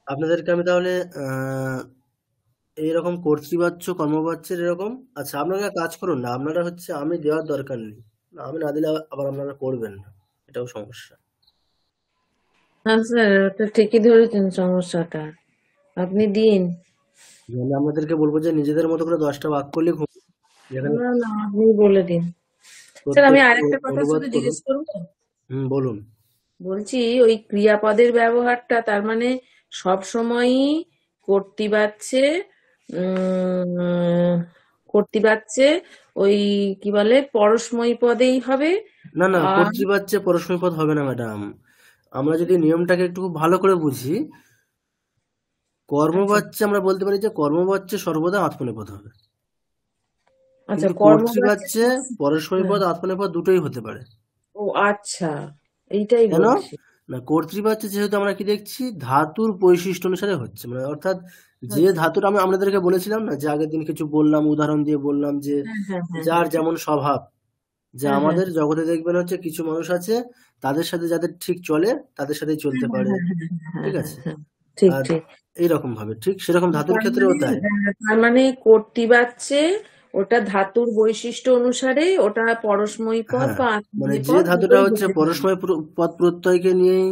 আপনাদেরকে আমি তাহলে এইরকম কর্তৃবাচ্য কর্মবাচ্যের এরকম। আচ্ছা, আপনারা কাজ করুন না, আপনারা হচ্ছে আমি দেওয়ার দরকার নেই, আমি না দিলে আবার আপনারা করবেন না, এটাও সমস্যা। হ্যাঁ স্যার, ওটা ঠিকই ধরেছেন সমস্যাটা, আপনি দিন। আপনাদেরকে বলবো যে নিজেদের মতো করে 10টা বাক্য লিখুন, যেখানে না না, আপনি বলে দিন। স্যার আমি আরেকটা কথা শুধু জিজ্ঞেস করবো। বলুন। বলছি ওই ক্রিয়াপদের ব্যবহারটা তার মানে সব সময়ই কর্তৃবাচ্যে কর্তৃবাচ্যে ওই কি বলে পরস্মৈ পদেই হবে। না না, আর কর্তৃবাচ্যে পরস্মৈ পদ হবে না ম্যাডাম। আমরা যদি নিয়মটাকে একটু ভালো করে বুঝি, কর্মবাচ্যে আমরা বলতে পারি যে কর্মবাচ্যে সর্বদা আত্মনেপদ হবে, আচ্ছা, কিন্তু কর্মবাচ্যে কর্তৃবাচ্যে পরস্মৈ পদ আত্মনেপদ দুটোই হতে পারে। ও আচ্ছা, এইটাই কেন বলছি। না, কর্তৃবাচ্যে যেহেতু আমরা কি দেখছি ধাতুর বৈশিষ্ট্য অনুসারে হচ্ছে, মানে অর্থাৎ যে ধাতুটা আমি আপনাদেরকে বলেছিলাম না, যে আগের দিন কিছু বললাম, উদাহরণ দিয়ে বললাম যে যার যেমন স্বভাব, যে আমাদের জগতে দেখবেন হচ্ছে কিছু মানুষ আছে তাদের সাথে যাদের ঠিক চলে তাদের সাথেই চলতে পারে, ঠিক আছে, ঠিক আর ঠিক। এইরকম ভাবে ঠিক সেরকম ধাতুর ক্ষেত্রেও তাই। তার মানে কর্তৃবাচ্যে ওটা ধাতুর বৈশিষ্ট্য অনুসারে ওটা পরস্মৈ পদ হ্যাঁ, বা মানে আত্মনেপদ যে ধাতুটা দুটোই হচ্ছে হতে পারে। পরস্মৈ পদ প্রত্যয়কে নিয়েই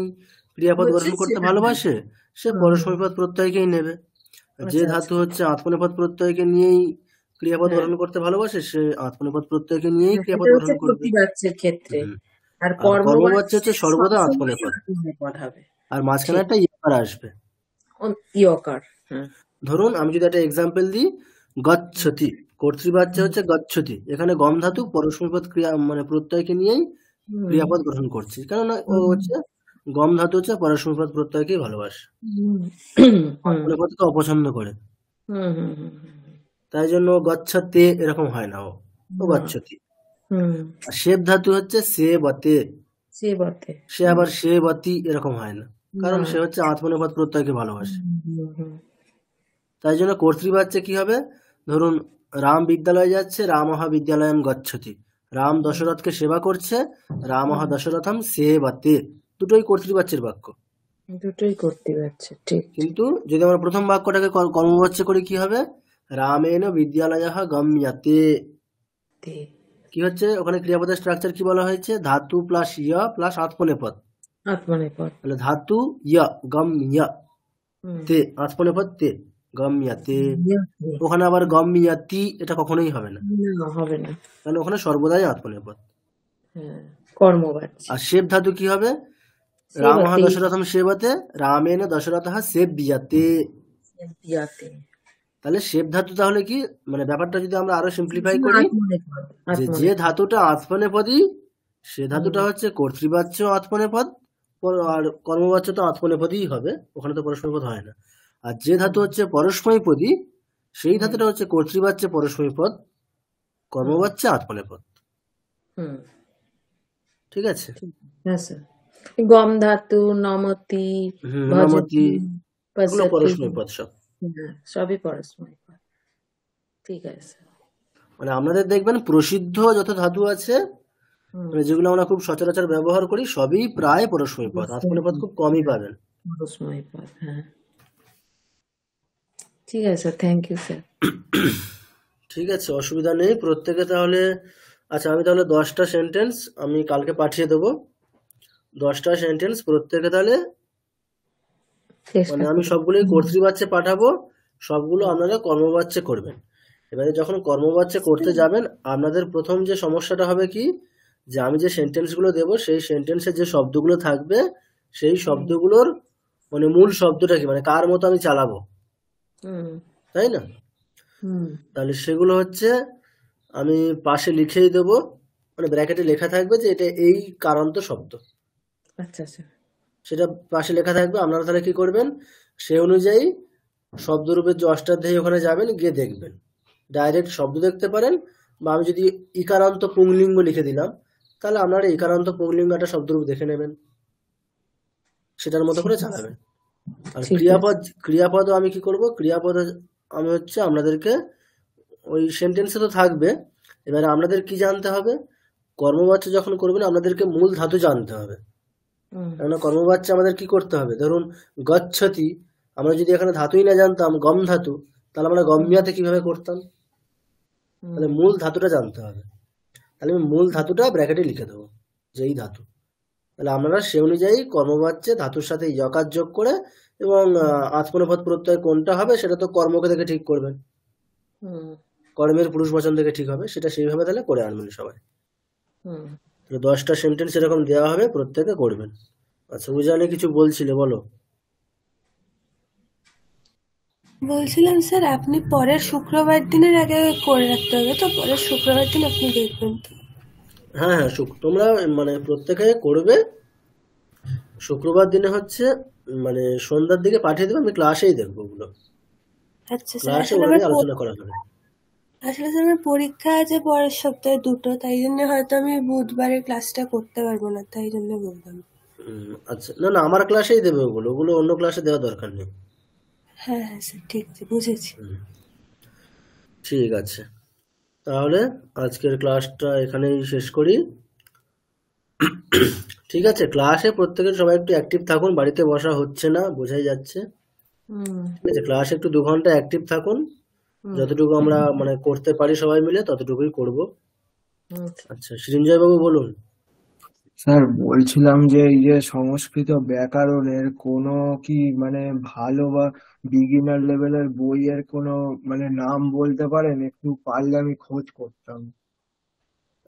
ক্রিয়াপদ হচ্ছে গঠন করতে সেটা। ভালোবাসে, সে পরস্মৈ পদ প্রত্যয়কেই নেবে। আর যে আচ্ছা ধাতু আচ্ছা, হচ্ছে আত্মনেপদ প্রত্যয়কে নিয়েই ক্রিয়াপদ হ্যাঁ গঠন করতে ভালোবাসে, সে আত্মনেপদ প্রত্যয়কে নিয়েই হ্যাঁ, ক্রিয়াপদ এটা গঠন হচ্ছে করবে। কর্তৃবাচ্যের ক্ষেত্রে। হুম। আর আর কর্মবাচ্য কর্মবাচ্যে হচ্ছে সর্বদা সবসময় আত্মনেপদ, আত্মনেপদ হবে। আর মাঝখানে ঠিক, একটা ইকার আসবে। ইয়কার। হ্যাঁ, ধরুন আমি যদি একটা এক্সাম্পল দিই, গচ্ছতি, কর্তৃবাচ্য হচ্ছে গচ্ছতি, এখানে গম ধাতু পরস্মৈপদ ক্রিয়া মানে প্রত্যয়কে নিয়েই ক্রিয়াপদ গঠন করছে, কেননা ও হচ্ছে গম ধাতু হচ্ছে পরস্মৈপদ প্রত্যয়কেই ভালোবাসে, আত্মনেপদকে অপছন্দ করে, তাই জন্য গচ্ছতে এরকম হয় না, ও গচ্ছতি। আর সেব ধাতু হচ্ছে সে বতে, সে বটে। সে আবার সে বতি এরকম হয় না, কারণ সে হচ্ছে আত্মনেপদ প্রত্যয়কে ভালোবাসে। তাই জন্য কর্তৃবাচ্যে কি হবে, ধরুন রাম বিদ্যালয়ে যাচ্ছে, রামহ বিদ্যালয়ম গচ্ছতি, রাম দশরথকে সেবা করছে, রামহ দশরথম সেবতে, দুটোই কর্তৃবাচ্যের বাক্য। দুটোই কর্তৃবাচ্য, ঠিক। কিন্তু যদি আমরা প্রথম বাক্যটাকে কর্মবাচ্য করি কি হবে, রামেন বিদ্যালয়ঃ গম্যতে, কি হচ্ছে ওখানে ক্রিয়াপদের স্ট্রাকচার কি বলা হয়েছে, ধাতু প্লাস ইয় প্লাস আত্মনেপদ, আত্মনেপদ। তাহলে ধাতু ইয় গম্য তে, আত্মনেপদ তে, গম্যতে। ওখানে আবার গম্যতি এটা কখনোই হবে না, হবে না, কারণ ওখানে সর্বদাই আত্মনেপদ। কর্মবাচ্য। আর সেব ধাতু কি হবে, রামহ দশরথম সেবতে, রামেন দশরথঃ সেব্যতে। তাহলে সেব ধাতু তাহলে কি, মানে ব্যাপারটা যদি আমরা আরো সিম্পলিফাই করি, যে ধাতুটা আত্মনেপদী সে ধাতুটা হচ্ছে কর্তৃবাচ্য আত্মনেপদ, আর কর্মবাচ্য তো আত্মনেপদই হবে, ওখানে তো পরস্মৈপদ হয় না। আর যে ধাতু হচ্ছে পরস্মৈপদী সেই ধাতুটা হচ্ছে কর্তৃবাচ্যে পরস্মৈপদ, কর্মবাচ্যে আত্মনেপদ। ঠিক আছে, গম ধাতু, নমতি, নমতি, এগুলো পশ্যতি, পরস্মৈপদ সব, সবই পরস্মৈ পদ। ঠিক আছে, মানে আপনাদের দেখবেন প্রসিদ্ধ যত ধাতু আছে, মানে যেগুলো আমরা খুব সচরাচর ব্যবহার করি, সবই প্রায় পরস্মৈপদ, আত্মনেপদ খুব কমই পাবেন। পরস্মৈ পদ, হ্যাঁ। ঠিক আছে, থ্যাংক ইউ স্যার। ঠিক আছে, অসুবিধা নেই। প্রত্যেকে তাহলে, আচ্ছা আমি তাহলে 10টা সেন্টেন্স আমি কালকে পাঠিয়ে দেবো, 10টা সেন্টেন্স প্রত্যেকে তাহলে, মানে আমি সবগুলোই কর্তৃবাচ্যে পাঠাবো, সবগুলো আপনারা কর্মবাচ্যে করবেন। এবারে যখন কর্মবাচ্যে করতে যাবেন, আপনাদের প্রথম যে সমস্যাটা হবে কি, যে আমি যে সেন্টেন্সগুলো দেবো সেই সেন্টেন্সের যে শব্দগুলো থাকবে সেই শব্দগুলোর মানে মূল শব্দটা কি, মানে কার মতো আমি চালাবো, তাই না? তাহলে সেগুলো হচ্ছে আমি পাশে লিখেই দেবো, মানে ব্র্যাকেটে লেখা থাকবে যে এটা এই কারান্ত শব্দ, আচ্ছা আচ্ছা, সেটা পাশে লেখা থাকবে। আপনারা তাহলে কি করবেন, সেই অনুযায়ী শব্দরূপের যে অষ্টাধ্যায়ী ওখানে যাবেন, গিয়ে দেখবেন, ডাইরেক্ট শব্দ দেখতে পারেন, বা আমি যদি ইকারান্ত পুংলিঙ্গ লিখে দিলাম, তাহলে আপনারা ইকারান্ত পুংলিঙ্গটা শব্দরূপ দেখে নেবেন, সেটার মতো করে চালাবেন। আর ক্রিয়াপদও আমি কি করব, ক্রিয়াপদ আমি হচ্ছে আপনাদেরকে ওই সেন্টেন্সে তো থাকবে, এবারে আপনাদের কি জানতে হবে, কর্মবাচ্য যখন করবেন আপনাদেরকে মূল ধাতু জানতে হবে। কেননা কর্মবাচ্য আমাদের কি করতে হবে, ধরুন গচ্ছতি, আমরা যদি এখানে ধাতুই না জানতাম গম ধাতু, তাহলে আমরা গম্যাতে কিভাবে করতাম, তাহলে মূল ধাতুটা জানতে হবে। তাহলে আমি মূল ধাতুটা ব্র্যাকেটে লিখে দেবো, যেই ধাতু, তাহলে আপনারা সে অনুযায়ী কর্মবাচ্যে ধাতুর সাথে যকার যোগ করে, এবং আত্মনেপদ প্রত্যয় কোনটা হবে সেটা তো কর্মকে দেখে ঠিক করবেন, কর্মের পুরুষ বচন থেকে ঠিক হবে, সেটা সেইভাবে তাহলে করে আনবেন সবাই। 10টা সেন্টেন্স এরকম দেওয়া হবে, প্রত্যেকে করবেন। আচ্ছা, উজানে কিছু বলছিলে, বলো। বলছিলাম স্যার আপনি পরের শুক্রবার দিনের আগে করে রাখতে হবে, তো পরের শুক্রবার দিন আপনি দেখবেন তো। হ্যাঁ হ্যাঁ, তোমরা মানে প্রত্যেকে করবে। শুক্রবার দিনে হচ্ছে মানে সন্ধ্যার দিকে পাঠিয়ে দেবে, আমি ক্লাসেই দেখবো ওগুলো। আচ্ছা স্যার, ক্লাসে আসলে ওগুলো আমার নিয়ে আলোচনা করা হবে। আসলে স্যার আমার পরীক্ষা আছে পরের সপ্তাহে 2টো, তাই জন্য হয়তো আমি বুধবারে ক্লাসটা করতে পারবো না, তাই জন্য বললাম। আচ্ছা, না না, আমার ক্লাসেই দেবে ওগুলো, ওগুলো অন্য ক্লাসে দেওয়া দরকার নেই। হ্যাঁ হ্যাঁ স্যার, ঠিক আছে, বুঝেছি। ঠিক আছে, তাহলে আজকের ক্লাসটা এখানেই শেষ করি। ঠিক আছে, ক্লাসে প্রত্যেকের সবাই একটু অ্যাক্টিভ থাকুন, বাড়িতে বসা হচ্ছে না, বোঝাই যাচ্ছে। ঠিক আছে, ক্লাসে একটু 2 ঘন্টা অ্যাক্টিভ থাকুন, যতটুকু আমরা মানে করতে পারি সবাই মিলে ততটুকুই করব। আচ্ছা, সৃঞ্জয় বাবু বলুন। স্যার বলছিলাম যে এই যে সংস্কৃত ব্যাকরণের কোনো কি মানে ভালো বা বিগিনার লেভেলের বইয়ের কোনো মানে নাম বলতে পারেন? একটু পারলে আমি খোঁজ করতাম।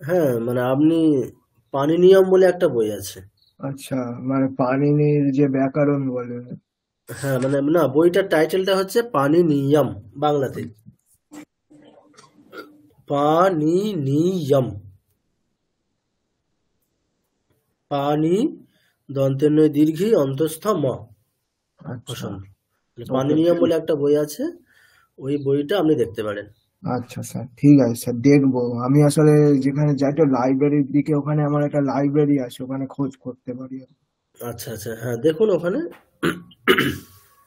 হ্যাঁ, মানে আপনি পানিনিয়ম বলে একটা বই আছে। আচ্ছা, মানে পাণিনির যে ব্যাকরণ বলে। হ্যাঁ, মানে না, বইটার টাইটেলটা হচ্ছে পানিনিয়ম, বাংলাতে পানিনিয়ম। পানি দন্তের নয় দীর্ঘী অন্তস্থ ম আচ্ছা বসন্ত। পানিনিয়ম বলে একটা বই আছে, ওই বইটা আপনি দেখতে পারেন। আচ্ছা স্যার, ঠিক আছে স্যার, দেখবো। আমি আসলে যেখানে যাই তো লাইব্রেরির দিকে, ওখানে আমার একটা লাইব্রেরি আছে, ওখানে খোঁজ করতে পারি। আচ্ছা আচ্ছা, হ্যাঁ দেখুন ওখানে।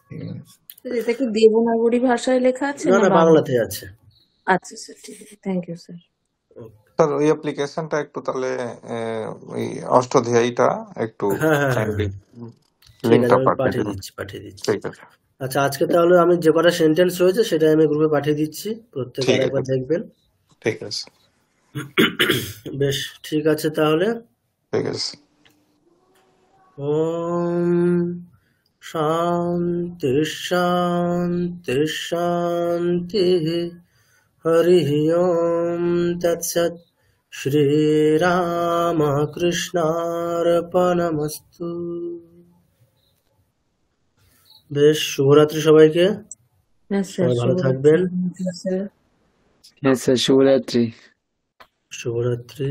ঠিক আছে। এটা কি দেবনাগরী ভাষায় লেখা আছে না না না, বাংলা? বাংলাতে আছে। আচ্ছা স্যার, ঠিক আছে, থ্যাংক ইউ স্যার। স্যার ওই অ্যাপ্লিকেশনটা একটু তাহলে ওই অষ্টধ্যায়ীটা একটু হ্যাঁ হ্যাঁ হ্যাঁ, কাইন্ডলি ঠিক লিঙ্কটা আছে, আমি পাঠিয়ে পাঠিয়ে দিচ্ছি। ঠিক আছে, আচ্ছা, আজকে তাহলে আমি যে কটা সেন্টেন্স রয়েছে সেটাই আমি গ্রুপে পাঠিয়ে দিচ্ছি, প্রত্যেকে ঠিক আরেকবার আছে, দেখবেন। ঠিক আছে, বেশ, ঠিক আছে তাহলে। ঠিক আছে। ওম শান্তি শান্তি শান্তি, হরি ওম তৎসৎ। শ্রীরামকৃষ্ণার্পণমস্তু। বেশ, শুভরাত্রি সবাইকে, হ্যাঁ স্যার, সবাই ভালো শুভরাত্রি থাকবেন। স্যার। হ্যাঁ স্যার, শুভরাত্রি। শুভরাত্রি।